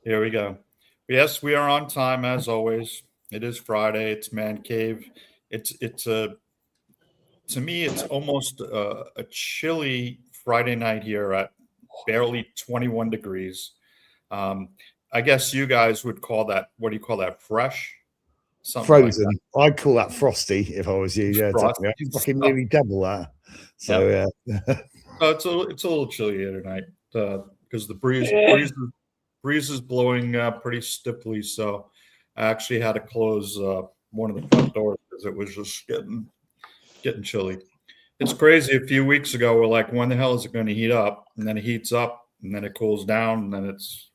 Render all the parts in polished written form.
Here we go. Yes, we are on time as always. It is Friday. It's Man Cave. It's a to me it's almost a chilly Friday night here at barely 21 degrees. Um, I guess you guys would call that, what do you call that? Fresh, something like that. Frozen. I'd call that frosty if I was you. Yeah, definitely. Frosty It's fucking stuff. nearly double that. Yeah. So So it's a little chilly here tonight because the breeze is blowing pretty stiffly. So I actually had to close one of the front doors because it was just getting chilly. It's crazy. A few weeks ago, we're like, when the hell is it going to heat up? And then it heats up, and then it cools down, and then it's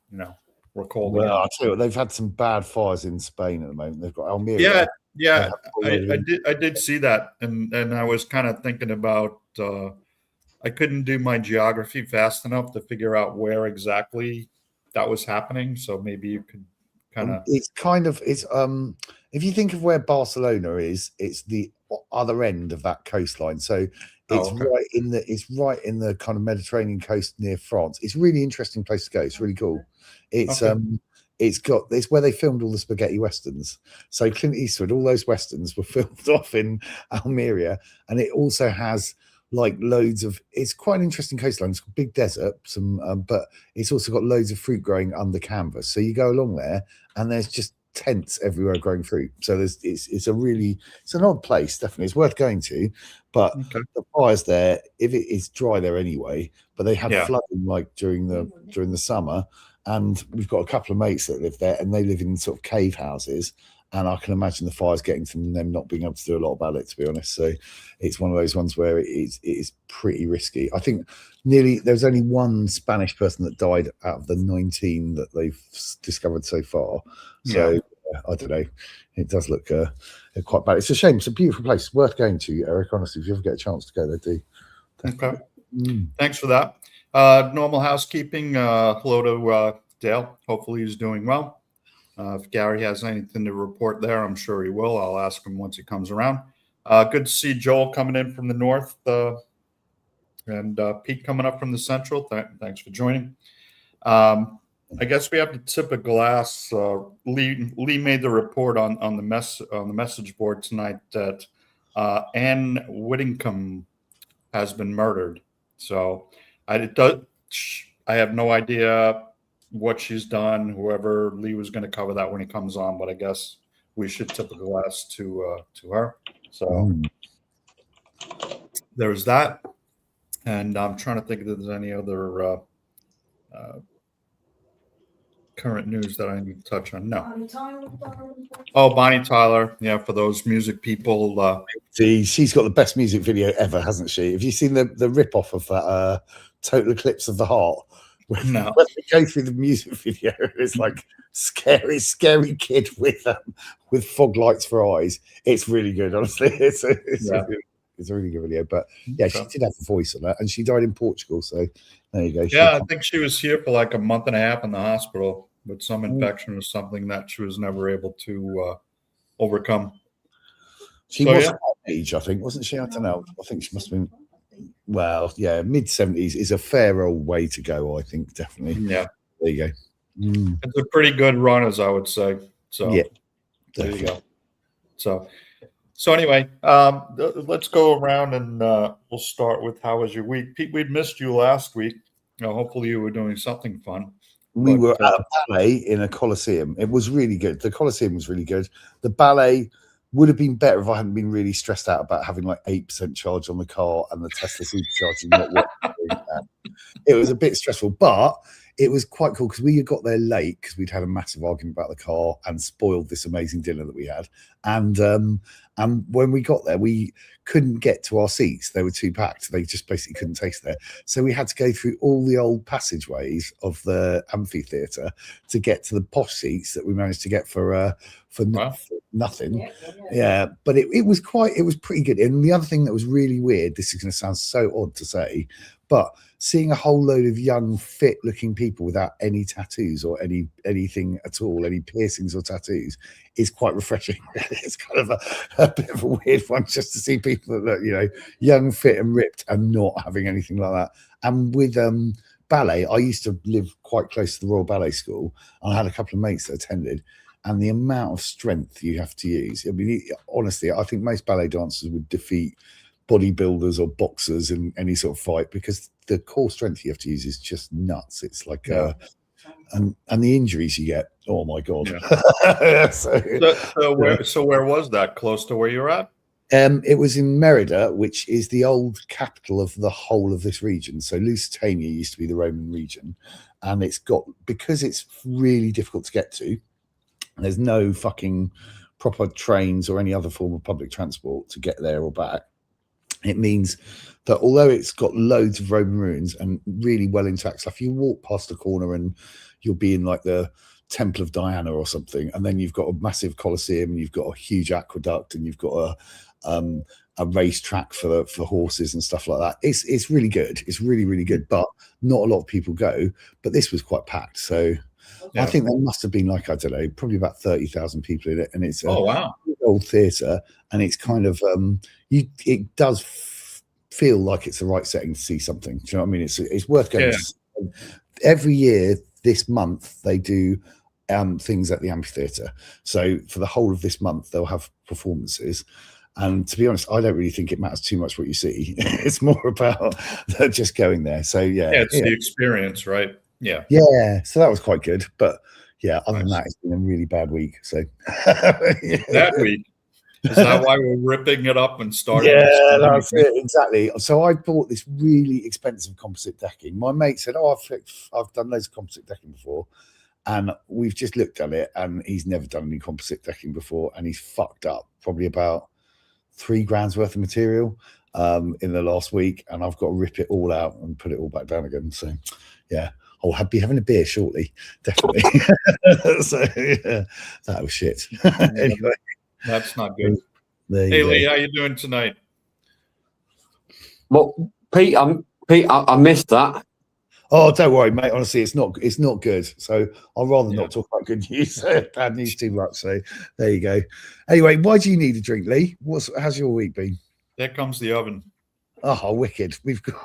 we're cold well, again. I tell you what, they've had some bad fires in Spain at the moment. They've got Yeah, Almeria. yeah. I did see that, and I was kind of thinking about. I couldn't do my geography fast enough to figure out where exactly that was happening. So maybe you could kind of. It's kind of it's if you think of where Barcelona is, it's the other end of that coastline. So it's Oh, okay. right in the kind of Mediterranean coast near France. It's a really interesting place to go. It's really cool. It's Okay. it's where they filmed all the spaghetti westerns. So Clint Eastwood, all those westerns were filmed off in Almeria, and it also has like loads of. It's quite an interesting coastline. It's got big desert, but it's also got loads of fruit growing under canvas. So you go along there, and there's just tents everywhere growing fruit. So it's an odd place. Definitely, it's worth going to. But Okay. the fires there, if it is dry there anyway, but they had Yeah. flooding like during the summer, and we've got a couple of mates that live there, and they live in sort of cave houses. And I can imagine the fires getting to them not being able to do a lot about it, to be honest. So it's one of those ones where it is pretty risky. I think there's only one Spanish person that died out of the 19 that they've discovered so far. So Yeah. I don't know. It does look quite bad. It's a shame. It's a beautiful place. Worth going to, Eric. Honestly, if you ever get a chance to go there, do. Okay. Mm. Thanks for that. Normal housekeeping. Hello to Dale. Hopefully he's doing well. If Gary has anything to report there, I'm sure he will. I'll ask him once he comes around. Good to see Joel coming in from the north and Pete coming up from the central. Thanks for joining. I guess we have to tip a glass. Lee made the report on the message board tonight that Ann Whittingham has been murdered. So I have no idea what she's done. Whoever Lee was going to cover that when he comes on, but I guess we should tip a glass to her. So there's that, and I'm trying to think if there's any other current news that I need to touch on. No. Oh, Bonnie Tyler. Yeah, for those music people. She's got the best music video ever, hasn't she? Have you seen the rip off of that Total Eclipse of the Heart? No. When they go through the music video, it's like scary kid with fog lights for eyes. It's really good, honestly. It's a really good video. But yeah, she did have a voice on that, and she died in Portugal. So there you go. Yeah, I think she was here for like a month and a half in the hospital with some infection or something that she was never able to overcome. She was that age, I think, wasn't she? I don't know. I think she must have been. Well, yeah, mid-70s is a fair old way to go, I think, definitely. Yeah. There you go. It's a pretty good run, as I would say. So yeah, there you go. So anyway, let's go around and we'll start with how was your week? Pete, we'd missed you last week. Hopefully you were doing something fun. We were at a ballet in a Colosseum. It was really good. The Colosseum was really good. The ballet would have been better if I hadn't been really stressed out about having like 8% charge on the car and the Tesla supercharging not working. It was a bit stressful, but it was quite cool because we got there late because we'd had a massive argument about the car and spoiled this amazing dinner that we had. And when we got there, we couldn't get to our seats. They were too packed. They just basically couldn't taste there. So we had to go through all the old passageways of the amphitheatre to get to the posh seats that we managed to get for nothing. Yeah, but it was pretty good. And the other thing that was really weird, this is going to sound so odd to say, but seeing a whole load of young, fit-looking people without any tattoos or anything at all, any piercings or tattoos, is quite refreshing. It's kind of a bit of a weird one just to see people that look, young, fit, and ripped, and not having anything like that. And with ballet, I used to live quite close to the Royal Ballet School, and I had a couple of mates that attended, and the amount of strength you have to use. I mean, honestly, I think most ballet dancers would defeat bodybuilders or boxers in any sort of fight, because the core strength you have to use is just nuts. It's like and the injuries you get, oh my god. So where was that? Close to where you're at? It was in Merida, which is the old capital of the whole of this region. So Lusitania used to be the Roman region, and because it's really difficult to get to, there's no fucking proper trains or any other form of public transport to get there or back. It means that although it's got loads of Roman ruins and really well intact stuff, you walk past a corner and you'll be in like the Temple of Diana or something, and then you've got a massive Colosseum, and you've got a huge aqueduct, and you've got a racetrack for horses and stuff like that. It's really good. It's really, really good, but not a lot of people go. But this was quite packed, so I think there must have been, like, I don't know, probably about 30,000 people in it, and it's old theatre, and it's kind of it does feel like it's the right setting to see something. Do you know what I mean? It's worth going to see. Every year this month they do things at the amphitheatre, so for the whole of this month they'll have performances. And to be honest, I don't really think it matters too much what you see. It's more about just going there. So it's the experience, right? Yeah. So that was quite good, but other than that, it's been a really bad week. So that week, is that why we're ripping it up and starting? Yeah, that's it, exactly. So I bought this really expensive composite decking. My mate said, "Oh, I've done loads of composite decking before," and we've just looked at it, and he's never done any composite decking before, and he's fucked up probably about $3,000 worth of material in the last week, and I've got to rip it all out and put it all back down again. So I'll be having a beer shortly, definitely. So that was shit. Anyway, that's not good. Hey Lee, how you doing tonight? Well, Pete, I missed that. Oh, don't worry, mate. Honestly, it's not good. So I'd rather not talk about good news, bad news too much. So there you go. Anyway, why do you need a drink, Lee? How's your week been? There comes the oven. Oh, wicked! We've got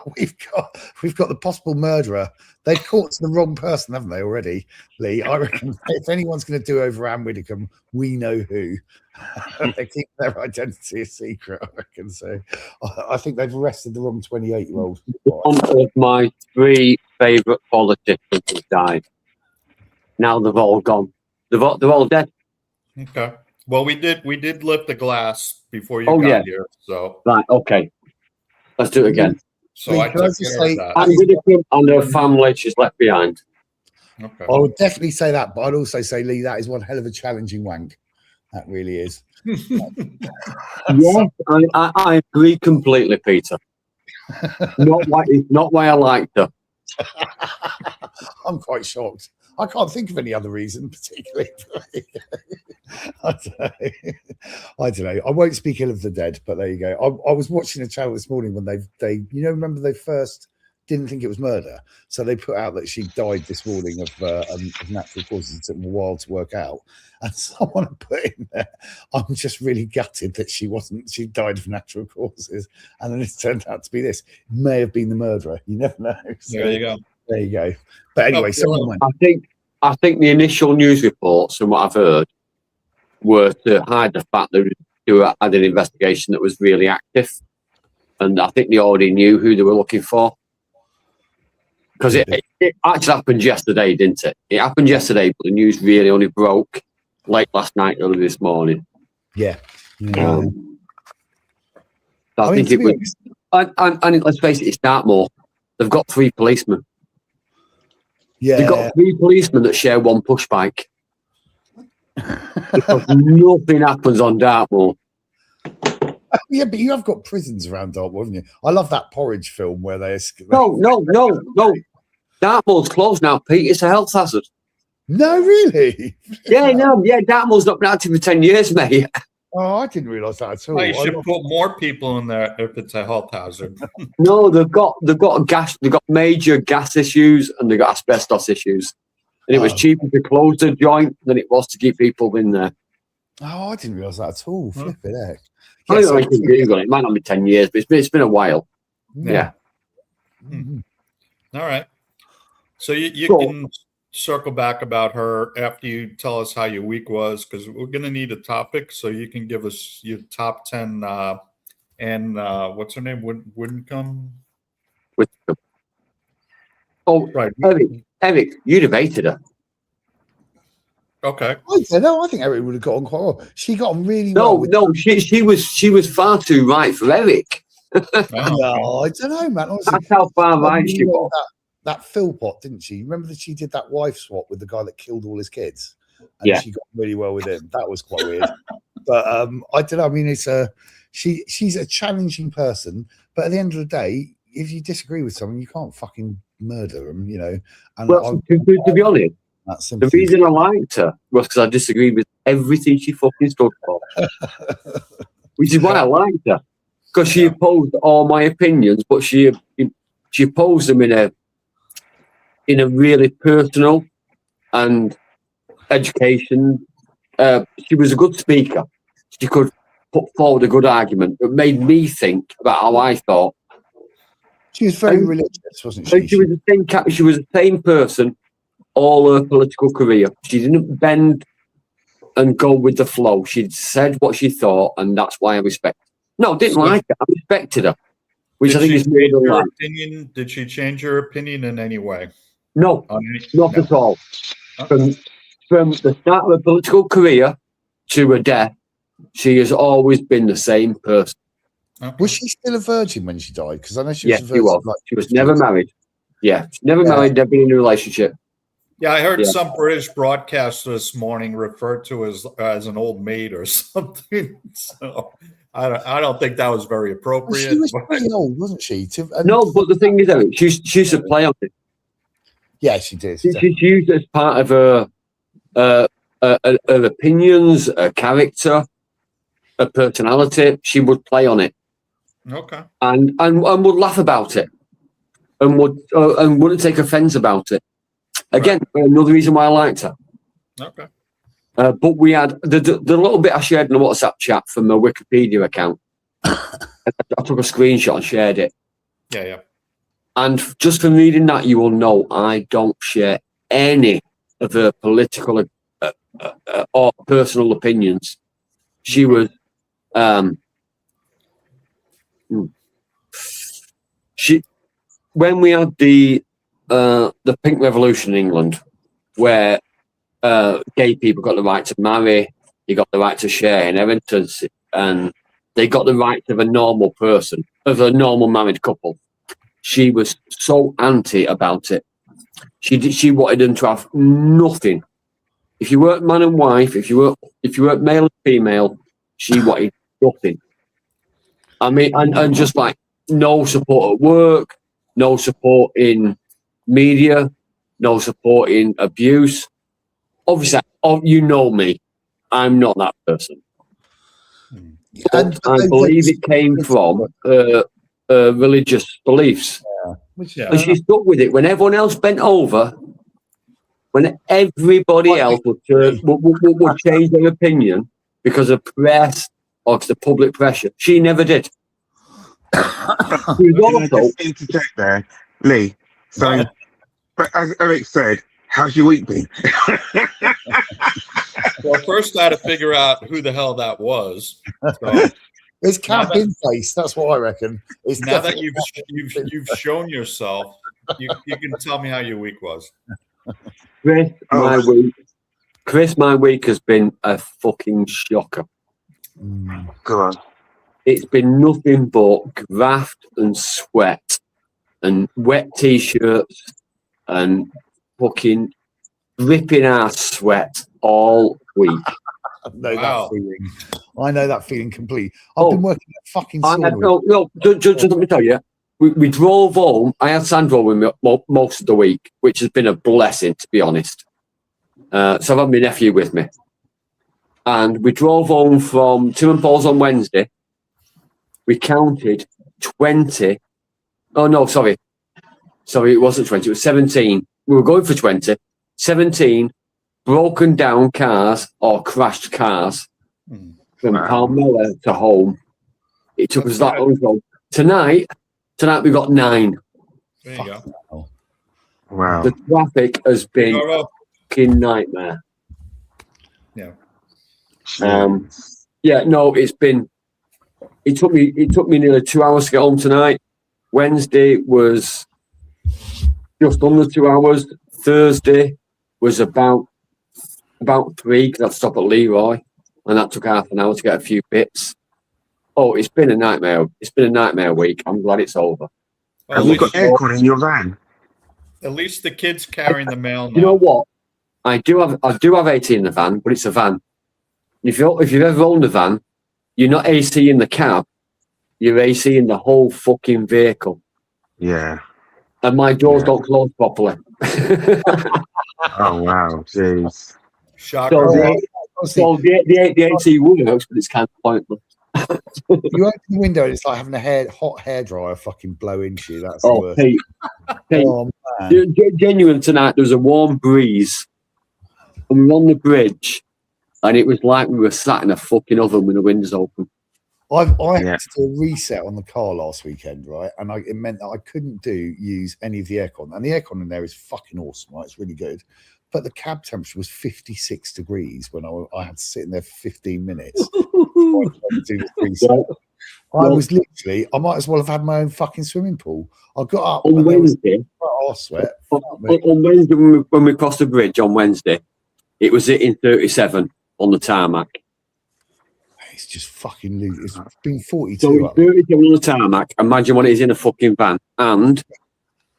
the possible murderer. They've caught the wrong person, haven't they already, Lee? I reckon if anyone's going to do over Anne Widdecombe, we know who. They keep their identity a secret, I reckon. So I think they've arrested the wrong 28-year-old. One of my 3 favourite politicians has died. Now they've all gone. They're all dead. Okay. Well, we did lift the glass before you got here. So right. Okay. Let's do it again. So I took care of that. Anne Widdecombe and her family she's left behind. Okay. I would definitely say that, but I'd also say, Lee, that is one hell of a challenging wank. That really is. Yeah, I agree completely, Peter. Not why I liked her. I'm quite shocked. I can't think of any other reason particularly. I don't know. I won't speak ill of the dead, but there you go. I was watching a channel this morning when they remember they first didn't think it was murder, so they put out that she died this morning of natural causes. It took them a while to work out, and someone put in there, "I'm just really gutted that she died of natural causes," and then it turned out to be this. It may have been the murderer. You never know. So, there you go. There you go. But anyway, I think the initial news reports, from what I've heard, were to hide the fact that they had an investigation that was really active, and I think they already knew who they were looking for. Because it actually happened yesterday, didn't it? It happened yesterday, but the news really only broke late last night, early this morning. Yeah. I think it was. And let's face it, it's Dartmoor. They've got 3 policemen. Yeah. They've got 3 policemen that share one push bike. Because nothing happens on Dartmoor. Yeah, but you have got prisons around Dartmoor, haven't you? I love that Porridge film where they... No. Dartmoor's closed now, Pete. It's a health hazard. No, really? Yeah, Dartmoor's not been active for 10 years, mate. Oh, I didn't realise that at all. Well, you should put more people in there if it's a health hazard. No, they've got major gas issues and they've got asbestos issues. And it was cheaper to close the joint than it was to keep people in there. Oh, I didn't realise that at all. Flip it heck. I don't know if you can Google it. It might not be 10 years, but it's been a while. Yeah. Mm-hmm. All right. So you Sure. can circle back about her after you tell us how your week was, because we're going to need a topic. So you can give us your top 10 and what's her name? Wouldn't come. With oh, Right. Eric, you debated her. Okay. I don't know. I think Eric would have got on quite well. She got on really No, well. With she was far too right for Eric. Oh, No, I don't know, man. Honestly, That's how far she right she really was. that Philpott, didn't she? Remember that she did that wife swap with the guy that killed all his kids, and Yeah. she got really well with him. That was quite weird. But I don't know. I mean, it's she's a challenging person, but at the end of the day, if you disagree with someone, you can't fucking murder them, you know. And Well, to be honest, that's the reason I liked her was because I disagreed with everything she fucking stood for. Which is why I liked her. Because she opposed all my opinions, but she opposed them in a really personal and education. She was a good speaker. She could put forward a good argument. It made me think about how I thought. she was very and- religious, wasn't And she? she was the same. She was the same person all her political career. She didn't bend and go with the flow. She said what she thought, and that's why I respect. No, didn't So- like her. I respected her, which Did I think she is more change than her like. opinion? Did she change her opinion in any way? No, On any- not no. at all. Oh. From the start of her political career to her death, she has always been the same person. Okay. Was she still a virgin when she died? Because I know she Yes, was a she virgin. was. like, She was never married. Yeah, she's never married, never been in a relationship. Yeah, I heard Yeah. some British broadcaster this morning referred to as an old maid or something. So I don't think that was very Well, appropriate. she was but- pretty old, wasn't she? No, but the thing is, Eric, she used to play on it. Yeah, she did. She used it as part of her opinions, her character, her personality. She would play on it Okay. and would laugh about it and wouldn't take offence about it. Again, another reason why I liked her. Okay. But we had the little bit I shared in the WhatsApp chat from the Wikipedia account. I took a screenshot and shared it. Yeah. And just from reading that, you will know I don't share any of her political or personal opinions. She was, when we had the Pink Revolution in England, where gay people got the right to marry, you got the right to share inheritance, and they got the rights of a normal person, of a normal married couple. She was so anti about it. She wanted them to have nothing. If you weren't man and wife, if you weren't male and female, she wanted nothing. I mean, and just like no support at work, no support in media, no support in abuse. Obviously, you know me. I'm not that person. And I believe it came from religious beliefs. Which, Yeah. And she stuck with it when everyone else bent over, when everybody else would change their opinion because of press or because of public pressure. She never did. She was Can I also, just interject there, Lee? So, but as Eric said, how's your week been? Well, first I had to figure out who the hell that was. So it's Camp Now that- in face. That's what I reckon. It's now that definitely- you've shown yourself, you can tell me how your week was. Chris, my week has been a fucking shocker. Go on. It's been nothing but graft and sweat and wet t-shirts and fucking ripping ass sweat all week. I know Wow. that feeling. I know that feeling completely. Oh. I've been working at fucking sauna. No, just let me tell you. We drove home. I had Sandra with me most of the week, which has been a blessing, to be honest. So I've had my nephew with me. And we drove home from Tim and Paul's on Wednesday. We counted 20. Oh, no, sorry. Sorry, it wasn't 20. It was 17. We were going for 20. 17 broken down cars or crashed cars from Palmella to home. It took us that long. Tonight we got 9. There you go. Wow. The traffic has been No, no. a fucking nightmare. Yeah. Yeah, no, it took me nearly 2 hours to get home tonight. Wednesday was just under 2 hours. Thursday was about 3 because I had to stop at Leroy, and that took half an hour to get a few bits. Oh, it's been a nightmare. It's been a nightmare week. I'm glad it's over. Well, Have you got aircon in your van? at least the kids carrying the mail now. You know what? I do have AC in the van, but it's a van. If you've ever owned a van, you're not AC in the cab. You're AC in the whole fucking vehicle. Yeah. And my doors Yeah. don't close properly. Oh wow, jeez. Shocker. So the AC works, but it's kind of pointless. You open the window and it's like having a hot hairdryer fucking blow into you. That's the Oh, worst. Pete, Oh, man. genuine tonight. There was a warm breeze, and we were on the bridge, and it was like we were sat in a fucking oven with the windows open. I Yeah. had to do a reset on the car last weekend, right? And it meant that I couldn't use any of the aircon. And the aircon in there is fucking awesome, right? It's really good. But the cab temperature was 56 degrees when I had to sit in there for 15 minutes. I was literally, I might as well have had my own fucking swimming pool. I got up On and there was Wednesday, sweat. on Wednesday when we crossed the bridge on Wednesday, it was hitting 37 on the tarmac. It's just fucking loose. It's been 42. So up. it's 37 on the tarmac. Imagine when it is in a fucking van. And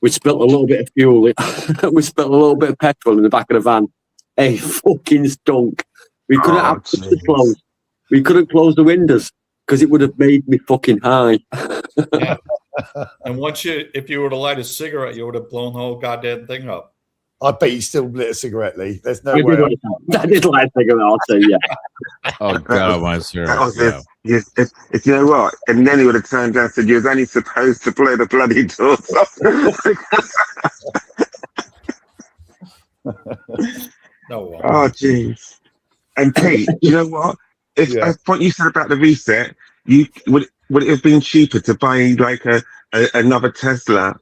we spilt a little bit of fuel. We spilt a little bit of petrol in the back of the van. Hey, fucking stunk. We couldn't Oh, have jeez. the close. We couldn't close the windows because it would have made me fucking high. Yeah. And if you were to light a cigarette, you would have blown the whole goddamn thing up. I bet you still lit a cigarette, Lee. There's no I way. did like cigarette, I'll say, yeah. Oh God, my That syrup. was Yeah. it. If you know what, and then he would have turned down and said, "You was only supposed to blow the bloody doors off." No one. Oh, jeez. And Pete, you know what? If Yeah. as what you said about the reset, would it have been cheaper to buy like another Tesla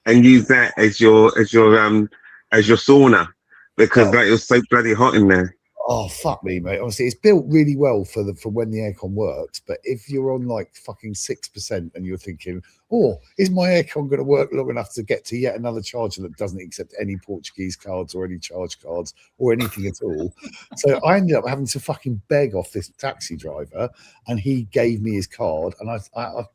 and use that as your sauna because like it was so bloody hot in there. Oh fuck me, mate. Honestly, it's built really well for when the aircon works. But if you're on like fucking 6% and you're thinking, oh, is my aircon going to work long enough to get to yet another charger that doesn't accept any Portuguese cards or any charge cards or anything at all? So I ended up having to fucking beg off this taxi driver, and he gave me his card, and I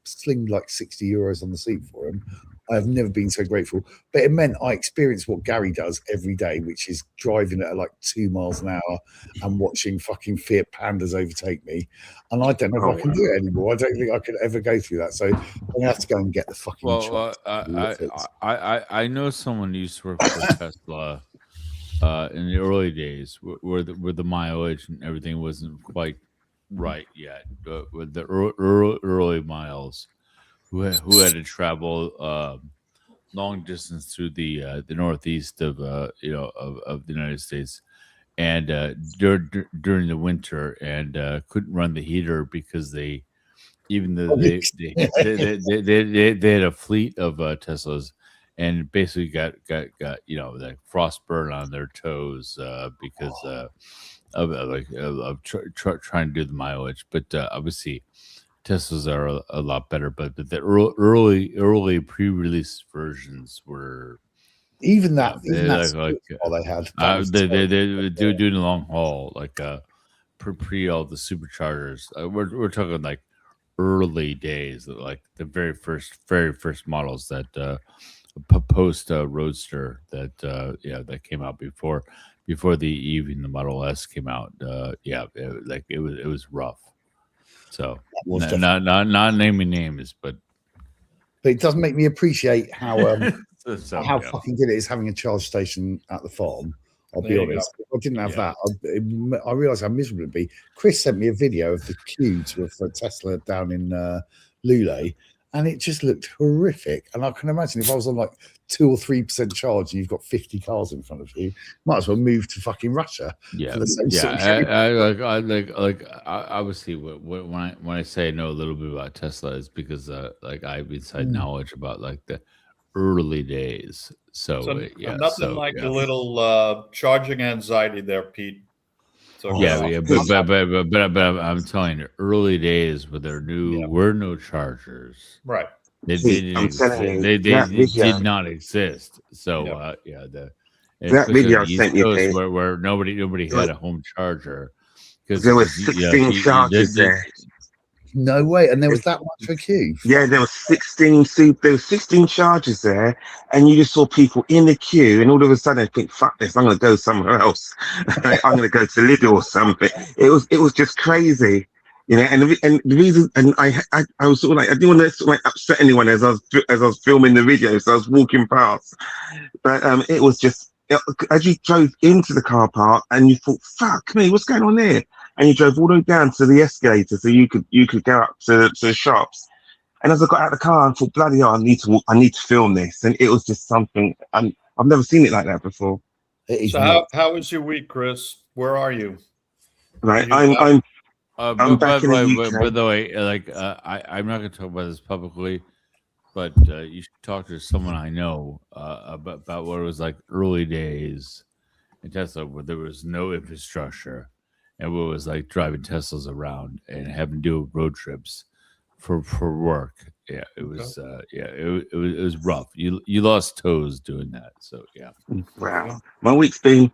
slinged like 60 euros on the seat for him. I've never been so grateful, but it meant I experienced what Gary does every day, which is driving at like 2 miles an hour and watching fucking Fiat Pandas overtake me. And I don't know if I can do it anymore. I don't think I could ever go through that. So I'm gonna have to go and get the fucking. Well, I know someone who used to work for Tesla in the early days, where the mileage and everything wasn't quite right yet, but with the early miles, who had to travel long distance through the northeast of the United States, and during the winter, and couldn't run the heater because they had a fleet of Teslas, and basically got like frostburn on their toes because of trying to do the mileage. But obviously Teslas are a lot better, but the early pre-release versions were Even that, they had. they doing the long haul, like pre all the superchargers. We're talking like early days, like the very first models that post Roadster that came out before the even the Model S came out. It was rough. So not naming names, but it does make me appreciate how so, fucking good it is having a charge station at the farm. I'll be honest. If I didn't have that, I realised how miserable it'd be. Chris sent me a video of the queue for Tesla down in Lule, and it just looked horrific. And I can imagine if I was on like 2 or 3% charge and you've got 50 cars in front of you, might as well move to fucking Russia. Yeah, for the same sort of obviously when I say I know a little bit about Tesla is because I have inside knowledge about like the early days. So, nothing so, like yeah. a little charging anxiety there, Pete. So Yeah, but I'm telling you, early days with their new were no chargers. right. They Pete, didn't I'm exist. telling you, They that video, did not exist. So Yeah. that especially video on I the East sent you, Coast Pete, where nobody had a home charger there were because 16 charges there. No way. And there was that much of a queue. Yeah, there were 16 charges there, and you just saw people in the queue, and all of a sudden I think, fuck this, I'm gonna go somewhere else. I'm gonna go to Lidl or something. It was just crazy. You know, and the reason, and I was sort of like, I didn't want to sort of like upset anyone as I was filming the video, so I was walking past. But it was just as you drove into the car park, and you thought, "Fuck me, what's going on there?" And you drove all the way down to the escalator, so you could go up to the shops. And as I got out of the car, I thought, "Bloody hell, I need to film this." And it was just something, and I've never seen it like that before. It is So how was your week, Chris? Where are you? Right? Are you back? I'm back in the UK. By the way, like I'm not going to talk about this publicly, but you should talk to someone I know about what it was like early days in Tesla, where there was no infrastructure, and what it was like driving Teslas around and having to do road trips for work. Yeah, it was it was rough. You lost toes doing that. So yeah. Wow, my week's been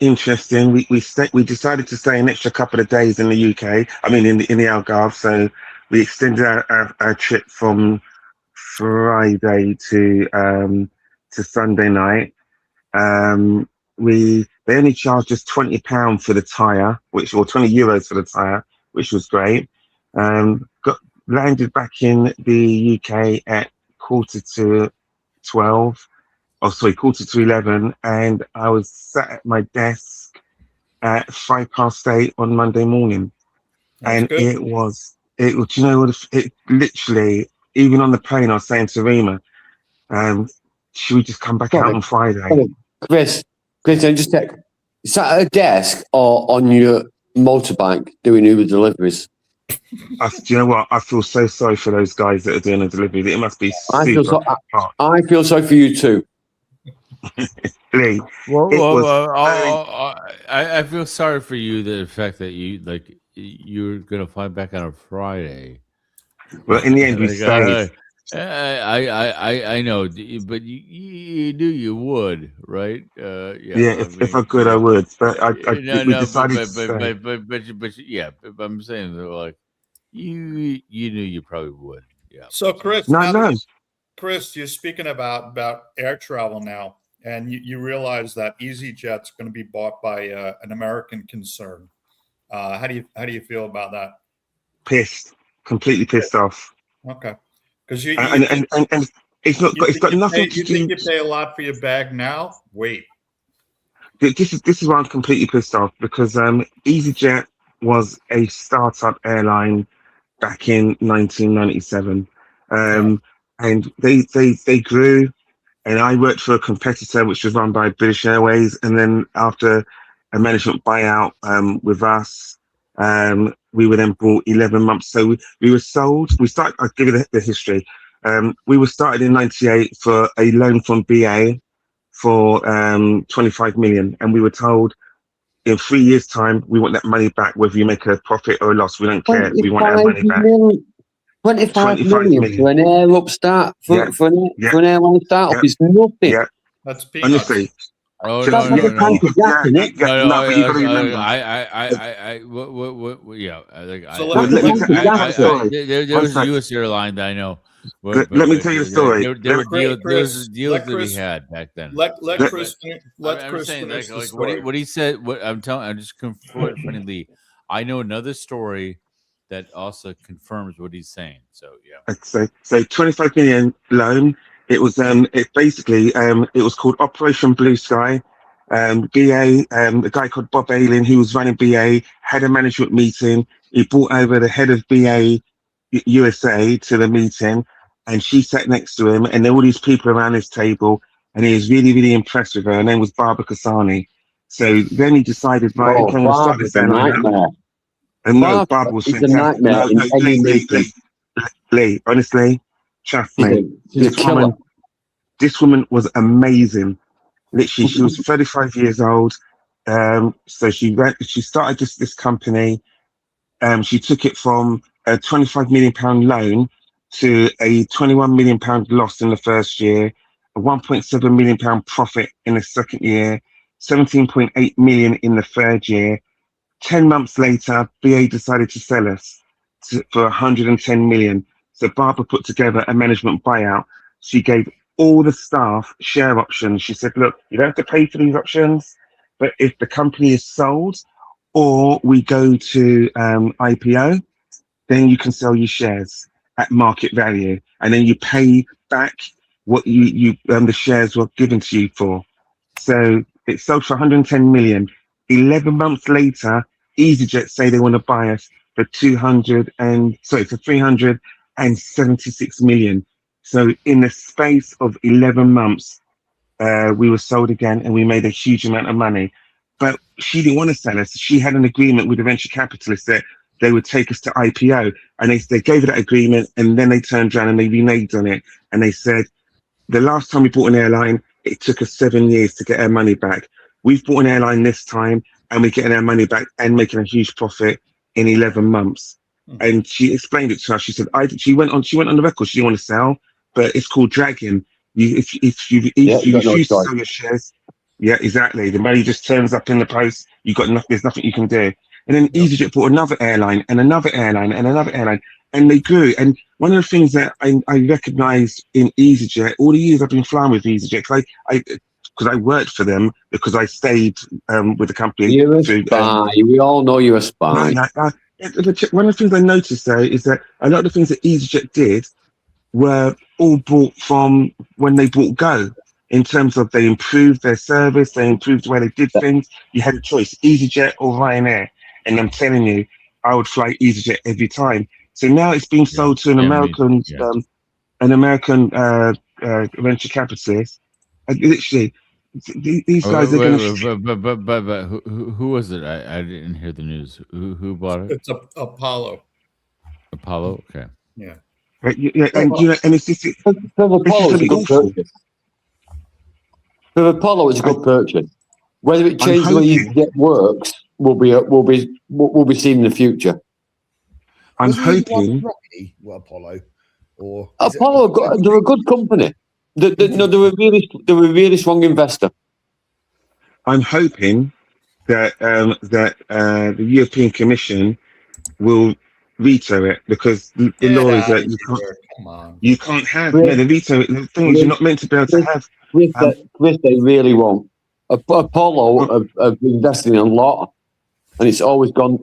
interesting. We decided to stay an extra couple of days in the UK. I mean, in the Algarve. So we extended our trip from Friday to Sunday night. They only charged us £20 for the tire, or €20 for the tire, which was great. Landed back in the UK at 11, and I was sat at my desk at 8:05 on Monday morning. That's And good. it was, you know what, it literally, even on the plane, I was saying to Rima, should we just come back out on Friday? Chris, just check. Is that at a desk or on your motorbike doing Uber deliveries? Do you know what? I feel so sorry for those guys that are doing the delivery. It must be I super hard. I feel sorry for you too. Lee, I feel sorry for you. The fact that you're gonna fly back on a Friday. well, in the end, we stayed. I know, but you knew you would, right? Yeah, if I could, I would. But we decided to stay. But I'm saying that, like, you knew you probably would. Yeah. So Chris, No. Chris, you're speaking about air travel now, and you realize that EasyJet's going to be bought by an American concern. How do you feel about that? Completely pissed off. Okay, because you And it's got nothing to You do. think you pay a lot for your bag now? Wait. This is why I'm completely pissed off, because EasyJet was a startup airline back in 1997, and they grew, and I worked for a competitor which was run by British Airways, and then after a management buyout with us, we were then bought 11 months. So we were sold. I'll give you the history. We were started in 98 for a loan from BA for 25 million, and we were told in 3 years' time we want that money back, whether you make a profit or a loss. We don't care. We want our money back. 25 million for an air upstart for an airline startup is nothing. Yeah, That's peanuts. honestly. Oh That's no, not the kind of gap, isn't it? No, but you got to remember. So there was a U.S. airline that I know. Let me tell you the story. There were deals Chris, that we had back then. Let Chris saying, finish the like story. what he said. What I'm telling, I'm just confronting Lee. I know another story that also confirms what he's saying. So yeah. So 25 million loan. It was it was called Operation Blue Sky. BA, a guy called Bob Ayling, who was running BA, had a management meeting. He brought over the head of BA USA to the meeting, and she sat next to him, and there were all these people around his table, and he was really, really impressed with her. Her name was Barbara Kasani. So then he decided, right, okay, we'll start this airline. And no, Barbara was fantastic. Lee, honestly, trust me. She's a killer. This woman was amazing. Literally, she was 35 years old. So she started this company. She took it from a £25 million loan to a £21 million loss in the first year, a £1.7 million profit in the second year, 17.8 million in the third year. 10 months later, BA decided to sell us for 110 million. So Barbara put together a management buyout. She gave all the staff share options. She said, look, you don't have to pay for these options, but if the company is sold or we go to IPO, then you can sell your shares at market value, and then you pay back what the shares were given to you for. So it sold for 110 million. 11 months later, EasyJet say they want to buy us for 376 million. So in the space of 11 months, we were sold again, and we made a huge amount of money. But she didn't want to sell us. She had an agreement with the venture capitalists that they would take us to IPO, and they gave her that agreement, and then they turned around and they reneged on it, and they said, the last time we bought an airline, it took us 7 years to get our money back. We've bought an airline this time, and we're getting our money back and making a huge profit in 11 months. And she explained it to us. She said, she went on the record. She didn't want to sell, but it's called dragging. If you refuse to sell your shares, yeah, exactly. The money just turns up in the post. There's nothing you can do. And then EasyJet bought another airline and another airline and another airline, and they grew. And one of the things that I recognised in EasyJet, all the years I've been flying with EasyJet, because I worked for them, because I stayed with the company. You're a spy. We all know you're a spy. One of the things I noticed though is that a lot of the things that EasyJet did were all brought from when they bought Go. In terms of they improved their service, they improved the way they did things. You had a choice, EasyJet or Ryanair. And I'm telling you, I would fly EasyJet every time. So now it's being sold to an American venture capitalist. And literally, these guys are going to. But who was it? I didn't hear the news. Who bought it? It's Apollo. Apollo. Okay. Yeah. Right, yeah, and it's just. Apollo is a good purchase. For Apollo, it's a good purchase. Whether it changes the way EasyJet works will be seen in the future. I'm hoping. Apollo, or Apollo, they're a good company. They're a really strong investor. I'm hoping that the European Commission will veto it, because the law is that you can't have the veto. The thing is, you're not meant to be able to have. Chris, they really won't. Apollo have invested in a lot, and it's always gone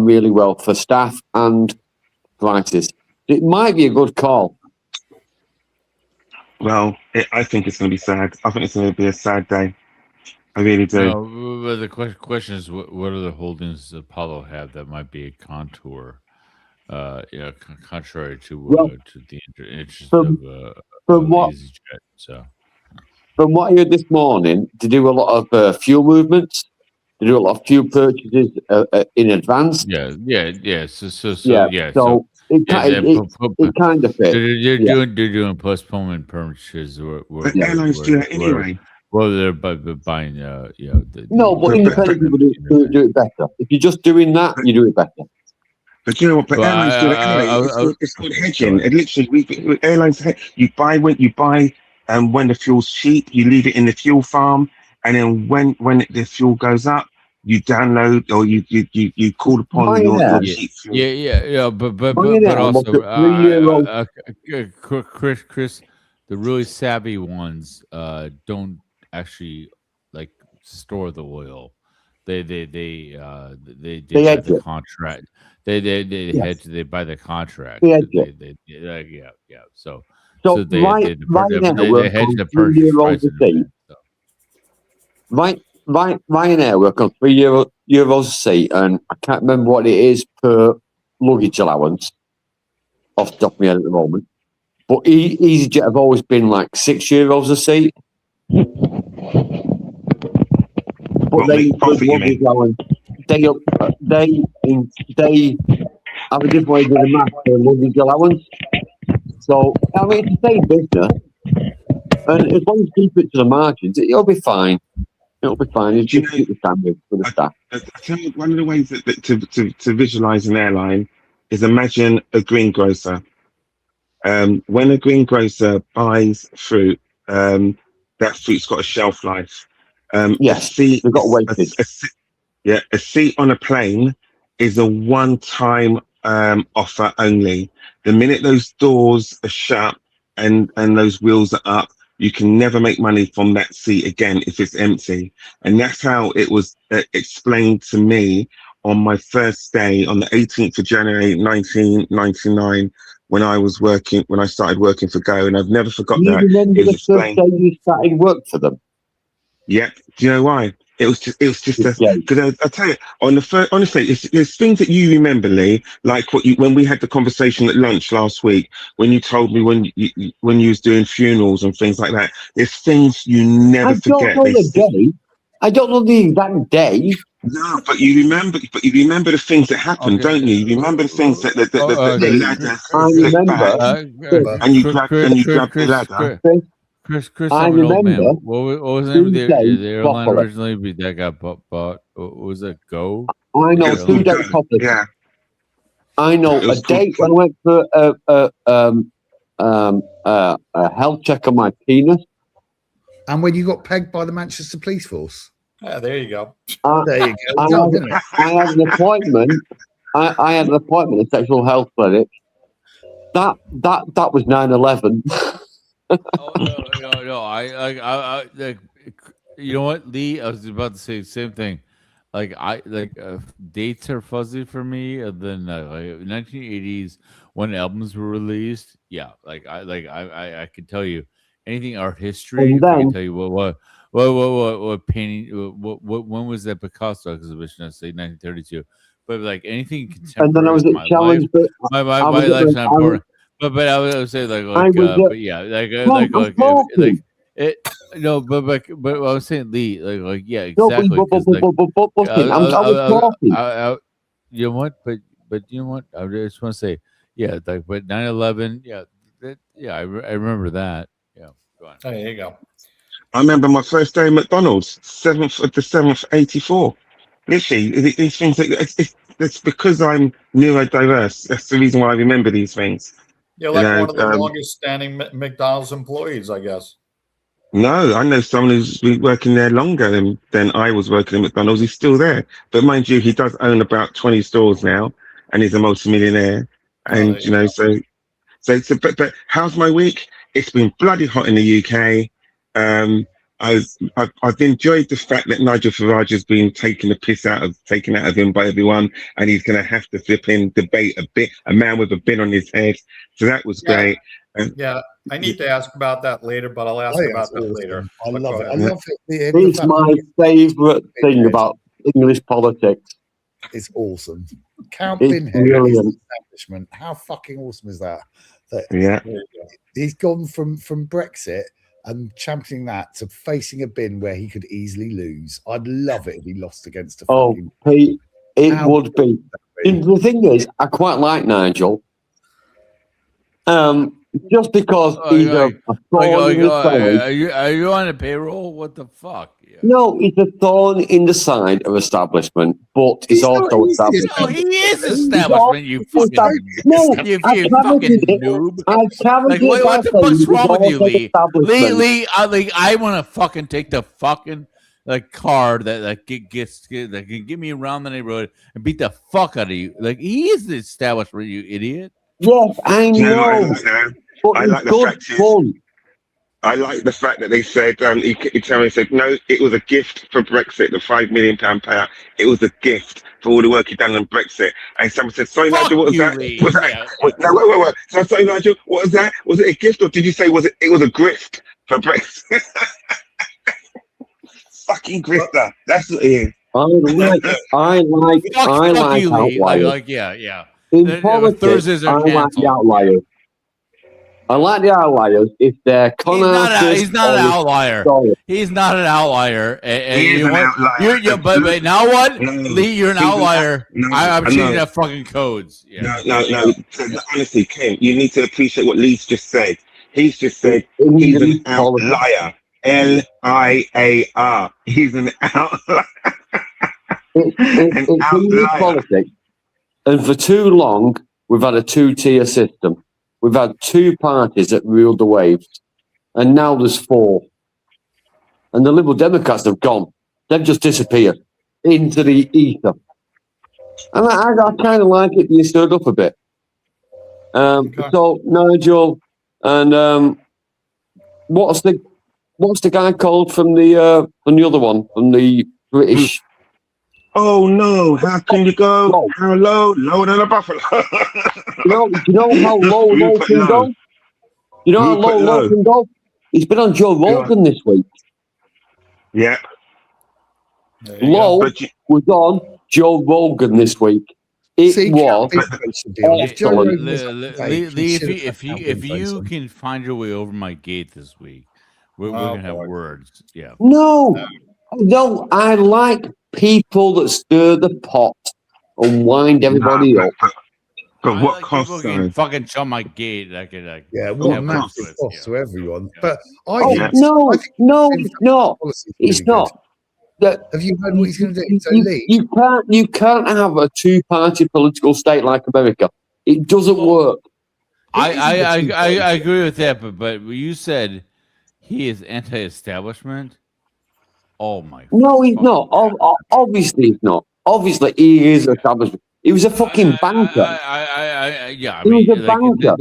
really well for staff and prices. It might be a good call. Well, I think it's going to be sad. I think it's going to be a sad day. I really do. No, but the question is, what are the holdings Apollo have that might be a contour, contrary to the interest of EasyJet? So, from what I heard this morning, to do a lot of fuel movements, to do a lot of fuel purchases in advance. Yeah. So it kind of fits. They're doing postponement purchases. But airlines do that anyway. Well, they're buying. But independent people do it better. If you're just doing that, you do it better. But you know what? But airlines do it anyway. It's called hedging. And literally, airlines you buy when the fuel's cheap, you leave it in the fuel farm, and then when the fuel goes up, you download or you call upon your cheap fuel. Yeah. But also, Chris, the really savvy ones don't actually store the oil. They buy the contract. They hedge. They buy the contract. They hedge it. So they hedge the purchase price. Ryanair work on €3 a seat, and I can't remember what it is per luggage allowance off the top of my head at the moment. But EasyJet have always been like €6 a seat. But they have a different way to do the math for luggage allowance. So I mean, it's the same business. And as long as you keep it to the margins, it'll be fine. It'll be fine. It's Do you just know- keep the standard for the staff. I tell you, one of the ways to visualize an airline is imagine a greengrocer. When a greengrocer buys fruit, that fruit's got a shelf life. Yes, they've got weighted. A seat on a plane is a one-time offer only. The minute those doors are shut and those wheels are up, you can never make money from that seat again if it's empty. And that's how it was explained to me on my first day on the 18th of January 1999 when I started working for Go, and I've never forgot Do you that. remember It was the first explained. day you started work for them? Yep. Do you know why? It was just Yeah. because I tell you on the first, honestly, there's things that you remember, Lee, like when we had the conversation at lunch last week, when you told me when you was doing funerals and things like that. There's things you never I don't forget. know the day. I don't know the exact day. No, but you remember the things that happened, Okay. don't you? You remember the things that the ladder I flipped remember. back, and you grabbed the ladder. Chris, I I'm an old man. remember What was the name of Tuesday the airline properly. originally that got bought? What was it? Go? I know It was 2 called days Go. properly. Yeah, I know it a was date called when I went for a health check on my penis. And when you got pegged by the Manchester Police Force. Yeah, there you go. There you I go. had, I had an appointment. I had an appointment at sexual health clinic. That was 9/11. Oh no! I like. You know what, Lee? I was about to say the same thing. Like dates are fuzzy for me. And then like 1980s when albums were released. Yeah, I could tell you anything art history. And I can then- tell you what painting. What when was that Picasso exhibition? I say 1932. But like anything contemporary. And then I was with at my Challenge. life, But my I was at life's the- not I was- important. But I would say I like was at- but yeah I'm talking. it no but I was saying Lee like yeah No, exactly but 'cause, like, listen, I was talking. you know what but you know what I just want to say yeah like but 9/11 I remember that yeah go on. There you go. I remember my first day at McDonald's, 7th of the 7th, 84. Literally, these things, it's because I'm neurodiverse. That's the reason why I remember these things. You're like You know, one of the longest standing McDonald's employees, I guess. No, I know someone who's been working there longer than I was working at McDonald's. He's still there. But mind you, he does own about 20 stores now, and he's a multimillionaire. And, there you so but how's my week? It's been bloody hot in the UK. I've enjoyed the fact that Nigel Farage has been taken out of him by everyone, and he's going to have to flip in debate a man with a bin on his head. So that was Yeah. great. Yeah, I need to ask about that later, but I'll ask I think about that's that awesome. later. I But love go it. I ahead. love it. It's my favourite thing about English politics. It's awesome. Count It's Binhead and his brilliant. establishment. How fucking awesome is that? Yeah. There you go. He's gone from Brexit and championing that to facing a bin where he could easily lose. I'd love it if he lost against a Oh, fucking. Pete, it How would be. And the thing is, I quite like Nigel. Just because he's a thorn in the side. Are you on a payroll? What the fuck? Yeah. No, he's a thorn in the side of establishment, but he's also established. No, he is establishment. You fucking No, you I fucking challenged it. noob. I challenge Like, it what by the saying fuck's he's wrong with you, also Lee? establishment. I want to fucking take the fucking like car that can get me around the neighborhood and beat the fuck out of you. Like he is the establishment, you idiot. Yes, I You know what I know. like there? But I it's like the good fact is- fun. I like the fact that they said, he said, no, it was a gift for Brexit, the £5 million payout. It was a gift for all the work you've done on Brexit. And someone said, sorry, Fuck Nigel, what was you, that? Lee. Was that? Yeah. Wait. So, sorry, Nigel, what was that? Was it a gift or did you say it was a grift for Brexit? Fucking grifter. That's what it is. I like Fuck you, Lee. outliers. Yeah. In politics, Thursdays I are like the cancelled. outliers. I like the outliers if they're con artists. He's not an outlier. Sorry. He's not an outlier. And He is you know an what? outlier. But now what? No, Lee, you're an he's an outlier. no, I'm I changing know. that fucking codes. Yeah. No. Honestly, Ken, you need to appreciate what Lee's just said. He's just said he's an outlier. Liar. He's an outlier. It's English politics. And for too long, we've had a two-tier system. We've had two parties that ruled the waves. And now there's four. And the Liberal Democrats have gone. They've just disappeared into the ether. And I kind of like it being stirred up a bit. So, Nigel, and what's the guy called from the other one, from the British? Oh no! How can you go? How low? Lower than a buffalo. Do you know how low low can go? You know how low low can go? He's been on Joe Rogan this week. Yeah. Low was on Joe Rogan this week. It was excellent. If you can find your way over my gate this week, we're gonna have words. Yeah. No, I like people that stir the pot and wind everybody up. But what cost? People can fucking shut my gate. Yeah, what a massive cost to everyone. But No, it's not. It's not. Have you heard what he's going to do? So you can't have a two-party political state like America. It doesn't work. I agree with that, but you said he is anti-establishment. Oh my! No, he's not. Obviously, he's not. Obviously, he is establishment. He was a fucking banker. Yeah, he was a banker.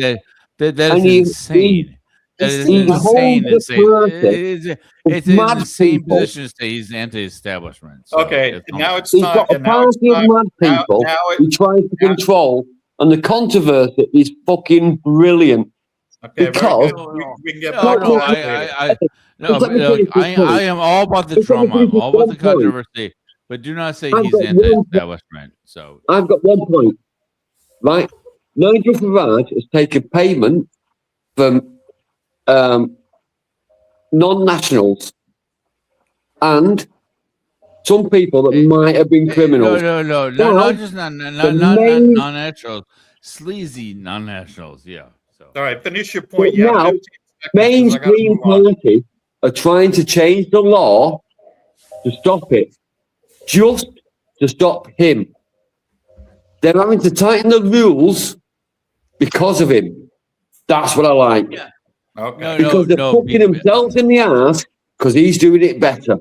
That is insane. It's insane to say. It's in the same position to say he's anti-establishment. So okay, now it's he's time. got a party of mad people who try to control, and the controversy is fucking brilliant. Okay, because we can get back to that. I am all about the trauma, I'm all about the controversy, but do not say he's anti-establishment. So I've got 1 point. Right, Nigel Farage has taken payment from non-nationals and some people that might have been criminals. No, not just non-nationals, sleazy non-nationals. Yeah. So. All right, finish your point. Now, mainstream politics are trying to change the law to stop it, just to stop him. They're having to tighten the rules because of him. That's what I like. Yeah. Okay. Because they're fucking themselves in the ass because he's doing it better.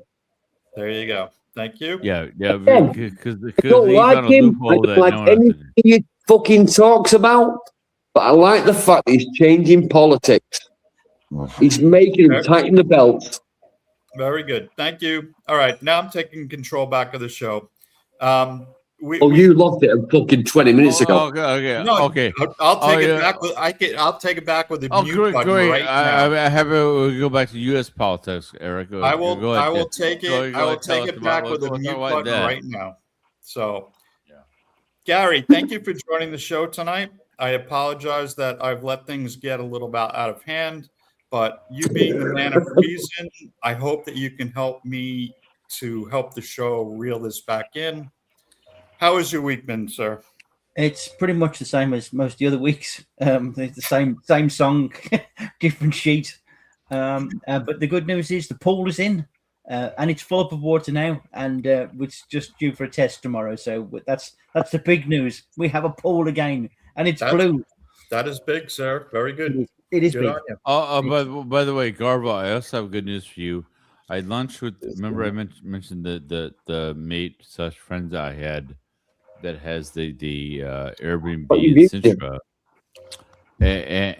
There you go. Thank you. Yeah. Because I don't like him. I don't like anything he fucking talks about. But I like the fact that he's changing politics. He's making them tighten the belts. Very good. Thank you. All right. Now I'm taking control back of the show. You lost it a fucking 20 minutes ago. Okay. I'll take it back with I'll take it back with the mute button right now. I have to go back to U.S. politics, Eric. I will take it back with the mute button right now. So, Gary, thank you for joining the show tonight. I apologize that I've let things get a little bit out of hand, but you being the man of reason, I hope that you can help me to help the show reel this back in. How has your week been, sir? It's pretty much the same as most of the other weeks. It's the same song, different sheet. But the good news is the pool is in, and it's full up of water now, and it's just due for a test tomorrow. So that's the big news. We have a pool again, and it's blue. That is big, sir. Very good. It is good big. By the way, Garbo, I also have good news for you. I had lunch with. Remember, I mentioned the mate / friends I had that has the Airbnb in Sintra. And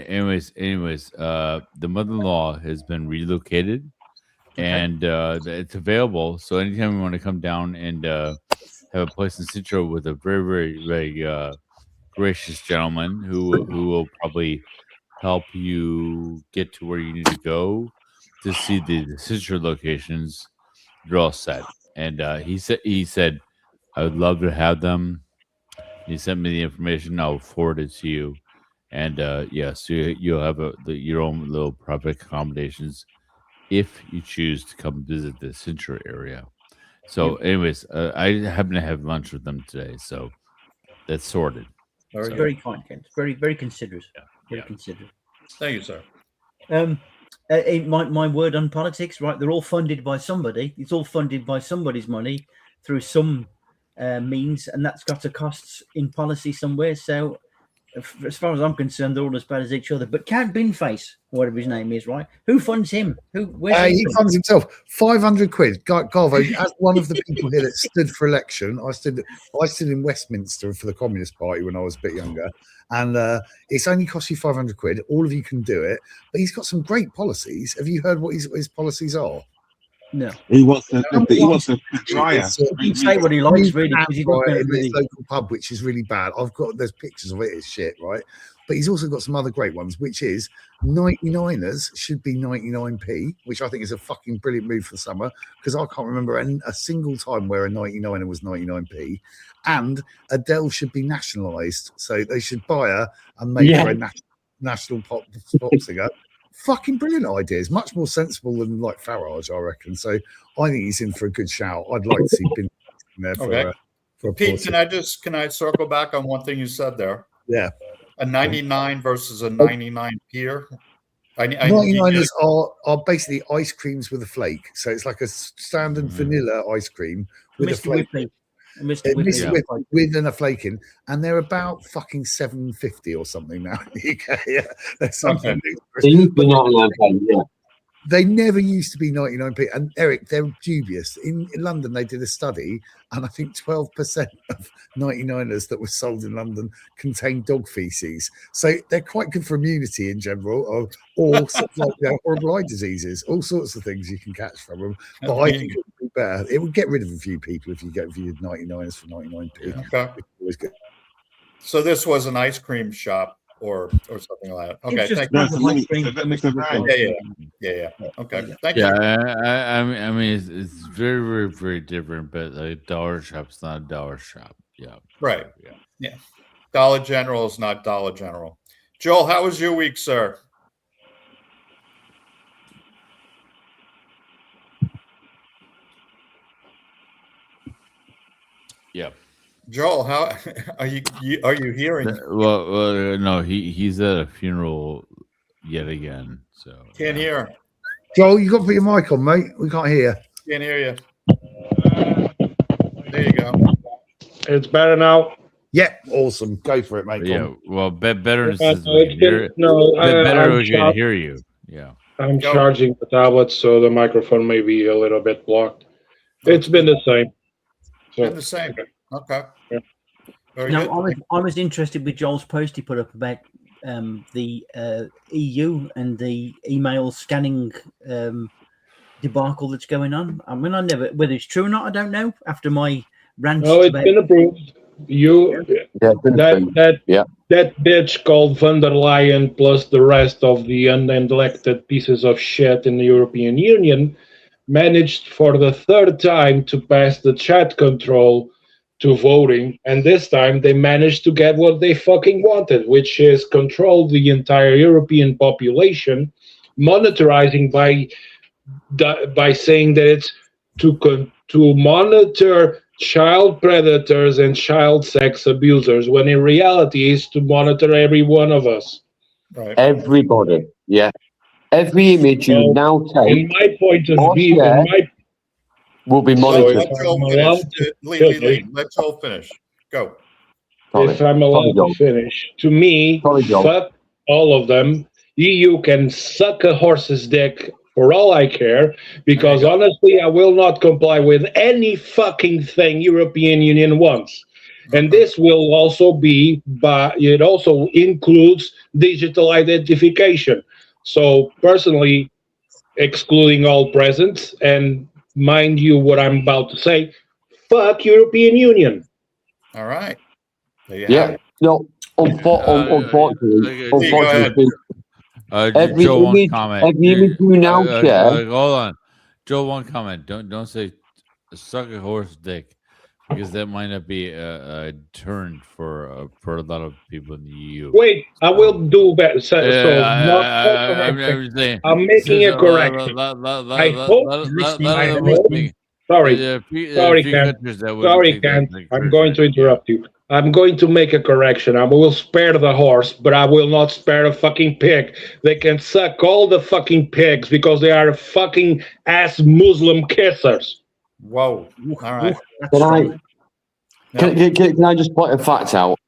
anyways, the mother-in-law has been relocated, and it's available. So anytime you want to come down and have a place in Sintra with a very, very, very gracious gentleman who will probably help you get to where you need to go to see the Sintra locations, you're all set. And he said, I would love to have them. He sent me the information. I'll forward it to you. And so you'll have your own little private accommodations if you choose to come visit the Sintra area. So, anyways, I happen to have lunch with them today, so that's sorted. Very kind, Kent. Very, very considerate. Very considerate. Thank you, sir. My word on politics, right? They're all funded by somebody. It's all funded by somebody's money through some means, and that's got a cost in policy somewhere. So, as far as I'm concerned, they're all as bad as each other. But Count Binface, whatever his name is, right? Who funds him? Where's He funds himself. 500 quid. Garvo, as one of the people here that stood for election, I stood in Westminster for the Communist Party when I was a bit younger, and it's only cost you 500 quid. All of you can do it, but he's got some great policies. Have you heard what his policies are? No. He wants to try us. He can say what he likes, really, because he's not Right, going in to this really. local pub, which is really bad. There's pictures of it. It's shit, right? But he's also got some other great ones, which is 99ers should be 99p, which I think is a fucking brilliant move for the summer, because I can't remember a single time where a 99er was 99p. And Adele should be nationalised, so they should buy her and make her a national pop singer. Fucking brilliant ideas, much more sensible than like Farage, I reckon. So I think he's in for a good shout. I'd like to see Bin there for Okay. For a Pete, policy. can I circle back on one thing you said there? Yeah. A 99 versus a 99 peer. 99ers are basically ice creams with a flake. So it's like a standard vanilla ice cream with a Mr. flake. Whippy. Mr. Mr. Whippy. Whippy with a flake in, and they're about fucking $7.50 or something now in the UK. Yeah, there's something. They never used to be 99p. And Eric, they're dubious. In London, they did a study, and I think 12% of 99ers that were sold in London contain dog feces. So they're quite good for immunity in general, or sort of like horrible eye diseases, all sorts of things you can catch from them. But I think it would be better. It would get rid of a few people if you get viewed 99ers for 99p. Okay. Which is always good. So this was an ice cream shop or something like that. Okay, It's just thank you. one of the ice cream No, that it's Mr. a Whippy. Yeah. Okay, thank you. Yeah, I mean, it's very, very, very different. But like dollar shop's not a dollar shop. Yeah, Right. Yeah. Dollar General is not Dollar General. Joel, how was your week, sir? yeah. Joel, how are you hearing? Well, no, he's at a funeral yet again. So Can't hear. Joel, you got to put your mic on, mate. We can't hear. Can't hear you. There you go. It's better now. Yeah, awesome. Go for it, mate. Yeah, Tom. well, better No, is we can hear, better I'm, we can hear you. Yeah. I'm Go. charging the tablet, so the microphone may be a little bit blocked. It's been the same. Been the same. Okay. Yeah. Very Now, good. I was interested with Joel's post he put up about the EU and the email scanning debacle that's going on. I mean, whether it's true or not, I don't know. After my rant, No, it's been approved. That bitch called von der Leyen plus the rest of the unelected pieces of shit in the European Union managed for the third time to pass the chat control to voting, and this time they managed to get what they fucking wanted, which is control the entire European population, monitoring by saying that it's to monitor child predators and child sex abusers, when in reality is to monitor every one of us. Right. Everybody, yeah. Every image you Well, now In take my point of Or view, share. in my will be Let monitored. Joel Allowed finish. to- Lee, let Joel finish. Go. Sorry. if I'm allowed Joel. to finish, to me, Sorry, Joel. fuck all of them. EU can suck a horse's dick for all I care, because There you go. honestly, I will not comply with any fucking thing European Union wants. And this will also be, but it also includes digital identification. So personally, excluding all presents, and mind you what I'm about to say, fuck European Union. All right. There you have Yeah. it. No, unfortunately, Go ahead. Every Joe, one image- comment. every image you now share- Hold on, Joe. One comment. Don't say suck a horse dick, because that might not be a turn for a lot of people in the EU. Wait, I will do better. So, I'm just saying. I'm making a correction. I I hope- Sorry. There are few Sorry, Ken. countries that wouldn't Sorry, take that Ken. like I'm first going to right. interrupt you. I'm going to make a correction. I will spare the horse, but I will not spare a fucking pig. They can suck all the fucking pigs because they are fucking ass Muslim kissers. Whoa. All right. That's Can I- strong. Can I just point a fact out?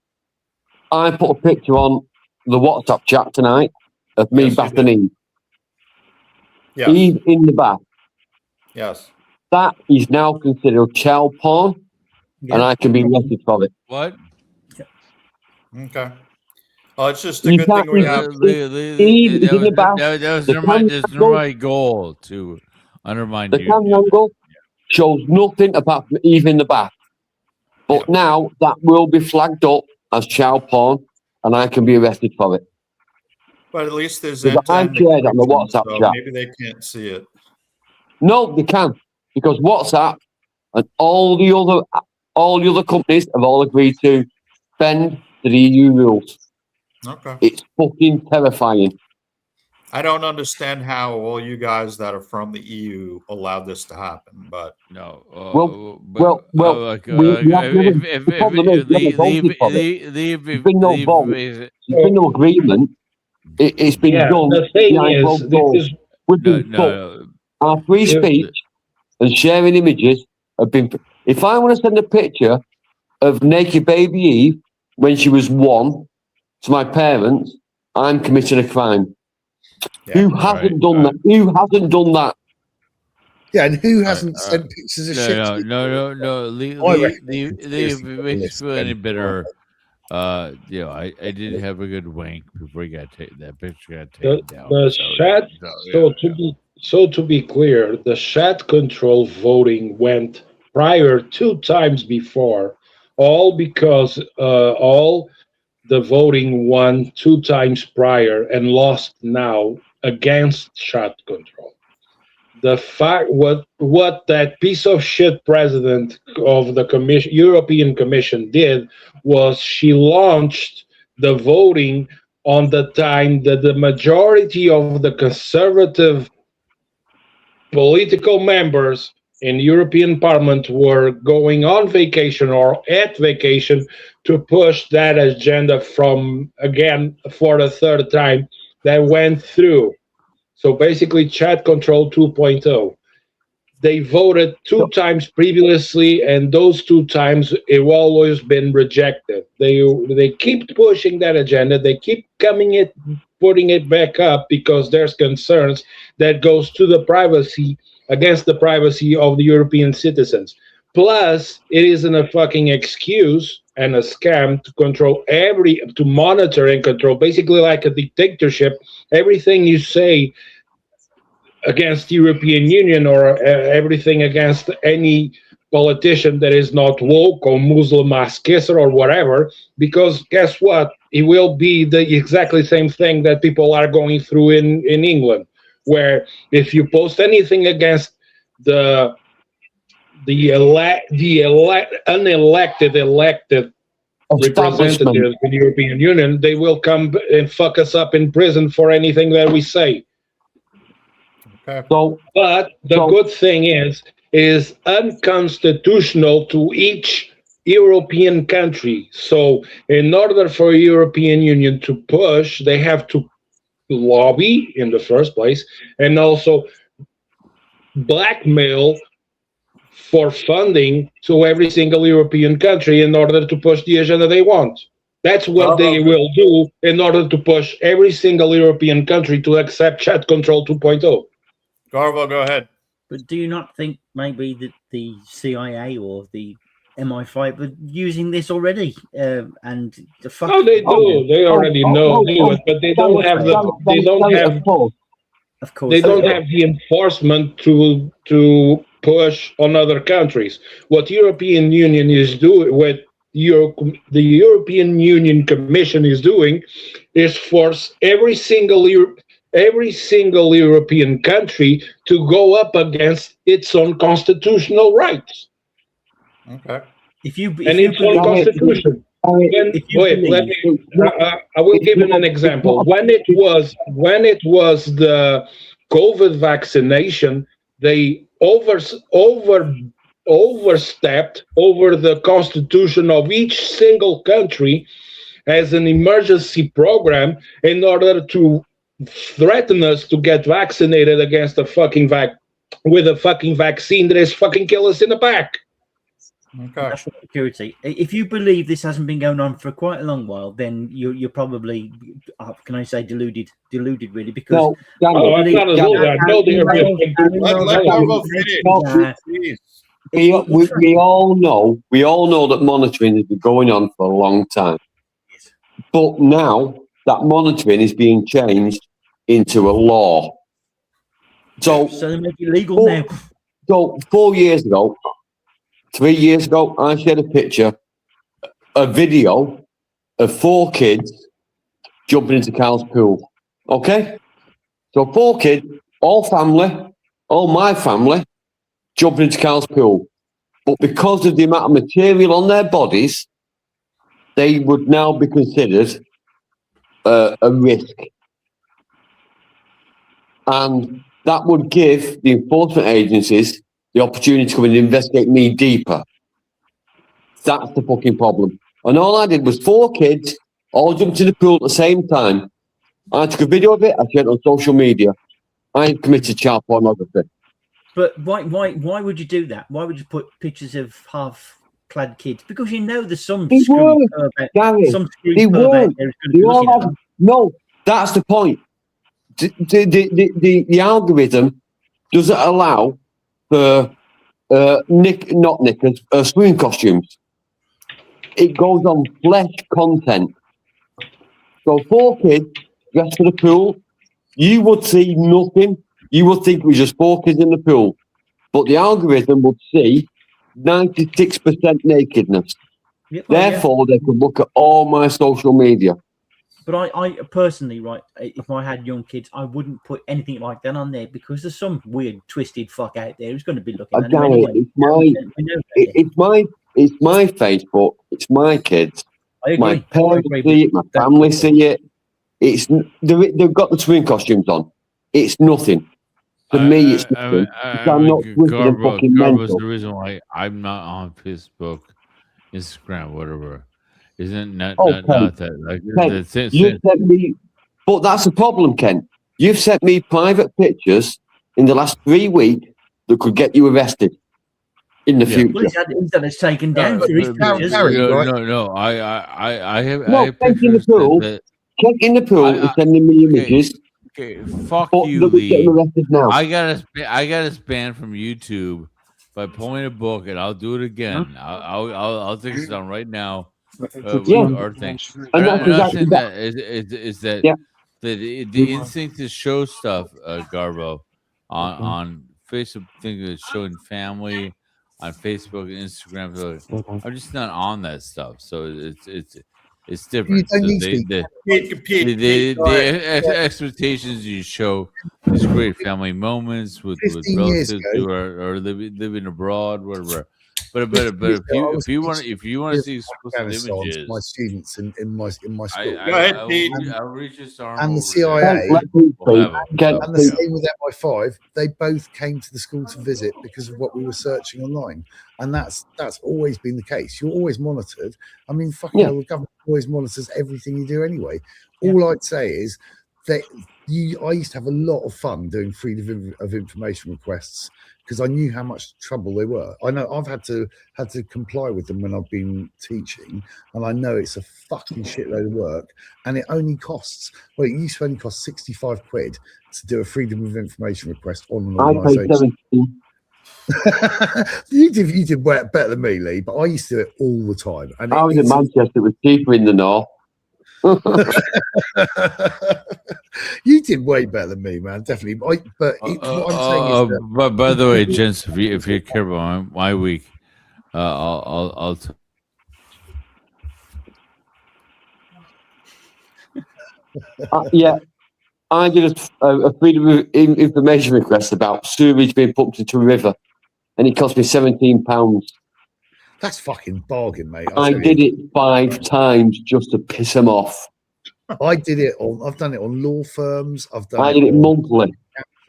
I put a picture on the WhatsApp chat tonight of me Yes, you bathing Eve. Yes. Eve in the bath. Yes. That is now considered child porn, Yeah. and I can be arrested for it. What? Okay. Oh, it's just a You good can't thing we use have. Eve is in the bath. That was The camera my goal to undermine The you. camera angle shows nothing apart from Eve in the bath. But now that will be flagged up as child porn, and I can be arrested for it. But at least there's Because I end-to-end shared on the encryption, WhatsApp so chat. maybe they can't see it. No, they can, because WhatsApp and all the other companies have all agreed to bend to the EU rules. Okay. It's fucking terrifying. I don't understand how all you guys that are from the EU allowed this to happen, but No. well, we have never- the problem is we haven't voted for it. There's been no vote. There's been no agreement. It's been done the thing behind is, closed doors. We've been fucked. Our free speech and sharing images have been. If I want to send a picture of naked baby Eve when she was 1 to my parents, I'm committing a crime. yeah. Who hasn't done that? Who hasn't done that? Yeah, and who hasn't sent pictures of shit? to you? No. I reckon Leave it's makes you feel any list, better. I did have a good wank before you got that picture got The, taken down. the so, chat. so, To be clear, the chat control voting went prior 2 times before, all because all the voting won 2 times prior and lost now against chat control. The fact what that piece of shit president of the European Commission did was she launched the voting on the time that the majority of the conservative political members in European Parliament were going on vacation or at vacation to push that agenda from, again, for the 3rd time, that went through. So basically, chat control 2.0. They voted 2 times previously, and those 2 times it always been rejected. They keep pushing that agenda. They keep putting it back up because there's concerns that goes to the privacy, against the privacy of the European citizens. Plus, it isn't a fucking excuse and a scam to monitor and control, basically like a dictatorship. Everything you say against the European Union or everything against any politician that is not woke or Muslim ass kisser or whatever, because guess what? It will be the exactly same thing that people are going through in England, where if you post anything against the unelected representatives in the European Union, they will come and fuck us up in prison for anything that we say. Okay. But the good thing is unconstitutional to each European country. So in order for European Union to push, they have to lobby in the first place and also blackmail for funding to every single European country in order to push the agenda they want. That's what they will do in order to push every single European country to accept chat control 2.0. Garbo, go ahead. But do you not think maybe that the CIA or the MI5 were using this already? And the fuck? Oh, they do. They already know, but they don't have the. They don't have. Of course, they don't have the enforcement to push on other countries. What European Union is doing, what the European Union Commission is doing, is force every single European country to go up against its own constitutional rights. Okay. If you and its own constitution. I will give you an example. When it was the COVID vaccination, they overstepped over the constitution of each single country as an emergency program in order to threaten us to get vaccinated against with a fucking vaccine that is fucking kill us in the back. Okay. National security. If you believe this hasn't been going on for quite a long while, then you're probably, can I say, deluded really, because No, Daniel, Oh, I'm not a little. I know they're Let Garbo finish. Please. we all know that monitoring has been going on for a long time. But now that monitoring is being changed into a law. So they make it legal now. So 4 years ago, 3 years ago, I shared a video of 4 kids jumping into Carl's pool. Okay? So 4 kids, all my family, jumping into Carl's pool. But because of the amount of material on their bodies, they would now be considered a risk. And that would give the enforcement agencies the opportunity to come and investigate me deeper. That's the fucking problem. And all I did was 4 kids all jumped in the pool at the same time. I took a video of it, I shared it on social media. I committed child pornography. But why would you do that? Why would you put pictures of half-clad kids? Because you know there's some They screwy weren't, pervert. Gary. Some screwy They pervert weren't. there is going to be looking at them. No, that's the point. The algorithm doesn't allow for swimming costumes. It goes on flesh content. So 4 kids dressed for the pool, you would see nothing. You would think it was just 4 kids in the pool. But the algorithm would see 96% nakedness. Yep, well, Therefore, they could look at all my social media. But I personally, right, if I had young kids, I wouldn't put anything like that on there because there's some weird, twisted fuck out there who's going to be looking at it anyway. It's my Facebook. It's my kids. I agree. My parents see it. My family see it. They've got the twin costumes on. It's nothing. To me, it's nothing. I'm not twisted and fucking Garbo's mental. the reason why I'm not on Facebook, Instagram, whatever. Isn't not that like Ken, you sent me, but that's the problem, Ken. You've sent me private pictures in the last 3 weeks that could get you arrested in the future. Well, he's had it taken down for his pictures. No. I have. No, I have check in the pictures pool. that- Check in the pool and sending me images. Okay, fuck But you, they'll be getting Lee. arrested now. I got us banned from YouTube by pulling a book, and I'll do it again. I'll take this down right now. Yeah. Our thing. And that's I'm not exactly saying that. that is that Yeah. the instinct to show stuff, Garbo, on Facebook, thing that's showing family on Facebook and Instagram. So I'm just not on that stuff, so it's different. You don't So need to the expectations you show these great family moments with 15 years relatives ago. who are living abroad, whatever. But if you want to see explicit images, my students in my school, Go ahead, Pete. I'll reach this arm and the over CIA, there. Let me We'll speak. have it. Ken, and the same with MI5. They both came to the school to visit because of what we were searching online, and that's always been the case. You're always monitored. I mean, fucking Yeah. hell, the government always monitors everything you do anyway. All I'd say is that I used to have a lot of fun doing freedom of information requests because I knew how much trouble they were. I know I've had to comply with them when I've been teaching, and I know it's a fucking shitload of work, and it only costs. Well, it used to only cost 65 quid to do a freedom of information request on an I paid organisation. 17. you did better than me, Lee, but I used to do it all the time. And I was in Manchester. It was cheaper in the north. you did way better than me, man. Definitely. What I'm saying is that But by the way, gents, if you care about my week, I'll Yeah, I did a freedom of information request about sewage being pumped into a river, and it cost me £17. that's fucking bargain, mate. I did it 5 times just to piss them off. I did it on. I've done it on law firms. I've done. I did it on monthly.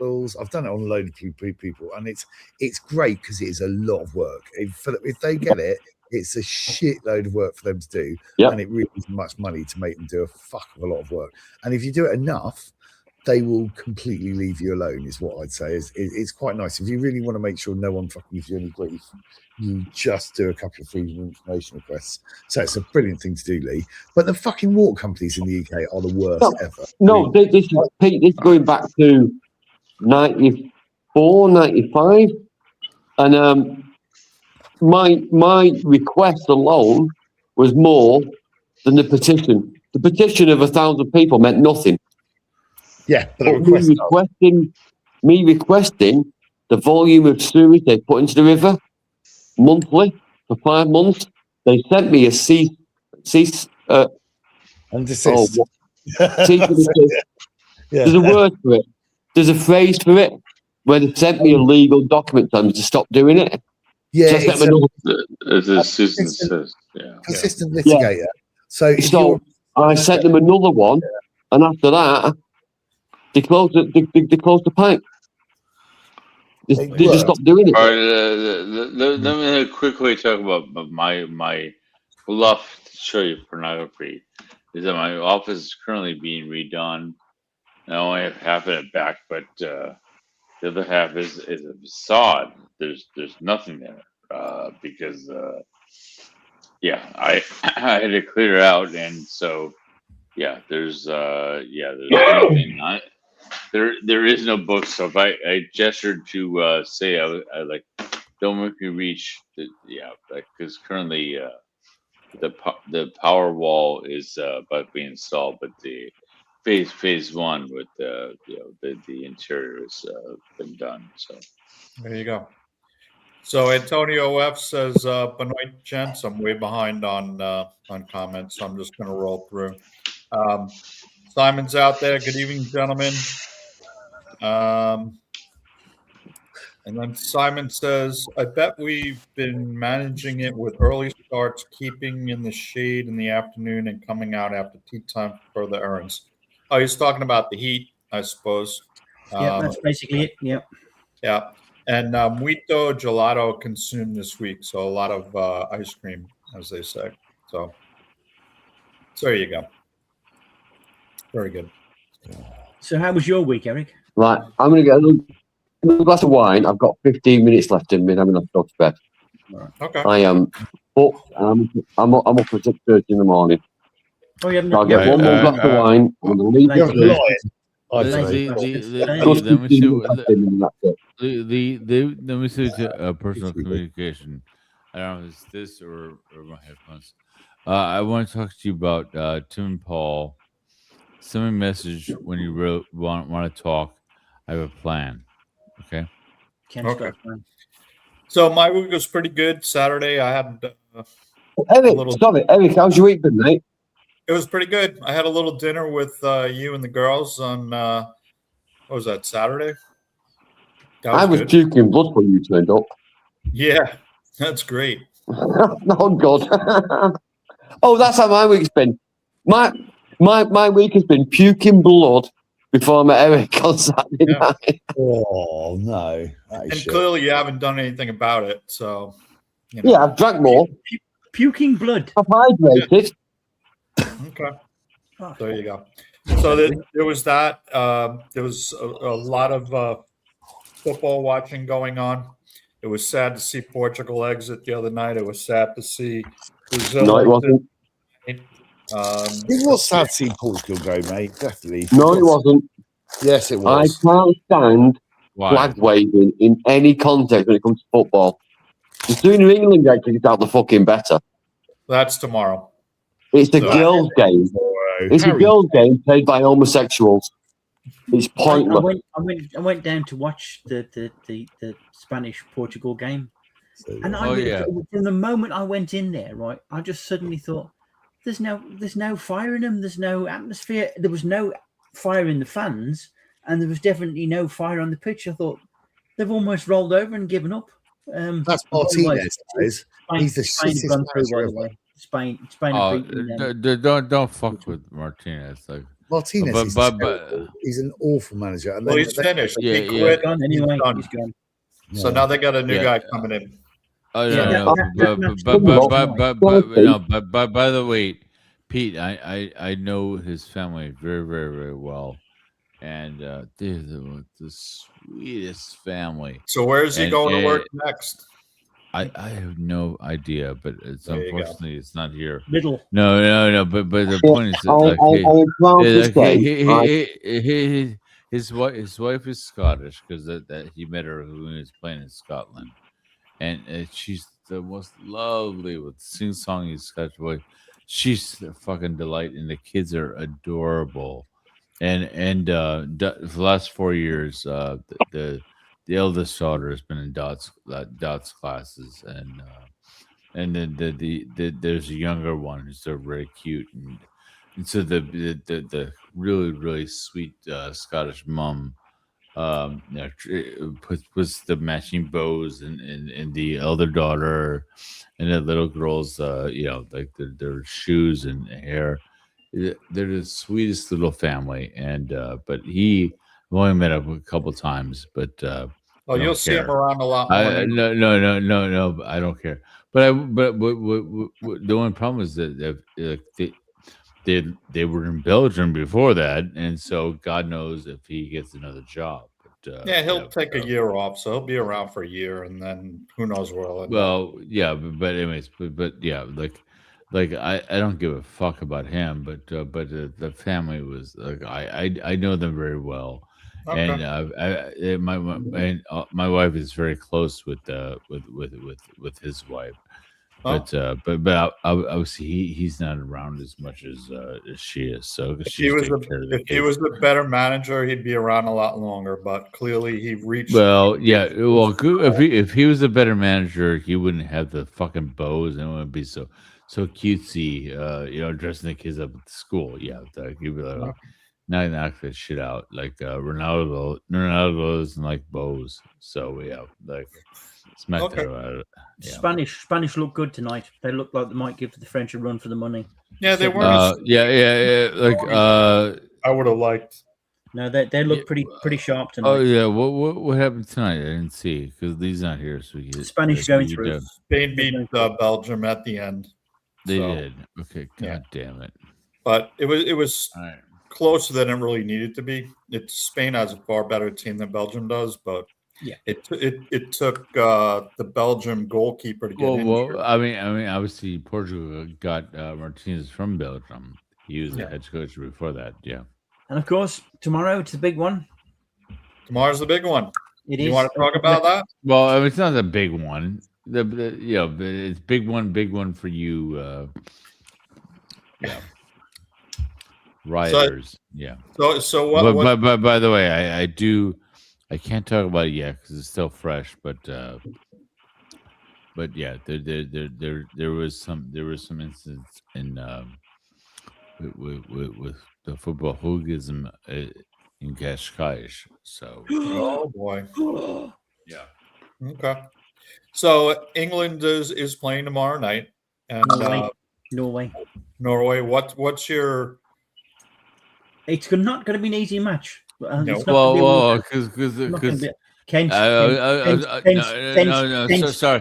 people's. I've done it on a load of people, and it's great because it is a lot of work. If they get it, it's a shitload of work for them to do, Yep. and it really isn't much money to make them do a fuck of a lot of work. And if you do it enough, they will completely leave you alone. Is what I'd say. It's quite nice if you really want to make sure no one fucking gives you any grief. You just do a couple of freedom of information requests. So it's a brilliant thing to do, Lee. But the fucking water companies in the UK are the worst ever. No, this is Pete. This is going back to 94, 95, and my request alone was more than the petition. The petition of 1,000 people meant nothing. Yeah, but But me requesting the volume of sewage they put into the river monthly for 5 months. They sent me a cease and desist. cease and desist. Yeah. There's a word for it. There's a phrase for it where they sent me a legal document telling me to stop doing it. Yeah, Just it's let me know. As Susan says, yeah. consistent litigator. So if So you're I sent them another one, and after that, they closed they closed the pipe. They just stopped doing it. All right, let me quickly talk about my bluff to show you pornography. Is that my office is currently being redone. I only have half of it back, but the other half is a facade. There's nothing there because I had to clear it out, and so there's nothing. There is no book. So if I gestured to say I like, don't make me reach because currently the power wall is about to be installed, but the phase one with the interior has been done. So There you go. So Antonio F says, "Benoit gents, I'm way behind on comments, so I'm just going to roll through." Simon's out there. Good evening, gentlemen. And then Simon says, "I bet we've been managing it with early starts, keeping in the shade in the afternoon, and coming out after tea time for the errands." Oh, he's talking about the heat, I suppose. Yeah, that's basically it. Yeah. Yeah. And muito gelato consumed this week. So a lot of ice cream, as they say. So there you go. Very good. So how was your week, Eric? Right, I'm going to get a glass of wine. I've got 15 minutes left in me. I'm going to go to bed. Okay. I am booked. I'm up at 6:30 in the morning. Oh, you haven't. So I'll get one more glass of wine. I'm going to leave Thank it. you. I Let think. me see what- That's it. let me switch to personal communication. I don't know if it's this or my headphones. I want to talk to you about Tim and Paul. Send me a message when you want to talk. I have a plan. Okay. Can't Okay. stop, man. So my week was pretty good. Saturday, I had Eric, how's your week been, mate? it was pretty good. I had a little dinner with you and the girls on what was that, Saturday? That I was good. puking blood when you turned up. Yeah, that's great. Oh God! Oh, that's how my week's been. My week has been puking blood before I met Eric on Saturday Yeah. night. Oh no, that is And shit. clearly you haven't done anything about it. So you know. Yeah, I've drank more. Puking blood. I've hydrated. Okay. There you go. So there was that. There was a lot of football watching going on. It was sad to see Portugal exit the other night. It was sad to see Brazil. No, it wasn't. It was sad to see Portugal go, mate. Definitely. No, it wasn't. Yes, it I was. can't stand Why? flag waving in any context when it comes to football. The sooner England get kicked out, the fucking better. That's tomorrow. It's a So- girls' game. It's a Harry, girls' game played by homosexuals. It's I pointless. went down to watch the Spanish Portugal game, and Oh, yeah. from the moment I went in there, right, I just suddenly thought, there's no fire in them. There's no atmosphere. There was no fire in the fans, and there was definitely no fire on the pitch. I thought they've almost rolled over and given up. That's Martinez. That is. He's the Spain have gone shittest through, by manager the ever. way. Spain have beaten them. Don't fuck with Martinez. Like, Martinez But- is but- terrible. He's an awful manager. And Well, then he's they- finished. Yeah, He yeah. quit. He's gone anyway. He's done. He's gone. So now they got a new Yeah. guy coming in. Oh Yeah, no, that- no, that's but by the way, Pete, I know his family very, very, very well, and they're the sweetest family. So where's he And- going to and- work next? I have no idea, but it's There you go. unfortunately it's not here. Middle. No, but the point is that, like, his wife is Scottish because that he met her when he was playing in Scotland, and she's the most lovely with sing-songy Scottish voice. She's a fucking delight, and the kids are adorable. And for the last 4 years, the eldest daughter has been in Dot's classes, and then there's a younger one who's so very cute, and so the really, really sweet Scottish mom puts the matching bows in the elder daughter and the little girls, like their shoes and hair. They're the sweetest little family, and but I've only met up a couple times, but Oh, don't you'll see him care. around a lot more. No, I don't care. But the only problem is that they were in Belgium before that, and so God knows if he gets another job. But, Yeah, he'll take a year off, so he'll be around for a year, and then who knows where he'll end up. Well, yeah, but anyways, but yeah, like I don't give a fuck about him, but the family was like I know them very well. Okay. And my wife is very close with his wife, Oh. but obviously he's not around as much as she is. So If he was a better manager, he'd be around a lot longer. But clearly, he reached. Well, yeah, if he was a better manager, he wouldn't have the fucking bows and it wouldn't be so cutesy. Dressing the kids up at school. Yeah, he'd be like. Knock that shit out. Like Ronaldo doesn't like bows, so yeah, like smack Okay. that out of it. Yeah. Spanish look good tonight. They look like they might give the French a run for the money. Yeah, they weren't. Yeah. Like I would have liked. No, they look pretty sharp tonight. oh yeah. What happened tonight? I didn't see because Lee's not here, so we get Spanish going through. Spain beat Belgium at the end. They So, did. Okay, yeah. god damn it. but it was All right. closer than it really needed to be. Spain has a far better team than Belgium does, but Yeah. it took the Belgium goalkeeper to get injured. Well, I mean, obviously Portugal got Martinez from Belgium. He was the head coach before that. Yeah. And of course, tomorrow it's the big one. Tomorrow's the big one. It You is. want to talk about that? Well, I mean, it's not a big one. But it's big one for you. Riders. Yeah. So what? But by the way, I can't talk about it yet because it's still fresh. But yeah, there was some incidents in with the football hooliganism in Cascais. So Oh boy. yeah. Okay. So England is playing tomorrow night, and Norway. Norway. What's your? It's not going to be an easy match. No. It's not gonna be a Well, walkout. It's not gonna because be- Kent. no, sorry.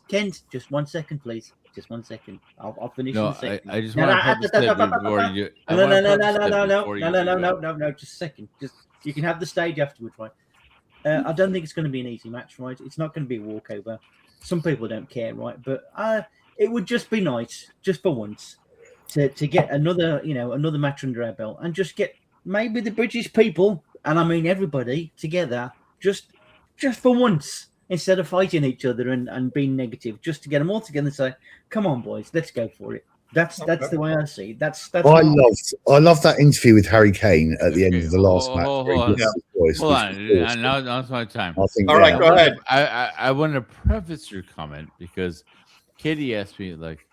Kent. Just 1 second, please. Just 1 second. I'll finish in No, a second. I just No, want to no, preface that before you. I wanna preface that before you go. No. Just a second. Just you can have the stage afterwards, right? I don't think it's going to be an easy match, right? It's not going to be a walkover. Some people don't care, right? But it would just be nice, just for once, to get another match under our belt and just get maybe the British people, and I mean everybody, together, just for once, instead of fighting each other and being negative, just to get them all together and say, "Come on, boys, let's go for it." That's the way I see it. That's I love that interview with Harry Kane at the end of the last match. Hold where he on. gives his voice, Hold which on, was awesome. now it's my time. I think, All right, go ahead. I want to preface your comment because Katie asked me, like,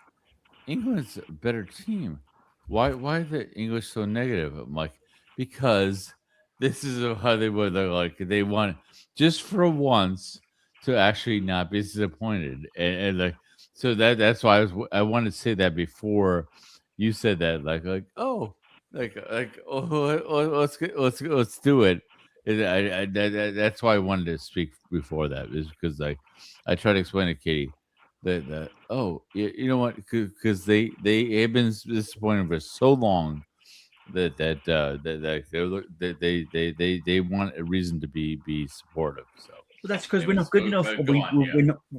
England's a better team. Why is the English so negative? I'm like, because this is how they were. They're like, they want just for once to actually not be disappointed, and like So that's why I wanted to say that before you said that, let's do it. That's why I wanted to speak before that, is because like I tried to explain to Katie that you know what, because they have been disappointed for so long that they want a reason to be supportive. So. Well, that's because we're not good enough.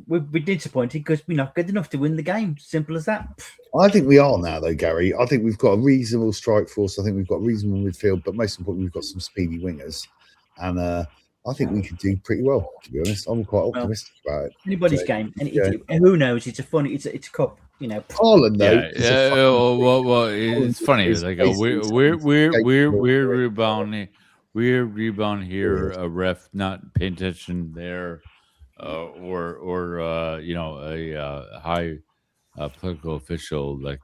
We're disappointed because we're not good enough to win the game. Simple as that. I think we are now, though, Gary. I think we've got a reasonable strike force. I think we've got a reasonable midfield, but most importantly, we've got some speedy wingers, and I think we could do pretty well. To be honest, I'm quite optimistic about it. Anybody's game, and who knows? It's a funny. It's a cup. You know, Haaland though. It's funny. It's like we're rebounding. We're rebound here. A ref not paying attention there, or a high political official like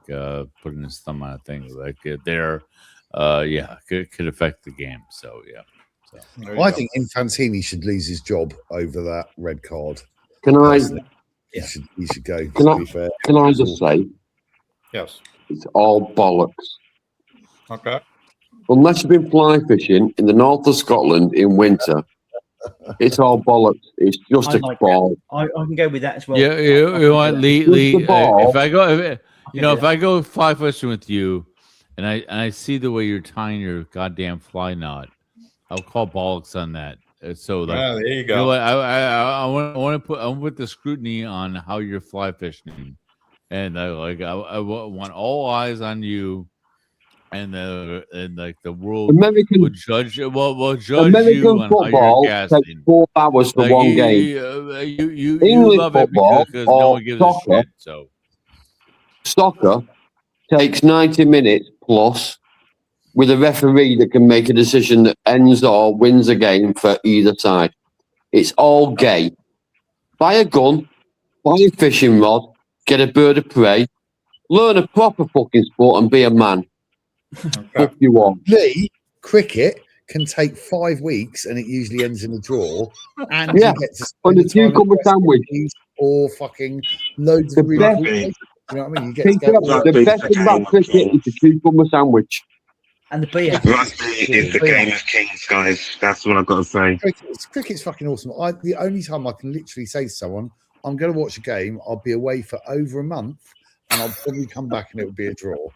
putting his thumb on a thing like there. Could affect the game. So yeah. So I think Infantini should lose his job over that red card. Can I? He should go. Can I just say? Yes. It's all bollocks. Okay. Unless you've been fly fishing in the north of Scotland in winter, it's all bollocks. It's just a ball. I can go with that as well. Yeah, you want Lee? If I go fly fishing with you, and I see the way you're tying your goddamn fly knot, I'll call bollocks on that. So like, there you go. You know what, I want to put the scrutiny on how you're fly fishing, and I want all eyes on you. And like the world would judge. Will judge American you on football how you're casting. takes 4 hours for one game. You English love it football because no one gives a shit. So soccer takes 90 minutes plus, with a referee that can make a decision that ends or wins a game for either side. It's all gay. Buy a gun, buy a fishing rod, get a bird of prey, learn a proper fucking sport, and be a man. Okay. You want. Lee, cricket can take 5 weeks and it usually ends in a draw. And you get to on the cucumber sandwich or fucking loads of really cool places. You know what I mean? You get the best thing about cricket is the cucumber sandwich. And the beer. Rugby is the game of kings, guys. That's what I've got to say. Cricket's fucking awesome. The only time I can literally say to someone, I'm going to watch a game, I'll be away for over a month. And I'll probably come back and it will be a draw.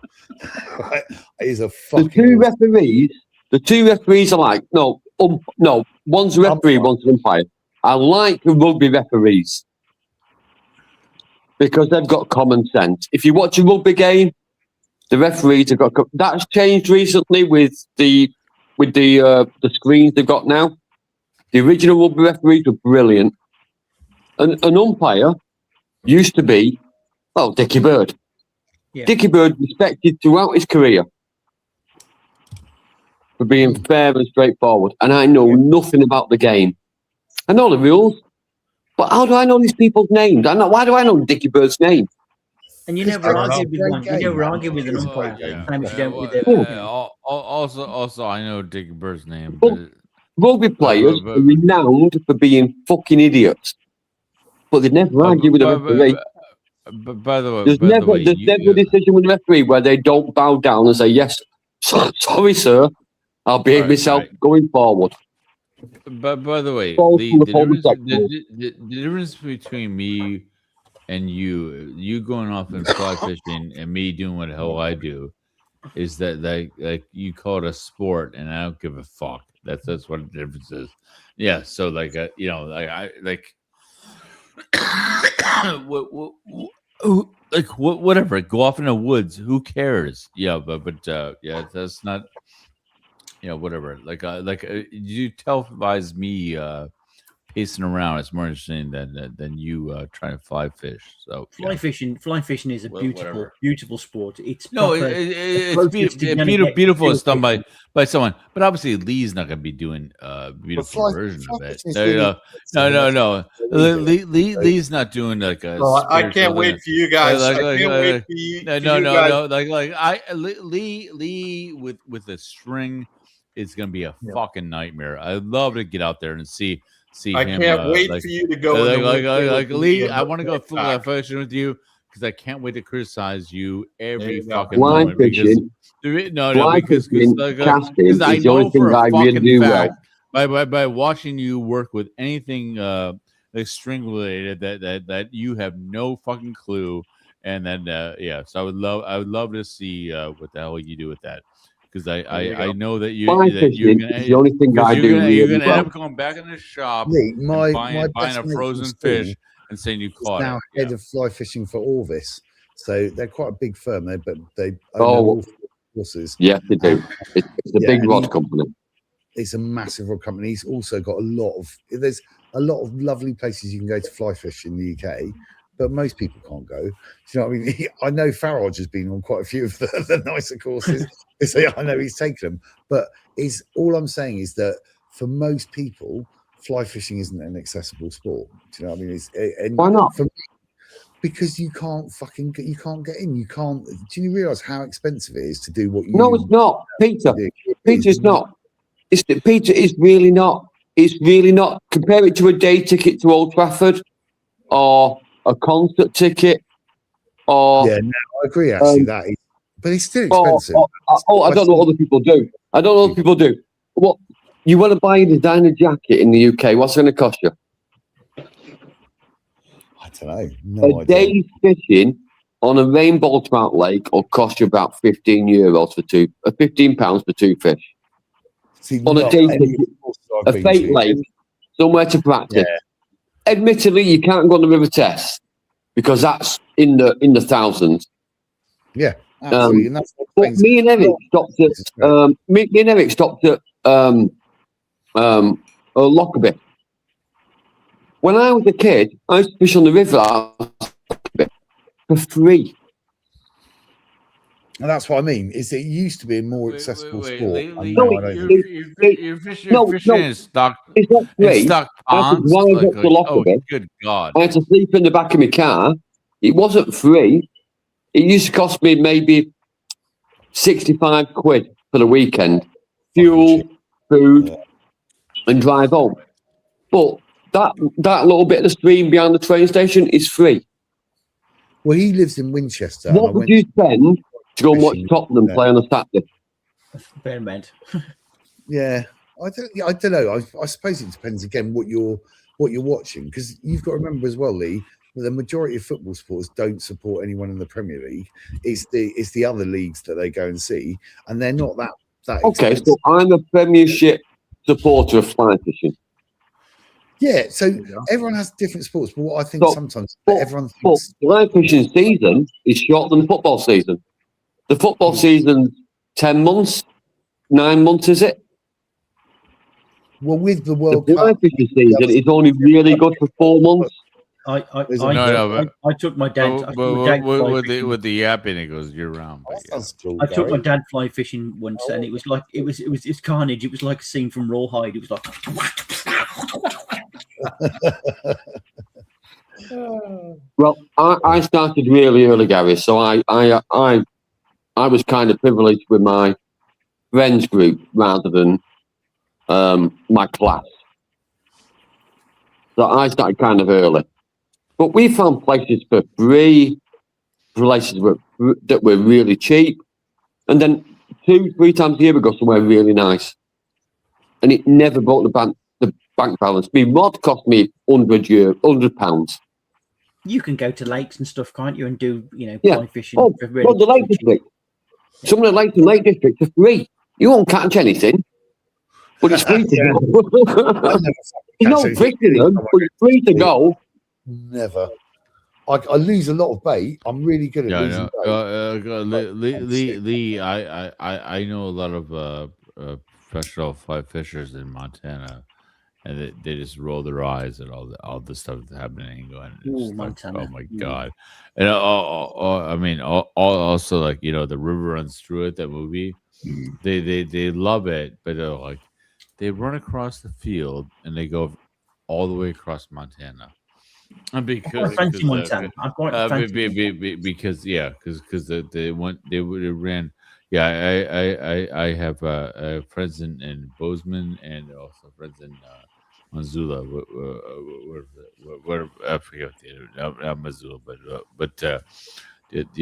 It is a fucking. The two referees are like, no, one's a referee, one's an umpire. I like the rugby referees because they've got common sense. If you watch a rugby game, the referees have got. That's changed recently with the screens they've got now. The original rugby referees were brilliant. An umpire used to be. Oh, Dickie Bird. Yeah. Dickie Bird respected throughout his career for being fair and straightforward. And I know nothing about the game. I know the rules, but how do I know these people's names? Why do I know Dickie Bird's name? And you never argue with one. You never argue with an umpire. Also, I know Dickie Bird's name. Rugby players are renowned for being fucking idiots, but they never argue with a referee. But by the way, there's never a decision with the referee where they don't bow down and say, yes, sorry, sir, I'll behave myself going forward. But by the way, the difference between me and you going off and fly fishing and me doing what the hell I do is that like you call it a sport and I don't give a fuck. That's what the difference is. Yeah, so like whatever, go off in the woods, who cares? But that's not whatever, you televise me pacing around. It's more interesting than you trying to fly fish. So fly fishing is a beautiful sport. It's beautiful. It's done by someone, but obviously Lee's not going to be doing a beautiful version of it. No. Lee's not doing like a. I can't wait for you guys. Lee with a string is going to be a fucking nightmare. I'd love to get out there and see see I him. can't wait like, for you to go. in the like winter Lee. with I want to go the fly back. fishing with you because I can't wait to criticize you every you go. fucking Fly moment. Because fishing, no, fly because fishing, casting because I is the only know for thing a I really fucking do fact well. by watching you work with anything like string related that you have no fucking clue. And then yeah, so I would love to see what the hell you do with that. Because I know that Fly you're fishing gonna is the only thing I do you're really gonna well. end up going back in the shop Lee, and my buying best a mate from frozen school fish and saying you is caught now it. head of fly fishing for Orvis. So they're quite a big firm, but they own Oh, all courses. yes, they do. It's a Yeah, big and rod company. It's a massive rod company. He's also got there's a lot of lovely places you can go to fly fish in the UK, but most people can't go. Do you know what I mean? I know Farage has been on quite a few of the nicer courses. So I know he's taken them, but all I'm saying is that for most people, fly fishing isn't an accessible sport. Do you know what I mean? And Why not? For me, because you can't get in. You can't. Do you realise how expensive it is to do what you? No, it's not, Peter. do? Peter, it's not. Peter, it's really not. It's really not. Compare it to a day ticket to Old Trafford, or a concert ticket, or Yeah, no, I agree. Actually, that is, but it's still expensive. I don't know what other people do. I don't know what people do. What you want to buy a designer jacket in the UK? What's it going to cost you? I don't know. No A idea. day's fishing on a rainbow trout lake will cost you about €15 for £15 for 2 fish. See, On a not day any ticket, course I've a been fake to. lake, somewhere to practice. Yeah. Admittedly, you can't go on the River Test because that's in the thousands. Yeah, absolutely. And that's what But things- me and Eric stopped at me and Eric stopped at Lockerbie. When I was a kid, I used to fish on the river for free. And that's what I mean. Is it used to be a more accessible sport? and now I don't think- You're fishing No. in stock It's not free. stock I had to ponds. drive Like, up to Lockerbie. oh, good God! I had to sleep in the back of my car. It wasn't free. It used to cost me maybe 65 quid for the weekend. Fuel, food, and drive home. But that little bit of the stream behind the train station is free. Well, he lives in Winchester. and I What would went you spend to go and watch fishing Tottenham there. play on a Saturday? Bear in mind. Yeah, I don't know. I suppose it depends again what you're watching, because you've got to remember as well, Lee, that the majority of football sports don't support anyone in the Premier League. It's the other leagues that they go and see, and they're not that Okay, expensive. so I'm a Premiership supporter of fly fishing. Yeah, so everyone has different sports, but what I think So- sometimes but- everyone But thinks fly fishing season is shorter than the football season. The football season's 10 months, 9 months, is it? well with the The World fly Cup. fishing season is only really good for 4 months. I took my dad. I took my dad fly fishing. With the yapping, it goes year round. That sounds cool, I took my Gary. dad fly fishing once, and it was like it's carnage. It was like a scene from Rawhide. It was like Well, I started really early, Gary, so I was kind of privileged with my friends group rather than my class. So I started kind of early. But we found places for free, places that were really cheap. And then 2-3 times a year we go somewhere really nice. And it never broke the bank balance. My rod cost me £100. you can go to lakes and stuff, can't you? And do Yeah. fly fishing. Oh, for really well, the Lake cheap. District. Some of the lakes in Lake District are free. You won't catch anything, but it's free to go. You know, fishing them, but it's free to go. Never. I lose a lot of bait. I'm really good at Yeah, losing bait. Lee, I know a lot of professional fly fishers in Montana, and they just roll their eyes at all the stuff that's happening and going, Ooh, it's like, Montana. oh my God. And I mean, also like, you know, The River Runs Through It, that movie, they love it, but they're like, they run across the field and they go all the way across Montana. And because Fancy Montana. I quite fancy Montana. because they ran. Yeah, I have friends in Bozeman and also friends in Missoula. Where I forget not Missoula, but the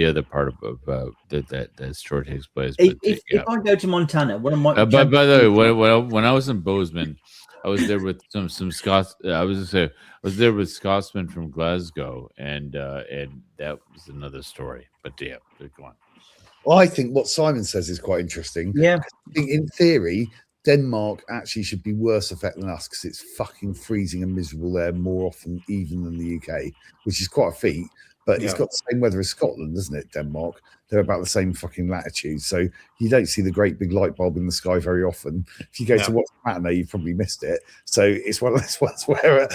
other part of that story takes place. But If I go to Montana, what am I? by the way, when I was in Bozeman, I was there with some Scots. I was there with Scotsmen from Glasgow, and that was another story. But yeah, go on. I think what Simon says is quite interesting. Yeah. I think in theory, Denmark actually should be worse effect than us because it's fucking freezing and miserable there more often even than the UK, which is quite a feat. But it's got the same weather as Scotland, doesn't it? Denmark. They're about the same fucking latitude. So you don't see the great big light bulb in the sky very often. If you go to watch matinee, you've probably missed it. So it's one of those ones where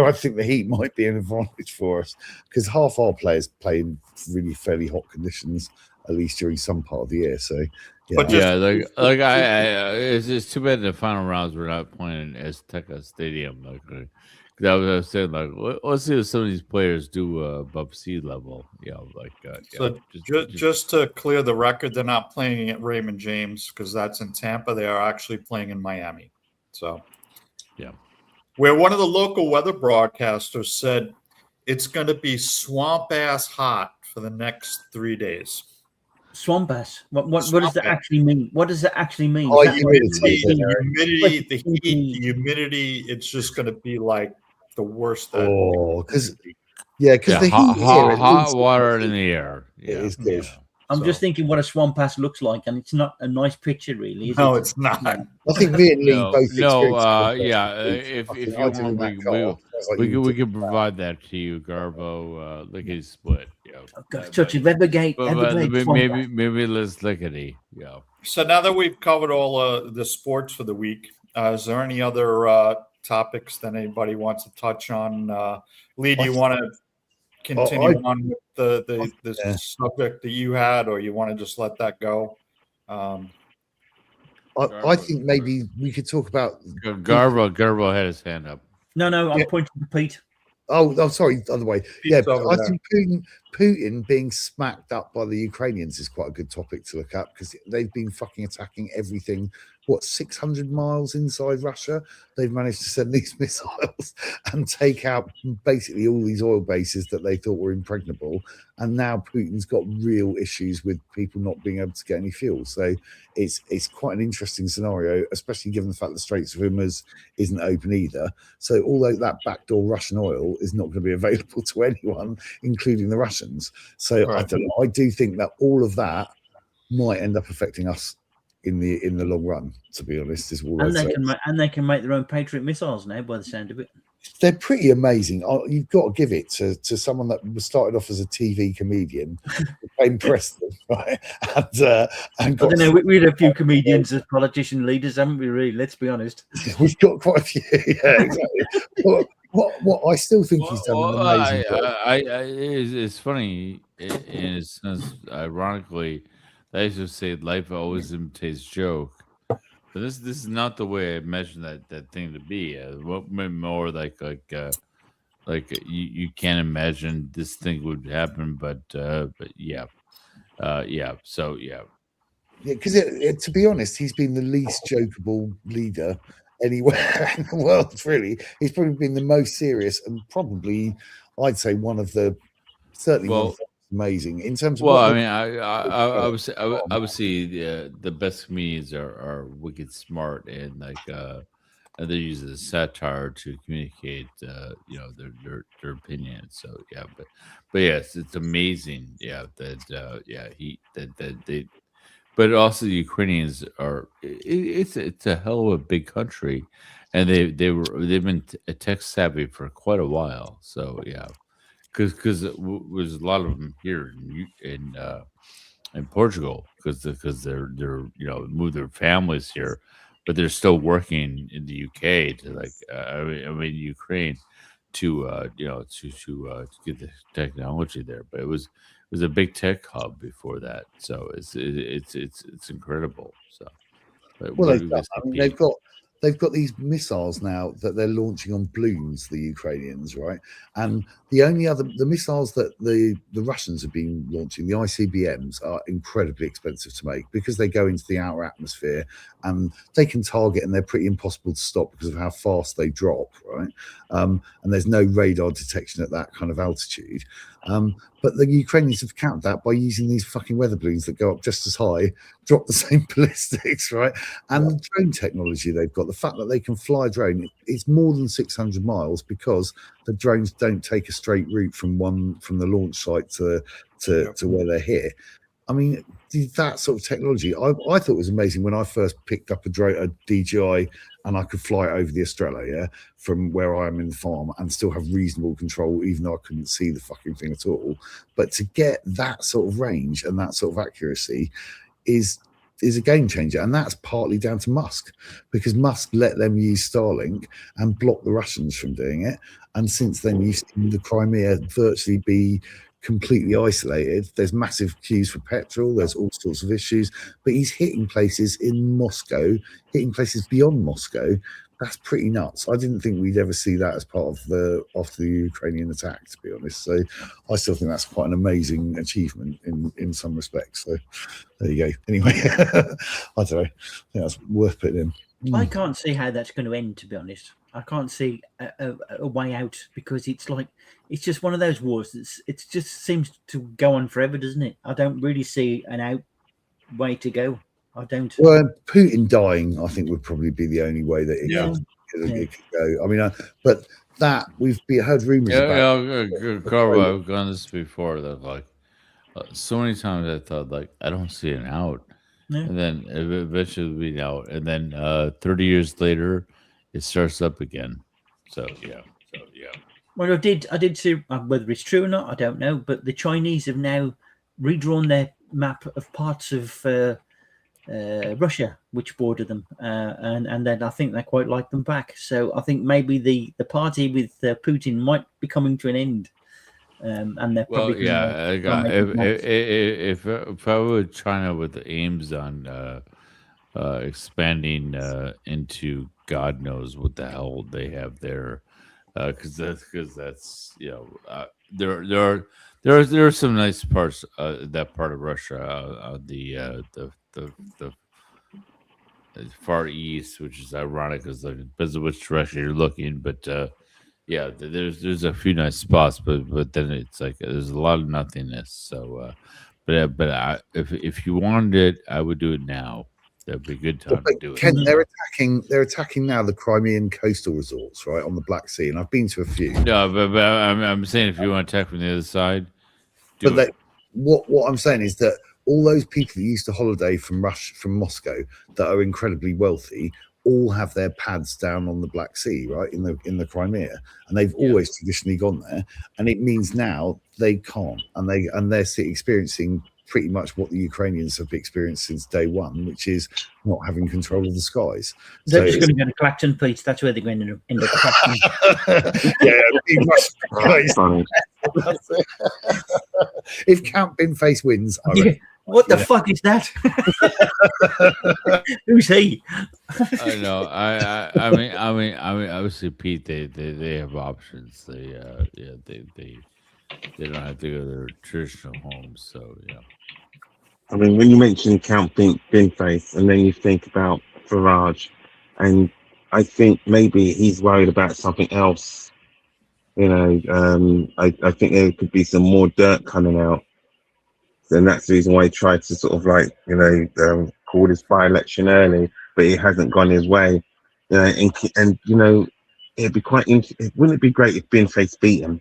I think the heat might be an advantage for us because half our players play in really fairly hot conditions, at least during some part of the year. So But it's too bad the final rounds were not playing at Azteca Stadium. I was saying, let's see if some of these players do above sea level. Just to clear the record, they're not playing at Raymond James because that's in Tampa. They are actually playing in Miami. So, where one of the local weather broadcasters said it's going to be swamp ass hot for the next 3 days. Swamp ass. What does that actually mean? What does that actually mean? Oh, humidity, the heat, the humidity. It's just going to be like the worst. Because the hot water in the air. It is good. I'm just thinking what a swamp ass looks like, and it's not a nice picture, really. Is no, it? it's not. I think me and Lee both. If we can provide that to you, Garbo. Lickety split. Such a Evergate. Maybe let's lickety. Yeah. So now that we've covered all the sports for the week, is there any other topics that anybody wants to touch on? Lee, do you want to continue on with the subject that you had, or you want to just let that go? I think maybe we could talk about Garbo had his hand up. No, I'm pointing to Pete. Oh, sorry, other way. Pete's I think Putin being smacked up by the Ukrainians is quite a good topic to look at because they've been fucking attacking everything. 600 miles inside Russia? They've managed to send these missiles and take out basically all these oil bases that they thought were impregnable. And now Putin's got real issues with people not being able to get any fuel. So it's quite an interesting scenario, especially given the fact the Straits of Hormuz isn't open either. So although that backdoor Russian oil is not going to be available to anyone, including the Russians. So I don't know. I do think that all of that might end up affecting us in the long run, to be honest, is all and they can make their own Patriot missiles now, by the sound of it. They're pretty amazing. You've got to give it to someone that started off as a TV comedian, became president, right? And got, I don't know. We had a few comedians as politician leaders, haven't we? Really, let's be honest. We've got quite a few. Yeah, exactly. What I still think he's done an amazing job. It's funny, in a sense, ironically. I used to say life always imitates joke, but this is not the way I imagined that thing to be. More like you can't imagine this thing would happen, but yeah. So yeah. Yeah, because to be honest, he's been the least jokeable leader anywhere in the world. Really, he's probably been the most serious and probably, I'd say, one of the amazing in terms of. Well, I mean, I would say the best comedians are wicked smart and and they use the satire to communicate, their opinion. So yeah, but yes, it's amazing. Yeah, but also the Ukrainians are. It's a hell of a big country, and they've been tech savvy for quite a while. So yeah. Because there's a lot of them here in Portugal because they're moved their families here, but they're still working in the UK to Ukraine to get the technology there. But it was a big tech hub before that, so it's incredible. So, they've got they've got these missiles now that they're launching on balloons, the Ukrainians, right? And the missiles that the Russians have been launching, the ICBMs, are incredibly expensive to make because they go into the outer atmosphere and they can target, and they're pretty impossible to stop because of how fast they drop, right? And there's no radar detection at that kind of altitude. But the Ukrainians have countered that by using these fucking weather balloons that go up just as high, drop the same ballistics, right? And the drone technology they've got, the fact that they can fly a drone, it's more than 600 miles because the drones don't take a straight route from the launch site to where they're hit. I mean, that sort of technology, I thought it was amazing when I first picked up a DJI, and I could fly it over the Estrella, yeah, from where I am in the farm, and still have reasonable control, even though I couldn't see the fucking thing at all. But to get that sort of range and that sort of accuracy is a game changer, and that's partly down to Musk, because Musk let them use Starlink and block the Russians from doing it. And since then, you've seen the Crimea virtually be completely isolated. There's massive queues for petrol, there's all sorts of issues, but he's hitting places in Moscow, hitting places beyond Moscow. That's pretty nuts. I didn't think we'd ever see that as part of after the Ukrainian attack, to be honest. So I still think that's quite an amazing achievement in some respects. So there you go. Anyway, I don't know. I think that's worth putting in. I can't see how that's going to end, to be honest. I can't see a way out, because it's just one of those wars it just seems to go on forever, doesn't it? I don't really see an out way to go. I don't. Well, Putin dying, I think, would probably be the only way that it could go. I mean, but that we've heard rumors about. Carl, I've gone this before. That so many times I thought I don't see an out. Yeah. And then eventually we out, and then 30 years later, it starts up again. So yeah. Well, I did see, whether it's true or not, I don't know. But the Chinese have now redrawn their map of parts of Russia which border them, and then I think they quite like them back. So I think maybe the party with Putin might be coming to an end. And they're probably if I were China with the aims on expanding into God knows what the hell they have there, because that's there are some nice parts that part of Russia, the Far East, which is ironic because depends on which direction you're looking, but. Yeah, there's a few nice spots, but then it's there's a lot of nothingness. So, but if you wanted it, I would do it now. That'd be a good time to do it. Ken, they're attacking now the Crimean coastal resorts, right, on the Black Sea, and I've been to a few. No, but I'm saying if you want to attack from the other side, what I'm saying is that all those people who used to holiday from Moscow that are incredibly wealthy all have their pads down on the Black Sea, right, in the Crimea, and they've always traditionally gone there, and it means now they can't, and they're experiencing pretty much what the Ukrainians have experienced since day one, which is not having control of the skies. They're just going to go to Clacton, Pete. That's where they're going to end up. If Count Binface wins, what the fuck is that? Who's he? I know. I mean, obviously, Pete. They have options. They don't have to go to their traditional homes. So yeah. I mean, when you mention Count Binface, and then you think about Farage, and I think maybe he's worried about something else. I think there could be some more dirt coming out. And that's the reason why he tried to sort of call this by-election early, but it hasn't gone his way. And it'd be quite interesting. Wouldn't it be great if Binface beat him?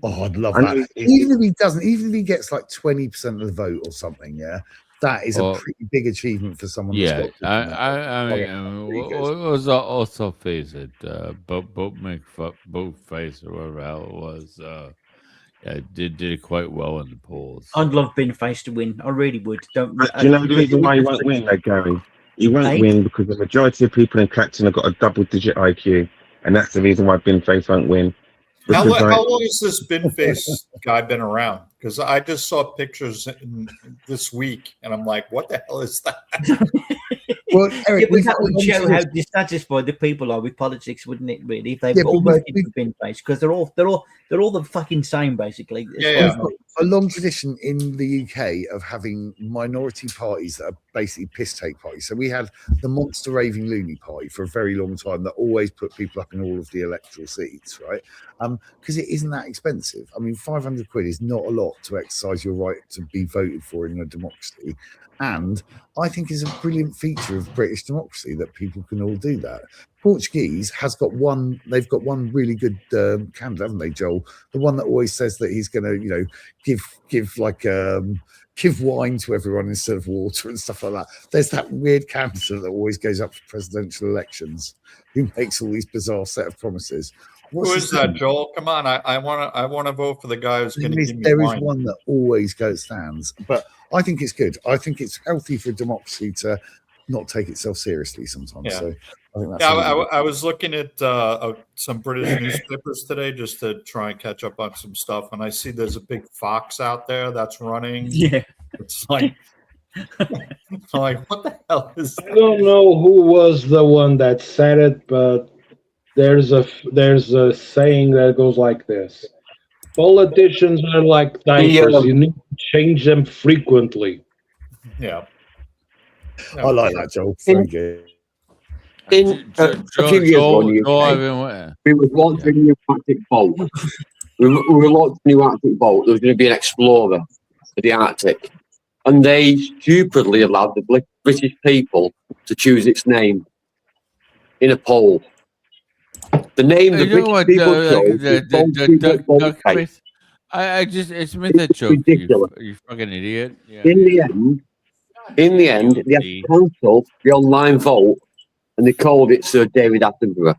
Oh, I'd love that. Even if he doesn't, even if he gets 20% of the vote or something, yeah, that is a pretty big achievement for someone. Yeah, I mean, was also face it, both face or whatever the hell it was. Yeah, did quite well in the polls. I'd love Binface to win. I really would. Do you know the reason why he won't win, Gary? He won't win because the majority of people in Clacton have got a double-digit IQ, and that's the reason why Binface won't win. How long has this Binface guy been around? Because I just saw pictures this week, and I'm like, what the hell is that? Well, Eric, Yeah, but we've that got would one show to how this. dissatisfied the people are with politics, wouldn't it? Really, if they've Yeah, all but voted we- for bin place, because they're all the fucking same, basically. as Yeah, far as yeah. me. a long tradition in the UK of having minority parties that are basically piss take parties. So we had the Monster Raving Loony Party for a very long time that always put people up in all of the electoral seats, right? Because it isn't that expensive. I mean, 500 quid is not a lot to exercise your right to be voted for in a democracy. And I think is a brilliant feature of British democracy that people can all do that. Portuguese has got one, they've got one really good candidate, haven't they, Joel? The one that always says that he's going to, you know, give wine to everyone instead of water and stuff like that. There's that weird candidate that always goes up for presidential elections who makes all these bizarre set of promises. Who is that, Joel? Come on, I want to vote for the guy who's going to give me There is wine. one that always stands, but I think it's good. I think it's healthy for democracy to not take itself seriously sometimes. Yeah. So I think that's. Yeah, really good. I was looking at some British newspapers today just to try and catch up on some stuff, and I see there's a big fox out there that's running. Yeah, It's like, like what the hell is I don't know who was the one that said it, but there's a saying that goes like this: politicians are like diapers; you need to change them frequently. Yeah. I like that, Joel. Very good. In a few years ago in the UK, we was launching a new Arctic boat. We were launching a new Arctic boat. There was going to be an explorer for the Arctic. And they stupidly allowed the British people to choose its name in a poll. The name the British people chose was Boat Face. I just it's made that joke. You fucking idiot. Yeah. In the end, they had to cancel the online vote, and they called it Sir David Attenborough.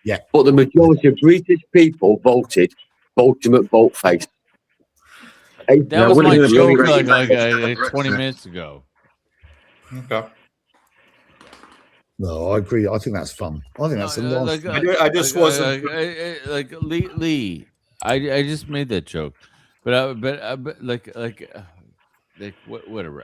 Yeah. But the majority of British people voted Ultimate Boatface. That was my joke like 20 minutes ago. Okay. No, I agree. I think that's fun. I think that's a nice. I just wasn't. Like Lee. I just made that joke, but whatever.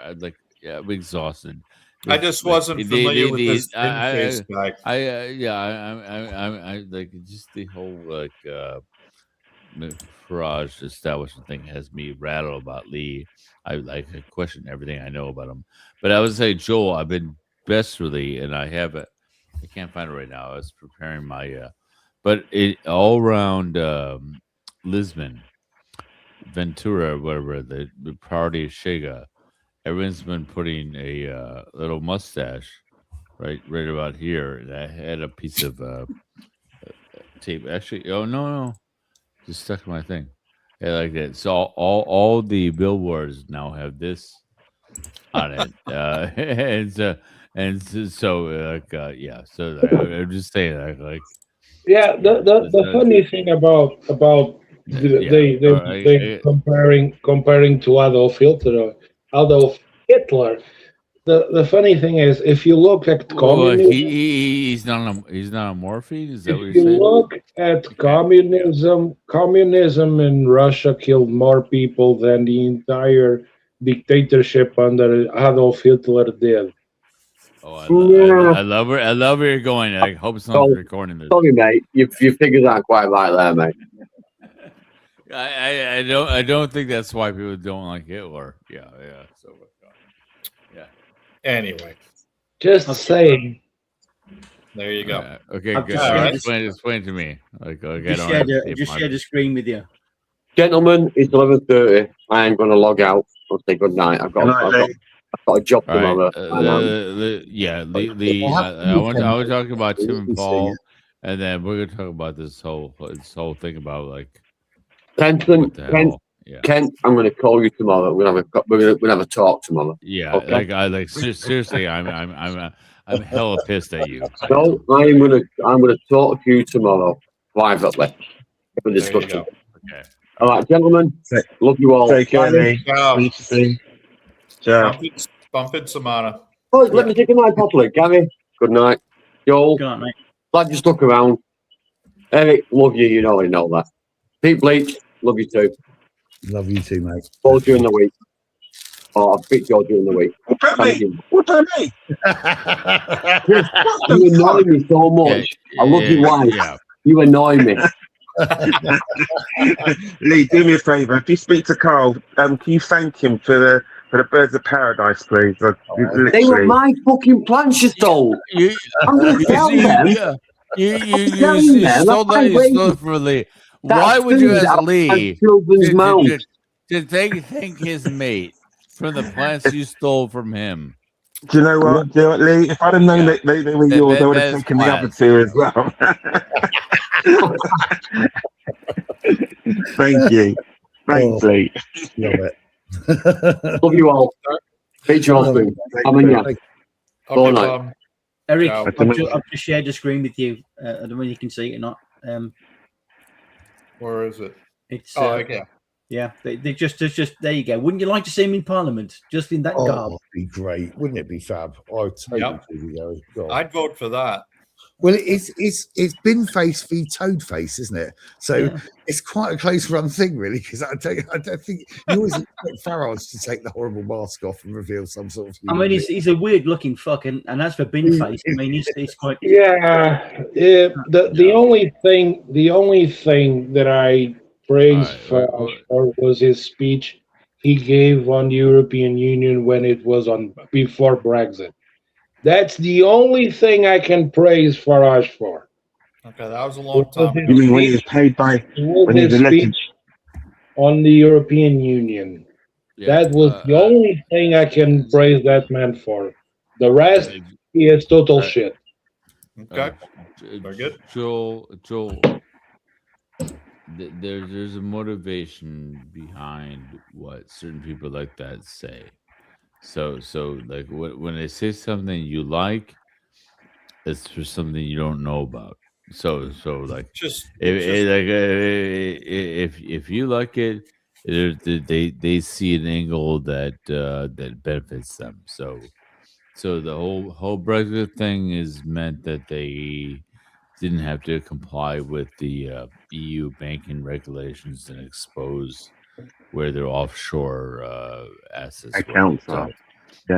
I'm exhausted. I just wasn't familiar with this face guy. I like just the whole Farage establishment thing has me rattled about Lee. I question everything I know about him. But I would say, Joel, I've been bestly, and I have it. I can't find it right now. I was preparing my, but it all around Lisbon, Ventura, whatever the party of Chega. Everyone's been putting a little mustache right about here. And I had a piece of tape. Actually, oh no, just stuck in my thing. I like that. So all the billboards now have this on it, and so yeah. So I'm just saying like Yeah, the funny thing about they comparing to Adolf Hitler. The funny thing is, if you look at communism, he's not a morphine. Is that what if you're you saying? look at communism in Russia killed more people than the entire dictatorship under Adolf Hitler did. Oh, I love where you're going. I hope someone's recording this. Sorry, mate. You figured that quite right there, mate. I don't think that's why people don't like Hitler. Yeah. So yeah. Anyway, Just saying. there you go. Okay, I've good. just Explain it to me. Like just shared a screen with you. Gentlemen, it's 11:30. I am going to log out. I'll say good night. I've got a job All right. tomorrow. Lee. I was talking about Tim and Paul, and then we're gonna talk about this whole thing about like Kent, I'm going to call you tomorrow. We're gonna have a talk tomorrow. Yeah, Okay. Seriously, I'm hella pissed at you. So I'm gonna talk to you tomorrow privately for There you discussion. go. Okay. All right, gentlemen. Love you all. Take care, Lee. Ciao. Meet you soon. Ciao. Bump it, Samana. Oh, let me take a night properly, Gary. Good night, Joel. Good night, mate. Glad you stuck around. Eric, love you. You already know that. Pete Bleach, love you too. Love you too, mate. All during the week. Oh, I'll speak to you during the week. What about Thank me? you. What about me? Chris, you annoy me so much. I love your wife. Yeah. You annoy me. Lee, do me a favour. If you speak to Carl, can you thank him for the birds of paradise, please? They were Literally. my fucking plants you stole. You, I'm going to tell them. you telling them, stole that's that. You my stole way. it from Lee. That Why would you food ask out of Lee children's mouths. to thank his mate from the plants you stole from him? Do you know what? Do you know what, Lee? If I'd have known that they were yours, I would have taken the other two as well. Thank you. Thanks, Lee. Love it. Love you all. Speak to you all soon. I'm in ya. All Okay, night. Bob. Eric, Yeah. I've just shared the screen with you. I don't know if you can see it or not. Where is it? It's Oh, okay. yeah. They just there you go. Wouldn't you like to see him in Parliament, just in that Oh, garb? it'd be great, wouldn't it be fab? I totally Yep. agree with you, God. I'd vote for that. Well, it's bin face v toad face, isn't it? So Yeah. it's quite a close run thing, really, because I don't think you always expect Farage to take the horrible mask off and reveal some sort of. I mean, he's a weird looking fuck, and as for bin face, I mean, he's quite. Yeah, the only thing that I praised for was his speech he gave on the European Union when it was on before Brexit. That's the only thing I can praise Farage for. Okay, that was a long time You mean when he was paid by when he was His elected? speech on the European Union. Yeah, That was the only thing I can praise that man for. The rest, he is total shit. Okay. Very good. Joel, there's a motivation behind what certain people like that say. So like when they say something you like, it's for something you don't know about. So like if you like it, they see an angle that benefits them. So the whole Brexit thing is meant that they didn't have to comply with the EU banking regulations and expose where their offshore assets Accounts were. are.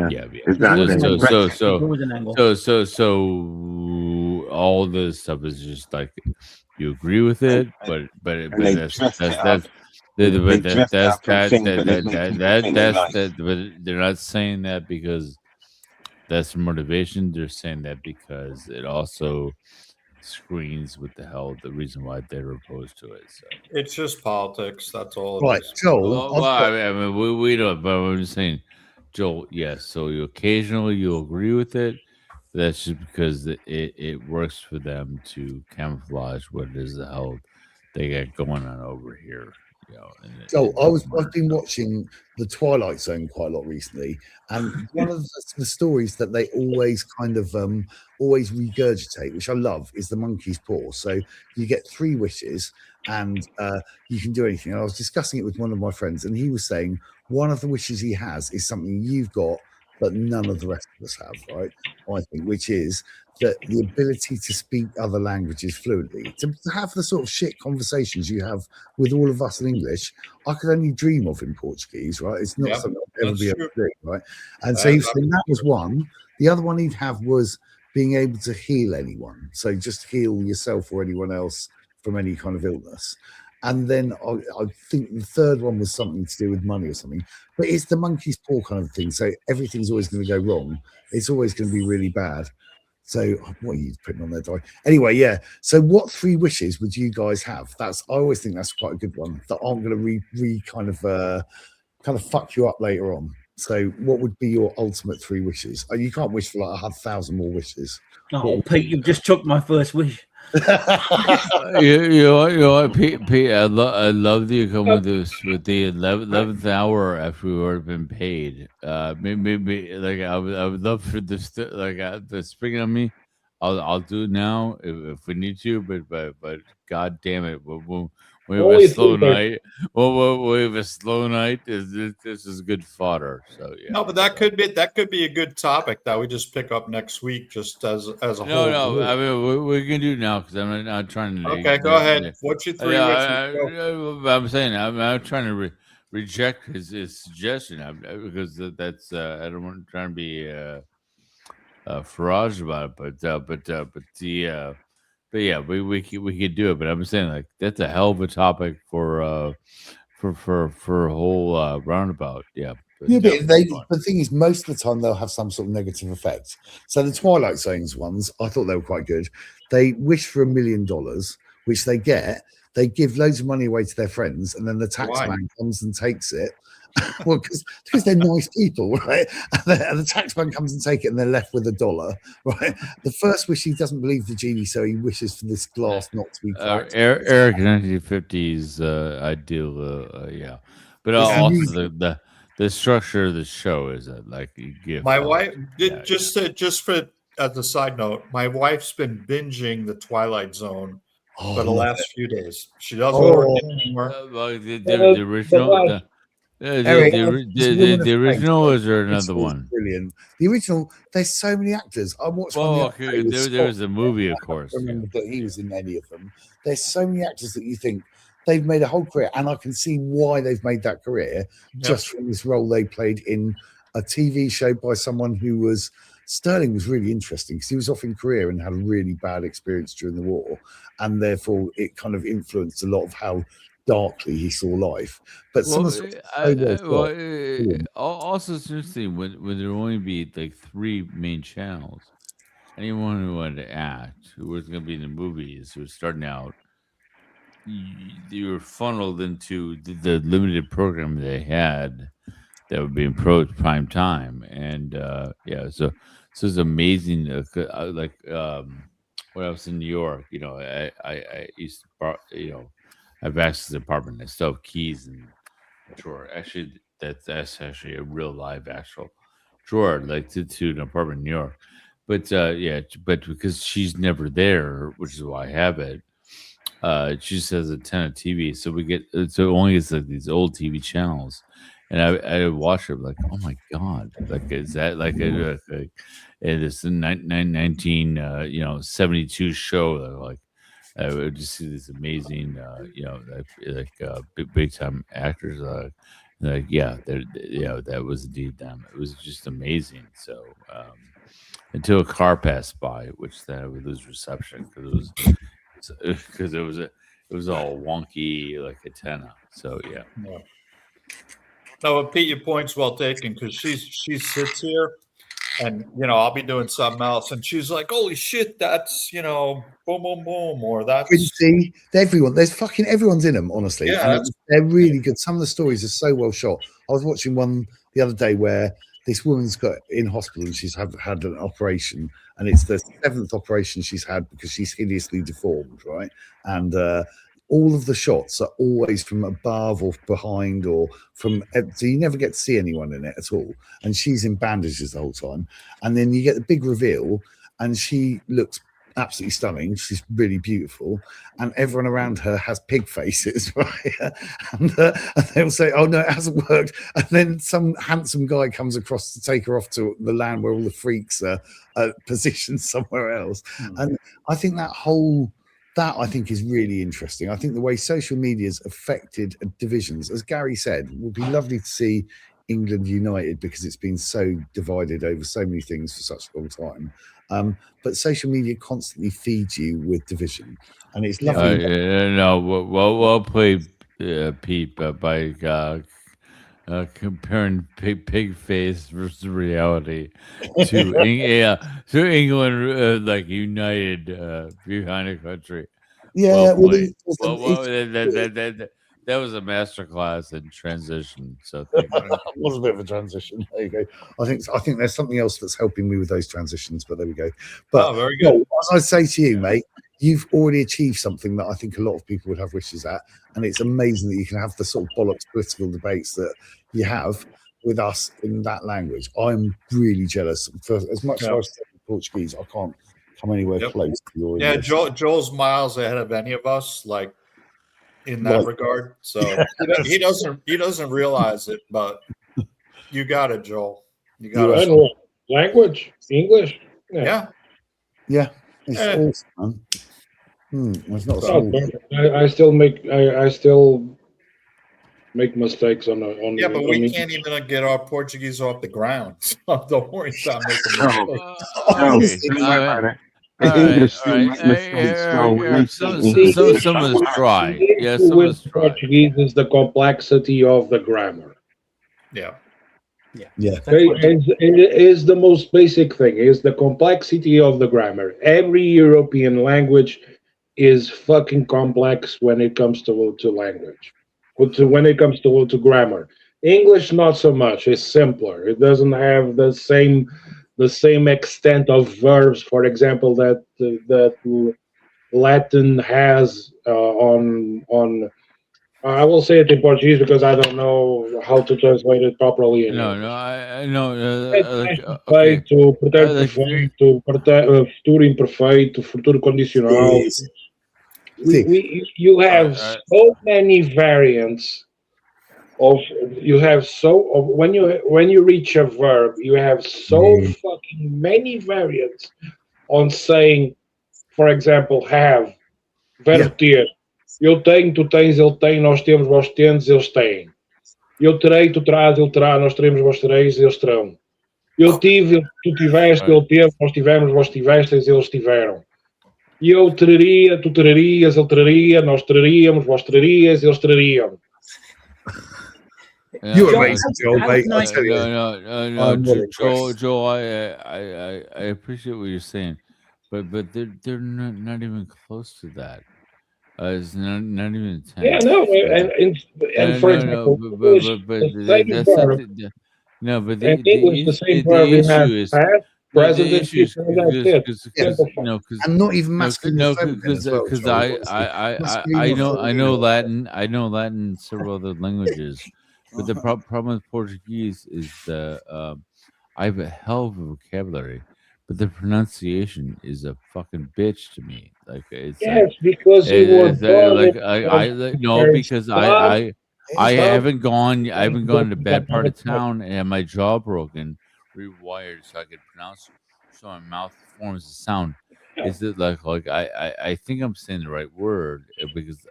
Yeah. Exactly. So all this stuff is just like you agree with it, but they're not saying that because that's the motivation. They're saying that because it also screens what the hell the reason why they're opposed to it. So it's just politics. That's all. Right, Joel. I mean, we don't. But I'm just saying, Joel. Yes. So you occasionally you agree with it. That's just because it works for them to camouflage what it is the hell they got going on over here. You know, I've been watching The Twilight Zone quite a lot recently, and one of the stories that they always kind of always regurgitate, which I love, is the monkey's paw. So you get 3 wishes, and you can do anything. And I was discussing it with one of my friends, and he was saying one of the wishes he has is something you've got, but none of the rest of us have, right? I think, which is that the ability to speak other languages fluently, to have the sort of shit conversations you have with all of us in English, I could only dream of in Portuguese, right? It's not something I'll ever be able to do, right? And so he was saying that was one. The other one he'd have was being able to heal anyone. So just heal yourself or anyone else from any kind of illness. And then I think the third one was something to do with money or something. But it's the monkey's paw kind of thing. So everything's always going to go wrong. It's always going to be really bad. So what are you putting on there, Di? Anyway, yeah. So what 3 wishes would you guys have? I always think that's quite a good one that aren't going to kind of fuck you up later on. So what would be your ultimate 3 wishes? You can't wish for like 1,000 more wishes. Oh, Pete, you've just took my first wish. you know, Pete, I love that you come with this with the 11th hour after we've already been paid. Maybe like I would love for this the spring on me. I'll do it now if we need to, but God damn it, we have a slow night. We have a slow night. This is good fodder. So yeah. No, but that could be a good topic that we just pick up next week, just as a whole. No. I mean, we can do it now because I'm not trying to. Okay, go ahead. What's your 3 wishes? I'm saying I'm trying to reject his suggestion because that's I don't want to try and be Farage about it, but yeah, we could do it. But I'm saying like that's a hell of a topic for a whole roundabout. Yeah. Yeah, but the thing is, most of the time they'll have some sort of negative effect. So the Twilight Zones ones, I thought they were quite good. They wish for $1 million, which they get. They give loads of money away to their friends, and then the tax man comes and takes it. Well, because they're nice people, right? And the tax man comes and takes it, and they're left with $1, right? The first wish, he doesn't believe the genie, so he wishes for this glass not to be cracked. Eric 1950s ideal, yeah. But also the structure of the show is like you give my wife just for as a side note, my wife's been binging the Twilight Zone for the last few days. She doesn't work anymore. The original. The original is there another one? Brilliant. The original. There's so many actors. I watched. There was a movie, of course. I remember that he was in any of them. There's so many actors that you think they've made a whole career, and I can see why they've made that career just from this role they played in a TV show by someone who was. Sterling was really interesting because he was off in Korea and had a really bad experience during the war, and therefore it kind of influenced a lot of how darkly he saw life. But also it's interesting when there only be like 3 main channels. Anyone who wanted to act, who was going to be in the movies, who was starting out, you were funneled into the limited program they had that would be in prime time, and so it's amazing. When I was in New York, I used to I've access to the apartment. I still have keys in the drawer. Actually, that's actually a real live actual drawer, like to an apartment in New York. But but because she's never there, which is why I have it. She just has a ton of TV, so it only gets like these old TV channels, and I watch it like, oh my god, like is that like this 1972 show like. I would just see this amazing, big time actors. That was indeed them. It was just amazing. So until a car passed by, which then I would lose reception because it was all wonky like antenna. So yeah. No, but Pete, your point's well taken because she sits here. And I'll be doing something else, and she's like, "Holy shit, that's boom, boom, boom," or that's Quincy. There's fucking everyone's in them, honestly. Yeah, and they're really good. Some of the stories are so well shot. I was watching one the other day where this woman's got in hospital and she's had an operation, and it's the 7th operation she's had because she's hideously deformed, right? And all of the shots are always from above or behind or from, so you never get to see anyone in it at all. And she's in bandages the whole time. And then you get the big reveal and she looks absolutely stunning. She's really beautiful. And everyone around her has pig faces, right? And they'll say, oh no, it hasn't worked. And then some handsome guy comes across to take her off to the land where all the freaks are positioned somewhere else. And I think that I think is really interesting. I think the way social media has affected divisions, as Gary said, it would be lovely to see England united because it's been so divided over so many things for such a long time. But social media constantly feeds you with division, and it's lovely. Well played, Pete, by comparing pig face versus reality to England like united behind a country. Yeah, that was a masterclass in transition. So it was a bit of a transition. There you go. I think there's something else that's helping me with those transitions, but there we go. But very good. As I say to you, mate, you've already achieved something that I think a lot of people would have wishes at, and it's amazing that you can have the sort of bollocks political debates that you have with us in that language. I'm really jealous. For as much as I was Portuguese, I can't come anywhere close to your English. Joel's miles ahead of any of us, like in that regard. So he doesn't realize it, but you got it, Joel. You got it. Language, English. Yeah. It's awesome, man. It's not so. I still make mistakes on Yeah, but we can't even get our Portuguese off the ground. So don't worry about making mistakes. No, Okay, don't worry about it. all right, English all right. still make mistakes, so we need Some to of us try. Yeah, The some of with us try. Portuguese is the complexity of the grammar. Yeah. Yeah. Okay, it is the most basic thing, is the complexity of the grammar. Every European language is fucking complex when it comes to language. When it comes to grammar. English not so much, it's simpler. It doesn't have the same extent of verbs, for example, that Latin has on I will say it in Portuguese because I don't know how to translate it properly in No, English. I know. Okay. Perfeito, pretérito like, perfeito, futuro imperfeito, futuro condicional. Yes. You have so many variants of when you reach a verb, you have so fucking many variants on saying, for example, have, verbo ter. Eu tenho, tu tens, ele tem, nós temos, vós tendes, eles têm. Eu terei, tu terás, ele terá, nós teremos, vós tereis, eles terão. Eu tive, tu tiveste, ele teve, nós tivemos, vós tivestes, eles tiveram. E eu teria, tu terarias, ele teraria, nós teraríamos, vós terarias, eles terariam. You're amazing, Joel, mate. I tell you. No, Joel, I appreciate what you're saying, but they're not even close to that. It's not even 10. Yeah, no, and for example, that's the no, but the issue is past, present, the issue is and not even masculine. No, because I know Latin. I know Latin and several other languages, but the problem with Portuguese is I have a hell of a vocabulary, but the pronunciation is a fucking bitch to me. Like it's because you were because I haven't gone to bad part of town and my jaw broken, rewired so I could pronounce, so my mouth forms a sound. Is it like I think I'm saying the right word because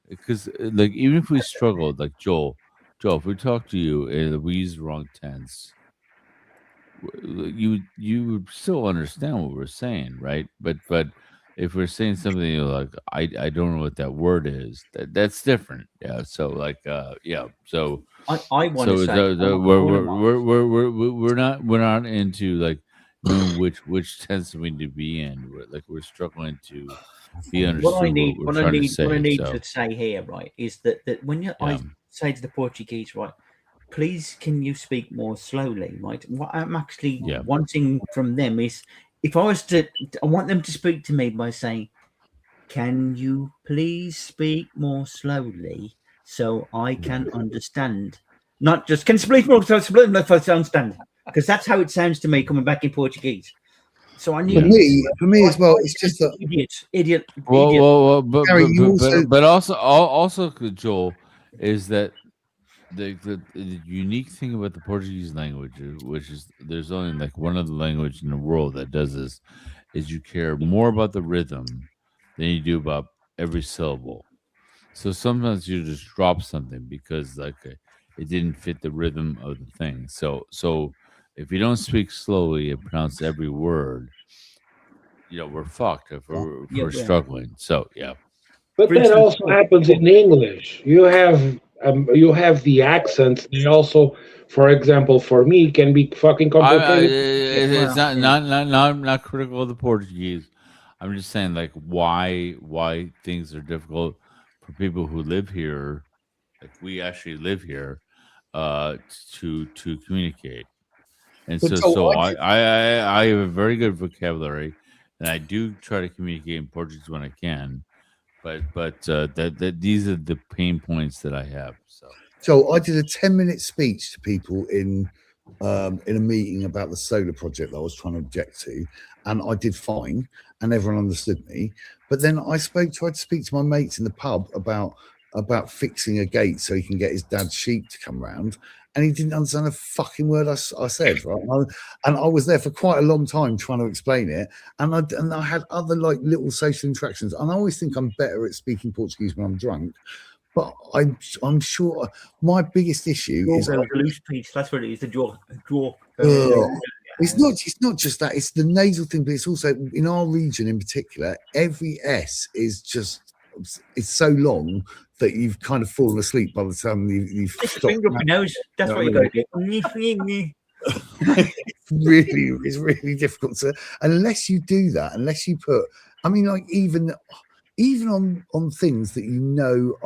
because like even if we struggled, like Joel, if we talk to you and we use the wrong tense, you would still understand what we're saying, right? But if we're saying something like I don't know what that word is, that's different. Yeah. So So I want to say we're not into like knowing which tense we need to be in. We're struggling to be understood. What I need to say here, right, is that when I say to the Portuguese, right, please can you speak more slowly, right? What I'm actually wanting from them is, if I want them to speak to me by saying, can you please speak more slowly so I can understand? Not just, can you speak more slowly so I understand? Because that's how it sounds to me coming back in Portuguese. So I need for me as well. It's just that idiot. Well, but also, Joel, is that the unique thing about the Portuguese language, which is there's only like one other language in the world that does this, is you care more about the rhythm than you do about every syllable. So sometimes you just drop something because it didn't fit the rhythm of the thing. So if you don't speak slowly and pronounce every word, we're fucked if we're struggling. So But that also happens in English. You have the accents. They also, for example, for me, can be fucking complicated. It's not critical of the Portuguese. I'm just saying, like, why things are difficult for people who live here, like we actually live here, to communicate. And so I have a very good vocabulary, and I do try to communicate in Portuguese when I can. But that these are the pain points that I have. So I did a 10-minute speech to people in a meeting about the solar project that I was trying to object to, and I did fine, and everyone understood me. But then I tried to speak to my mates in the pub about fixing a gate so he can get his dad's sheep to come round, and he didn't understand a fucking word I said, right? And I was there for quite a long time trying to explain it, and I had other like little social interactions, and I always think I'm better at speaking Portuguese when I'm drunk, but I'm sure my biggest issue is Draw the loose piece. That's what it is. The draw. it's not just that, it's the nasal thing, but it's also in our region in particular, every S is just, it's so long that you've kind of fallen asleep by the time you've Stick stopped. your finger up your nose. That's what you got to do. It's really difficult to, unless you do that, unless you put, I mean, like even on things that you know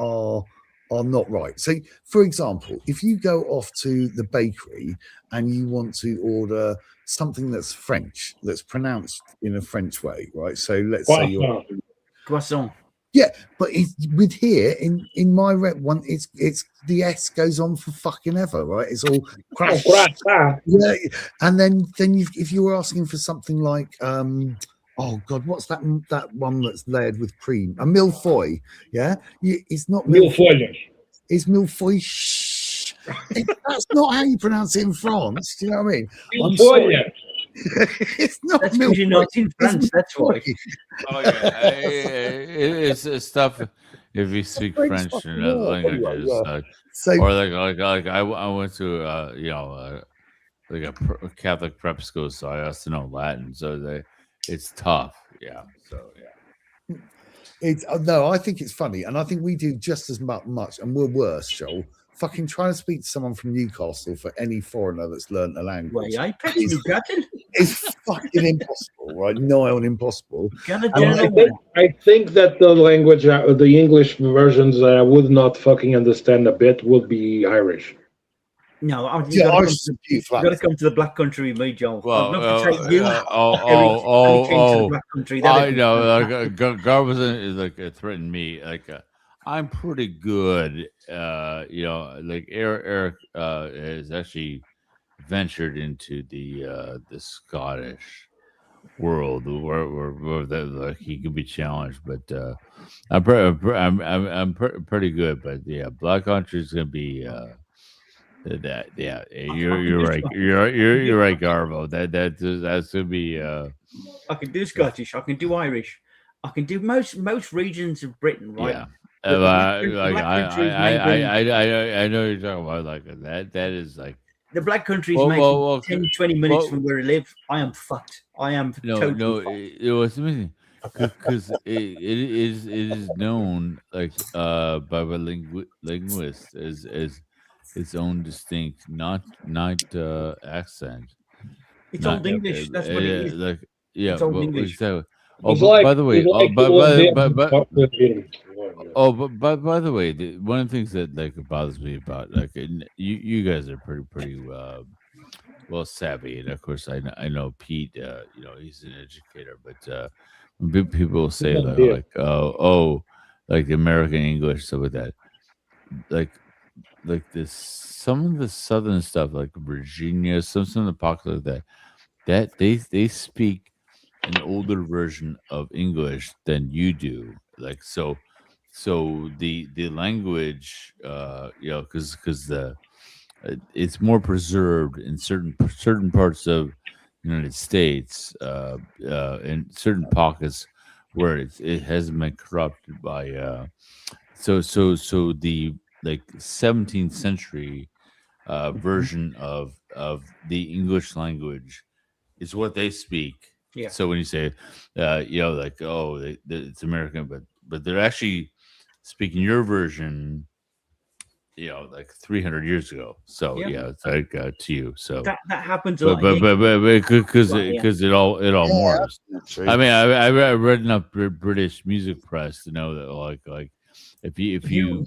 are not right. So for example, if you go off to the bakery and you want to order something that's French, that's pronounced in a French way, right? So let's say you're Croissant. yeah, but with here in my one, it's the S goes on for fucking ever, right? It's all crash. Yeah, and then if you were asking for something like oh god, what's that one that's layered with cream? A millefeuille, yeah. It's not Millefeuille. It's millefeuille. Shh. That's not how you pronounce it in France. Do you know what I mean? I'm sorry. It's not. That's because you're not in France. That's why. Oh yeah, it's tough if you speak French or another languages. So, or like I went to like a Catholic prep school, so I also know Latin. So it's tough. Yeah. So yeah. It's no, I think it's funny, and I think we do just as much, and we're worse, Joel. Fucking trying to speak to someone from Newcastle for any foreigner that's learned a language. It's fucking impossible, right? Nigh on impossible. I think that the language, the English versions I would not fucking understand a bit would be Irish. No, you got to come to the Black Country with me, Joel. Well, I'd love to take you. Black Country. I know. Garvin like threatened me. Like I'm pretty good. Like Eric has actually ventured into the Scottish world where like he could be challenged, but I'm pretty good. But yeah, Black Country is gonna be. You're right. You're right, Garbo. That's gonna be. I can do Scottish. I can do Irish. I can do most regions of Britain, right? Yeah. I know you're talking about like that. That is like the Black Country is 10, 20 minutes from where I live. I am fucked. I am totally fucked. It was amazing because it is known like by linguists as its own distinct, not accent. It's Old English. That's what it is. Like it's Old English. By the way, by the way, one of the things that like bothers me about like you guys are pretty well savvy, and of course I know Pete. He's an educator, but when people say like the American English, stuff like that, like this, some of the southern stuff, like Virginia, some of the popular that they speak an older version of English than you do. Like so the language, because it's more preserved in certain parts of the United States, in certain pockets where it hasn't been corrupted by. So the like 17th century version of the English language is what they speak. Yeah. So when you say, it's American, but they're actually speaking your version, like 300 years ago. So it's like to you. So that happens. But because it all morphs. I mean, I read enough British music press to know that like. If you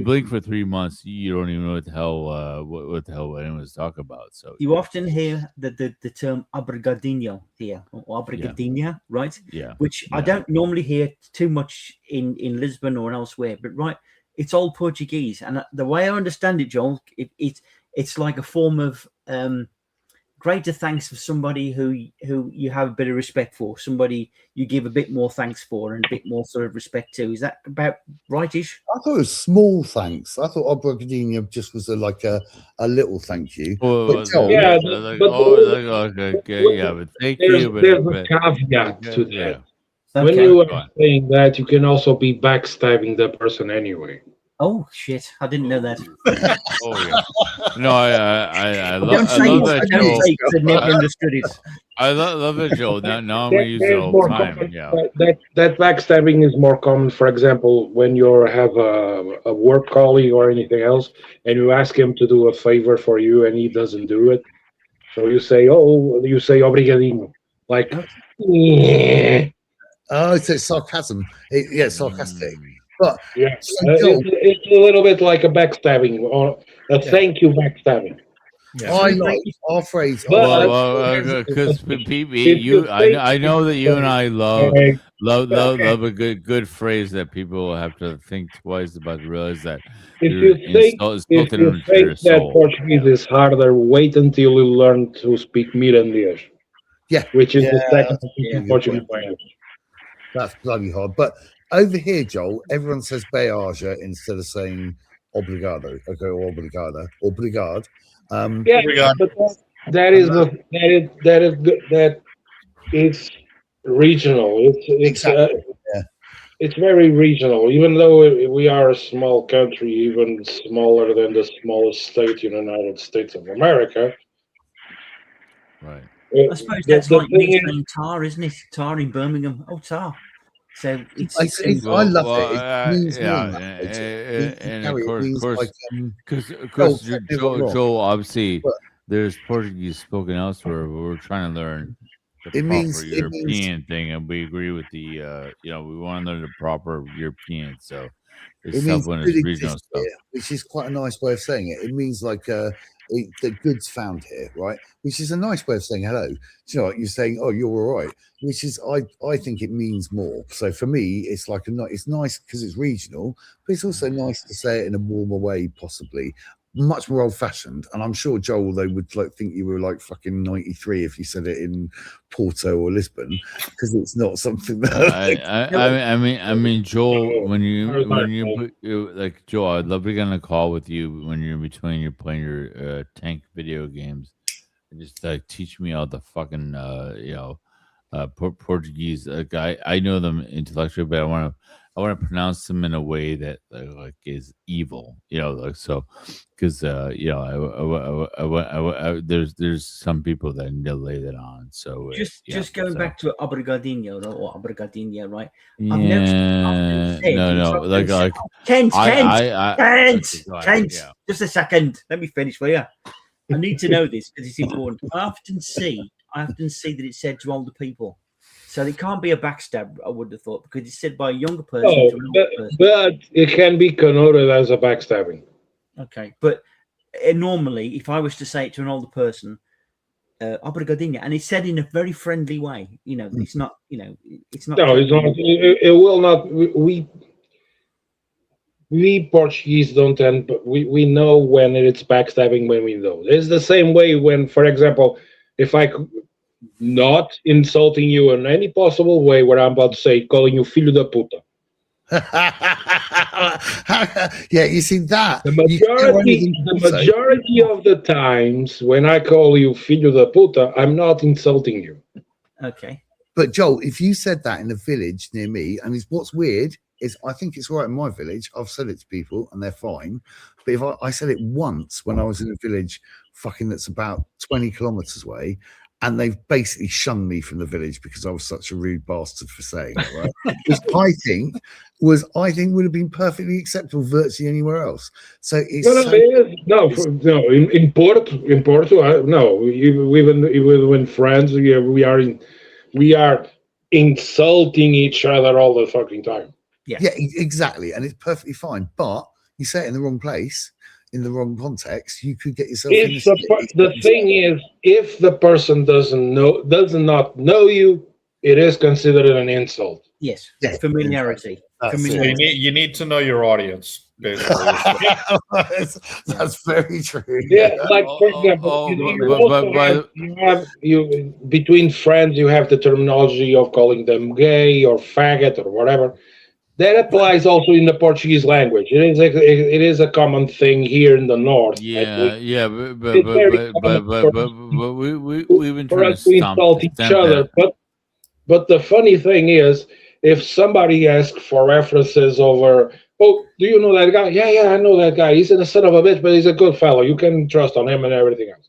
blink for 3 months, you don't even know what the hell anyone's talking about. So you often hear the term abrigadinho here, or abrigadinha, right? Yeah. Which I don't normally hear too much in Lisbon or elsewhere, but right, it's old Portuguese, and the way I understand it, Joel, it's like a form of greater thanks for somebody who you have a bit of respect for, somebody you give a bit more thanks for and a bit more sort of respect to. Is that about rightish? I thought it was small thanks. I thought Abrigadinha just was a little thank you. But thank you. There's a caveat to that. When Okay. you are saying that, you can also be backstabbing the person anyway. Oh shit! I didn't know that. Oh yeah. No, I love Don't say love it. that, Don't Joel. say it. 'Cause I never understood it. I love it, Joel. Now I'm gonna use it That is all more the time. common. Yeah. That backstabbing is more common. For example, when you have a work colleague or anything else, and you ask him to do a favor for you, and he doesn't do it, so you say, obrigadinho, like. Yeah, Oh, so it's sarcasm. It's sarcastic. But yeah. so Joel, It's a little bit like a backstabbing or a thank you backstabbing. I like our phrase. But- Well, because Pete, if you I know that you and I love Okay. a good phrase that people will have to think twice about to realize that If you're you think insulting you into think your that soul. Portuguese is harder, wait until you learn to speak Mirandês. Yeah. Which is the Yeah, second yeah, Portuguese language. That's bloody hard. But over here, Joel, everyone says beaja instead of saying obrigado. Okay, or obrigada, obrigado. Yeah, Obrigado. but that is regional. It's Exactly, yeah. It's very regional. Even though we are a small country, even smaller than the smallest state in the United States of America. Right. I suppose the that's like thing me is- saying Tar, isn't it? Tar in Birmingham. Oh, Tar. So it's I love it. It means more yeah, than that. and Harry, of it means course, like, because Joel, tell me what wrong. Joel, obviously, But- there's Portuguese spoken elsewhere, but we're trying to learn the It proper means- European thing, and we agree with the we want to learn the proper European. So it's it tough means when good it's regional exists stuff. here, which is quite a nice way of saying it. It means like the goods found here, right? Which is a nice way of saying hello. Do you know what you're saying? Oh, you're all right. Which is I think it means more. So for me, it's like it's nice because it's regional, but it's also nice to say it in a warmer way, possibly. Much more old-fashioned, and I'm sure Joel though would like think you were like fucking 93 if you said it in Porto or Lisbon, because it's not something that I mean, Joel, when you like Joel, I'd love to get on a call with you when you're playing your tank video games, and just like teach me all the fucking Portuguese. Like I know them intellectually, but I want to pronounce them in a way that like is evil, like so, because there's some people that need to lay that on. So just going back to obrigadinho or obrigadinho, right? Yeah, never like Kent. okay, go ahead, Kent. yeah. Just a second. Let me finish for you. I need to know this because it's important. I often see that it's said to older people. So it can't be a backstab, I would have thought, because it's said by a younger person No, to an older person. but it can be connoted as a backstabbing. Okay, but normally, if I was to say it to an older person, obrigadinho, and it's said in a very friendly way, it's not, it's not. No, it's not. It will not. We Portuguese don't tend, but we know when it's backstabbing when we know. It's the same way when, for example, if I not insulting you in any possible way, where I'm about to say calling you filho da puta. Yeah, you see that The majority of the times when I call you filho da puta, I'm not insulting you. Okay. But Joel, if you said that in a village near me, and what's weird is I think it's right in my village. I've said it to people and they're fine. But if I said it once when I was in a village that's about 20 kilometers away, and they've basically shunned me from the village because I was such a rude bastard for saying it, right? Which I think would have been perfectly acceptable virtually anywhere else. So it's in Porto, no. Even when friends, we are insulting each other all the fucking time. Yeah, exactly, and it's perfectly fine. But you say it in the wrong place, in the wrong context, you could get yourself. The thing is, if the person does not know you, it is considered an insult. Yes, familiarity. You need to know your audience. Basically, that's very true. Yeah, like for example, between friends, you have the terminology of calling them gay or faggot or whatever. That applies also in the Portuguese language. It is a common thing here in the north. Yeah, but we've been for trying us to insult each other. But the funny thing is, if somebody asks for references over, oh, do you know that guy? Yeah, I know that guy. He's a son of a bitch, but he's a good fellow. You can trust on him and everything else.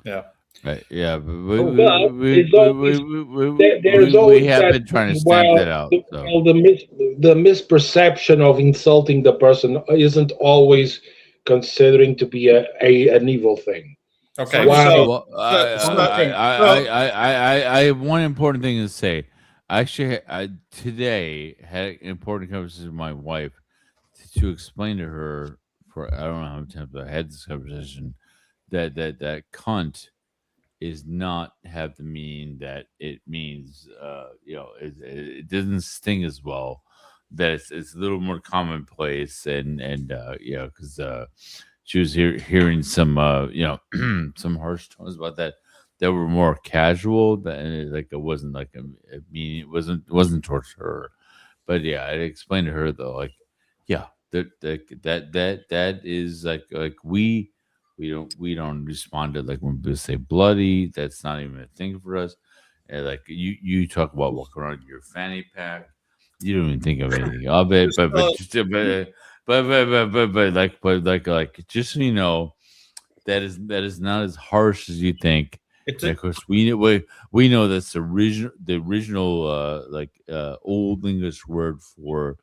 Yeah. Right. Yeah. But There's we always have that been trying to thing, stamp that out. the, So. well, the misperception of insulting the person isn't always considering to be an evil thing. Okay. Wow. Well, I have one important thing to say. Actually, I today had an important conversation with my wife to explain to her, for I don't know how many times I had this conversation, that cunt is not have the meaning that it means. It doesn't sting as well. That it's a little more commonplace, and because she was hearing some some harsh tones about that were more casual, and it wasn't like it wasn't towards her. But yeah, I explained to her though, like, yeah, that is like we don't respond to, like, when people say bloody. That's not even a thing for us. And like you talk about walking around your fanny pack, you don't even think of anything of it. But just so you know, that is not as harsh as you think. It's And of course, we know that's the original old English word for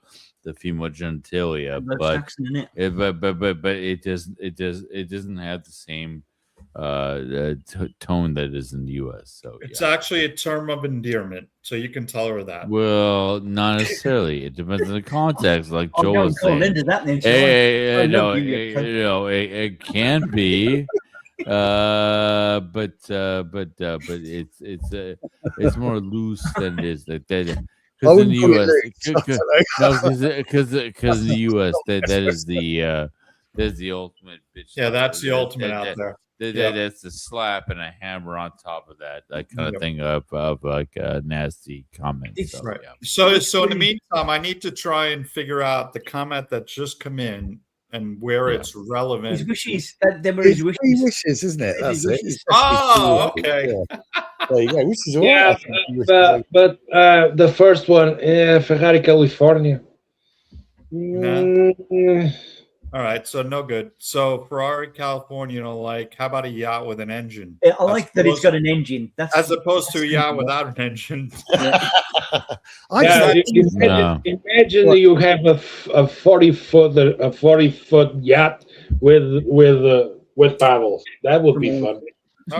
the female genitalia, but it doesn't have the same tone that is in the U.S. So it's yeah. actually a term of endearment, so you can tell her that. Well, not necessarily. It depends on the context, like Joe don't was call saying. Linda that name. I love you, you cunt. It can be, but it's more loose than it is. Because in the U.S., because in the U.S. that is the ultimate bitch. Yeah, that's the ultimate out there. That's the slap and a hammer on top of that kind of thing of like nasty comments. So, Right. yeah. So in the meantime, I need to try and figure out the comment that's just come in and where it's relevant. His wishes. Them are his wishes. Three wishes, isn't it? That's it. Wishes. Oh, okay. Yeah. There you go. Which is all Yeah, right. but the first one, Ferrari, California. Nah. All right, so no good. So Ferrari, California, you know, like, how about a yacht with an engine? I like that it's got an engine. That's As opposed to a yacht without an engine. Imagine you have a 40-foot yacht with paddles. That would be fun. They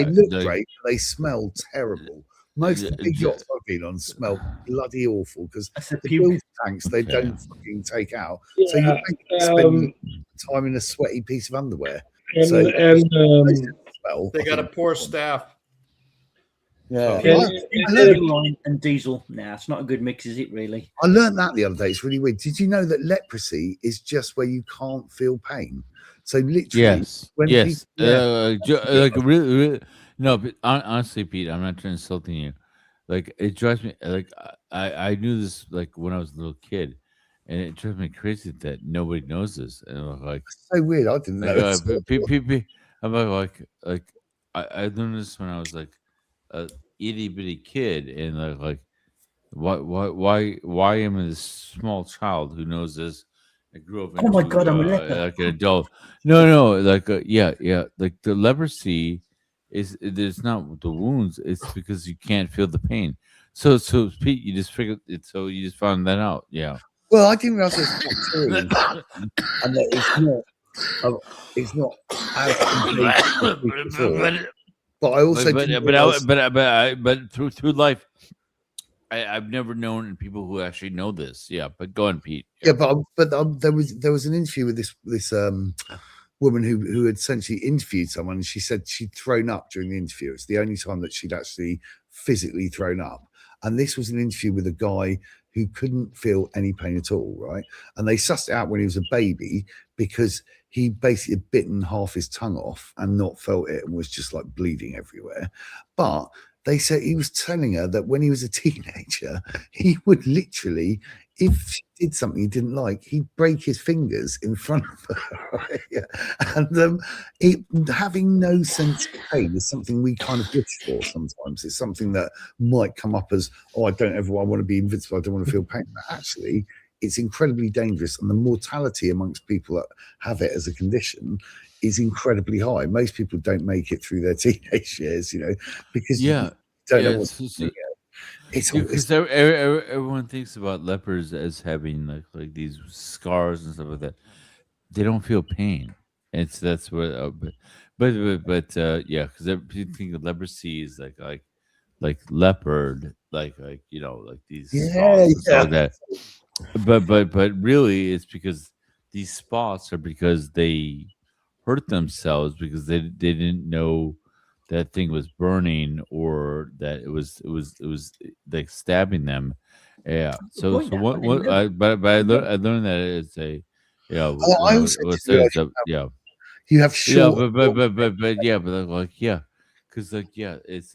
look great, but they smell terrible. Most of the big yachts I've been on smell bloody awful because the fuel tanks they don't fucking take out. Yeah, so you spend time in a sweaty piece of underwear. They got a poor staff. Yeah, and diesel. Nah, it's not a good mix, is it? Really? I learned that the other day. It's really weird. Did you know that leprosy is just where you can't feel pain? So literally, really. No, but honestly, Pete, I'm not trying to insult you. Like, it drives me. Like, I knew this like when I was a little kid, and it drives me crazy that nobody knows this. And I'm like, so weird. I didn't know. I'm like I learned this when I was like a itty bitty kid, and like why am I this small child who knows this? I grew up. Oh my God, I'm a leper. Like an adult. No, like yeah, like the leprosy. There's not the wounds, it's because you can't feel the pain. So Pete, you just figured it, so you just found that out. Yeah. Well, I didn't realize it's bacteria and that it's not as but I also but through life I've never known people who actually know this. Yeah, but go on, Pete. Yeah, but there was an interview with this woman who had essentially interviewed someone, and she said she'd thrown up during the interview. It's the only time that she'd actually physically thrown up. And this was an interview with a guy who couldn't feel any pain at all, right? And they sussed it out when he was a baby because he basically had bitten half his tongue off and not felt it and was just like bleeding everywhere. But they said he was telling her that when he was a teenager, he would literally, if she did something he didn't like, he'd break his fingers in front of her. Right? And having no sense of pain is something we kind of wish for sometimes. It's something that might come up as, oh, I want to be invincible. I don't want to feel pain. But actually, it's incredibly dangerous. And the mortality amongst people that have it as a condition is incredibly high. Most people don't make it through their teenage years, because you don't know what's happening. Because everyone thinks about lepers as having like these scars and stuff like that. They don't feel pain. That's what. But yeah, because people think of leprosy is like leopard, like these spots and stuff like that. But really, it's because these spots are because they hurt themselves because they didn't know that thing was burning or that it was like stabbing them. Yeah. So what? But I learned that it's a I also you have short. Because it's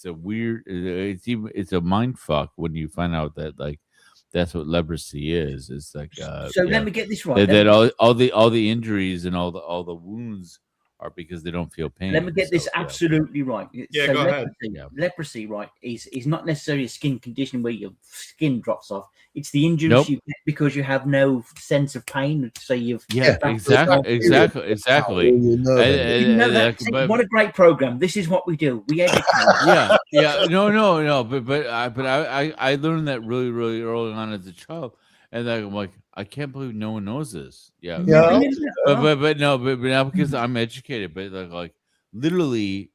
a weird. It's a mind fuck when you find out that that's what leprosy is. It's like so. Let me get this right. That all the injuries and all the wounds are because they don't feel pain. Let me get this absolutely right. Yeah, go ahead. Leprosy, right, is not necessarily a skin condition where your skin drops off. It's the injuries you get because you have no sense of pain. So exactly. What a great program! This is what we do. We educate. No. But I learned that really really early on as a child, and I'm like, I can't believe no one knows this. Yeah. But not because I'm educated, but like literally,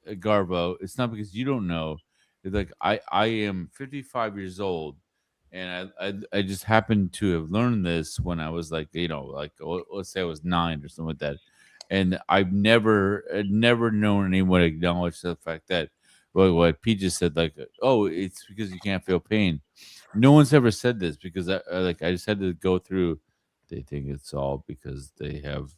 Garbo, it's not because you don't know. It's like I am 55 years old, and I just happened to have learned this when I was let's say I was 9 or something like that, and I've never known anyone acknowledge the fact that what Pete just said, oh, it's because you can't feel pain. No one's ever said this because I just had to go through. They think it's all because they have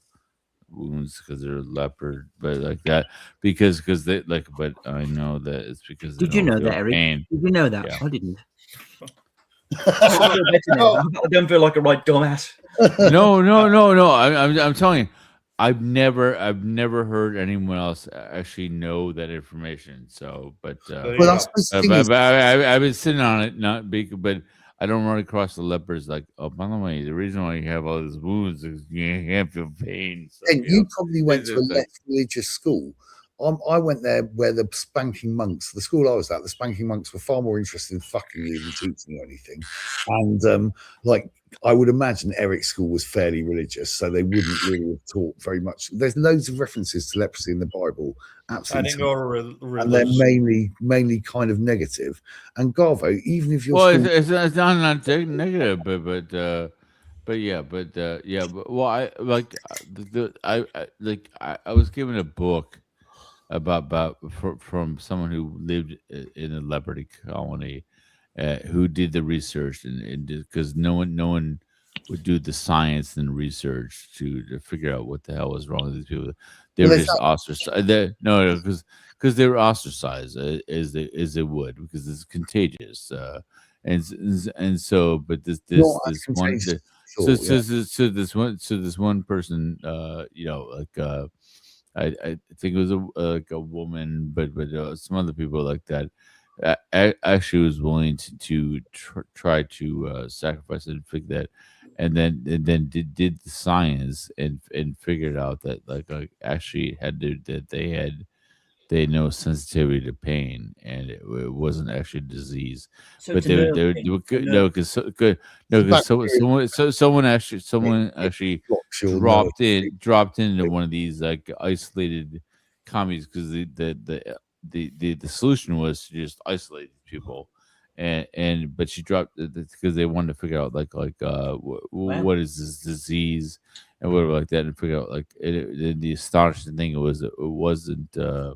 wounds because they're leopard, but like that because they But I know that it's because. Did you know that, Eric? Pain. Did you know that? Yeah. I didn't. I don't feel like a right dumbass. No. I'm telling you. I've never heard anyone else actually know that information. So, but I've been sitting on it, but I don't run across the lepers like, oh, by the way, the reason why you have all these wounds is you can't feel pain. So, and you probably went to a less religious school. I went there where the spanking monks, the school I was at, the spanking monks were far more interested in fucking you than teaching you anything. And I would imagine Eric's school was fairly religious, so they wouldn't really have taught very much. There's loads of references to leprosy in the Bible, absolutely, I didn't go to and they're mainly kind of negative. And Garvo, even if you're it's not negative, I was given a book from someone who lived in a leopard colony, who did the research and because no one would do the science and research to figure out what the hell was wrong with these people. They were just ostracized. Because they were ostracized as they would because it's contagious. And so, but this one. So this one person, I think it was a woman, but some other people like that actually was willing to try to sacrifice it and figure that, and then did the science and figured out that actually they had no sensitivity to pain and it wasn't actually disease. So but they were good. No, because someone actually dropped into one of these isolated communities because the solution was to just isolate people, but she dropped because they wanted to figure out what is this disease and whatever like that, and figure out the astonishing thing it wasn't the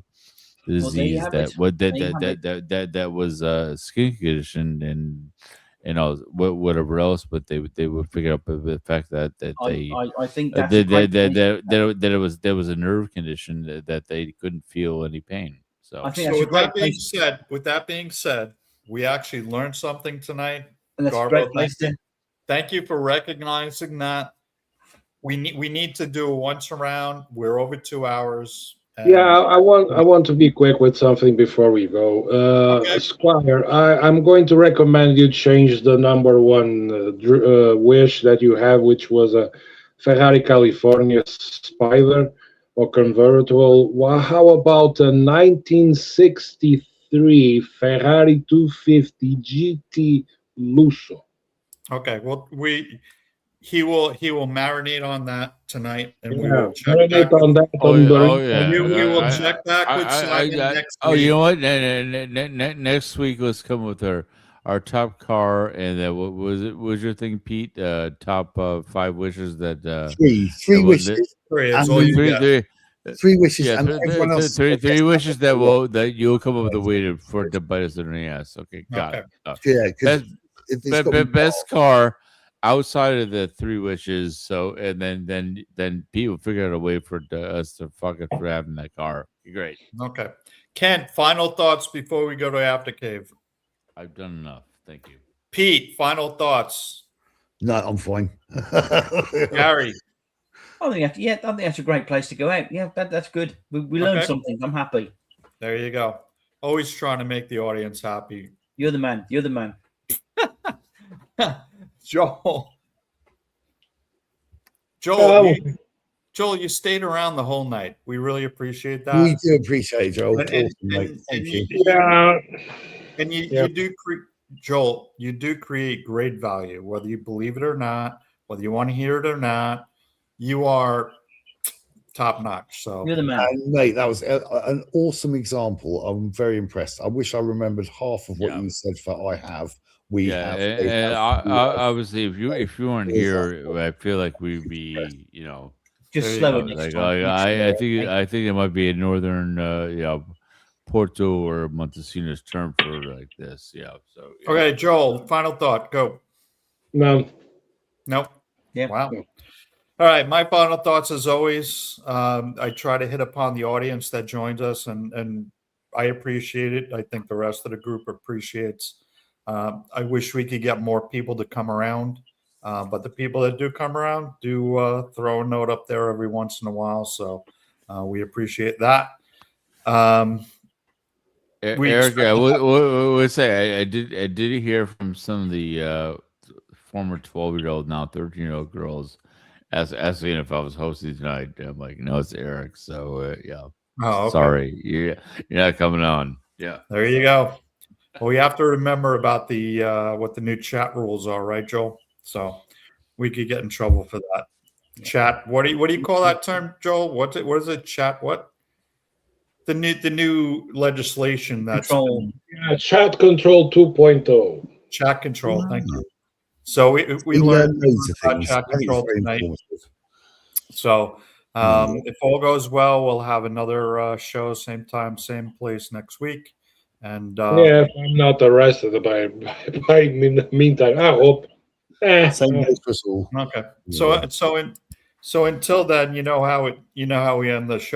disease that was skin condition and all whatever else, but they would figure out the fact that I think that there was a nerve condition that they couldn't feel any pain. So I think So that's a with great that being said, we actually learned something tonight. And that's a Garbo, great place to. Thank you for recognizing that. We need to do it once around. We're over 2 hours. and- Yeah, I want to be quick with something before we go. Okay. Squire, I'm going to recommend you change the number one wish that you have, which was a Ferrari California Spider or convertible. Well, how about a 1963 Ferrari 250 GT Lusso? Okay. Well, he will marinate on that tonight, and we Yeah, will check marinate back. on that. Oh, on the yeah. We will I- check back with Simon next oh, week. you know what? Next week, let's come with our top car, and what was it? Was your thing, Pete? Top 5 wishes that Three well, wishes. Three is and all you three, get. three, Three wishes, yeah, and everyone else. three wishes that you'll come up with a way to bite us in the ass. Okay, got it. Yeah, because Best car outside of the 3 wishes. So and then people figure out a way for us to fucking for having that car. Great. Okay. Kent, final thoughts before we go to After Cave. I've done enough. Thank you. Pete, final thoughts. No, I'm fine. Gary. I think that's a great place to go out. Yeah, that's good. We learned Okay. something. I'm happy. There you go. Always trying to make the audience happy. You're the man. You're the man. Joel. Um, Joel, you stayed around the whole night. We really appreciate that. We do appreciate it, Joel. And- Awesome, and- mate. and Thank you- you. Yeah, And you Yeah. do Joel, you do create great value, whether you believe it or not, whether you want to hear it or not. You are top notch. So You're the man. And mate, that was an awesome example. I'm very impressed. I wish I remembered half of what Yeah. you said for I have. We Yeah, have. and, they and have, we I, have. obviously, if you weren't here, I feel like we'd be, Just There you slower go. next like, time. I think it might be a northern, Porto or Montesinos term for like this. Yeah. So yeah. okay, Joel, final thought. Go. no. Nope. Yeah. Wow. All right. My final thoughts, as always, I try to hit upon the audience that joins us, and I appreciate it. I think the rest of the group appreciates. I wish we could get more people to come around, but the people that do come around do throw a note up there every once in a while. So we appreciate that. We Eric, expect- I would say I did hear from some of the former 12-year-old, now 13-year-old girls asking if I was hosting tonight. I'm like, no, it's Eric. So yeah, Oh, okay. sorry, you're not coming on. Yeah, There you go. Well, we have to remember about the what the new chat rules are, right, Joel? So we could get in trouble for that. Chat. What do you call that term, Joel? What is it? Chat. What? The new legislation that's Control. Yeah, chat control 2.0. chat control. Thank you. So we We learned loads of about things. chat I think it's control very tonight. informative. So if all goes well, we'll have another show, same time, same place next week. And Yeah, if I'm not arrested by in the meantime, I hope. Same goes for us all. okay. Yeah. So until then, you know how we end the show.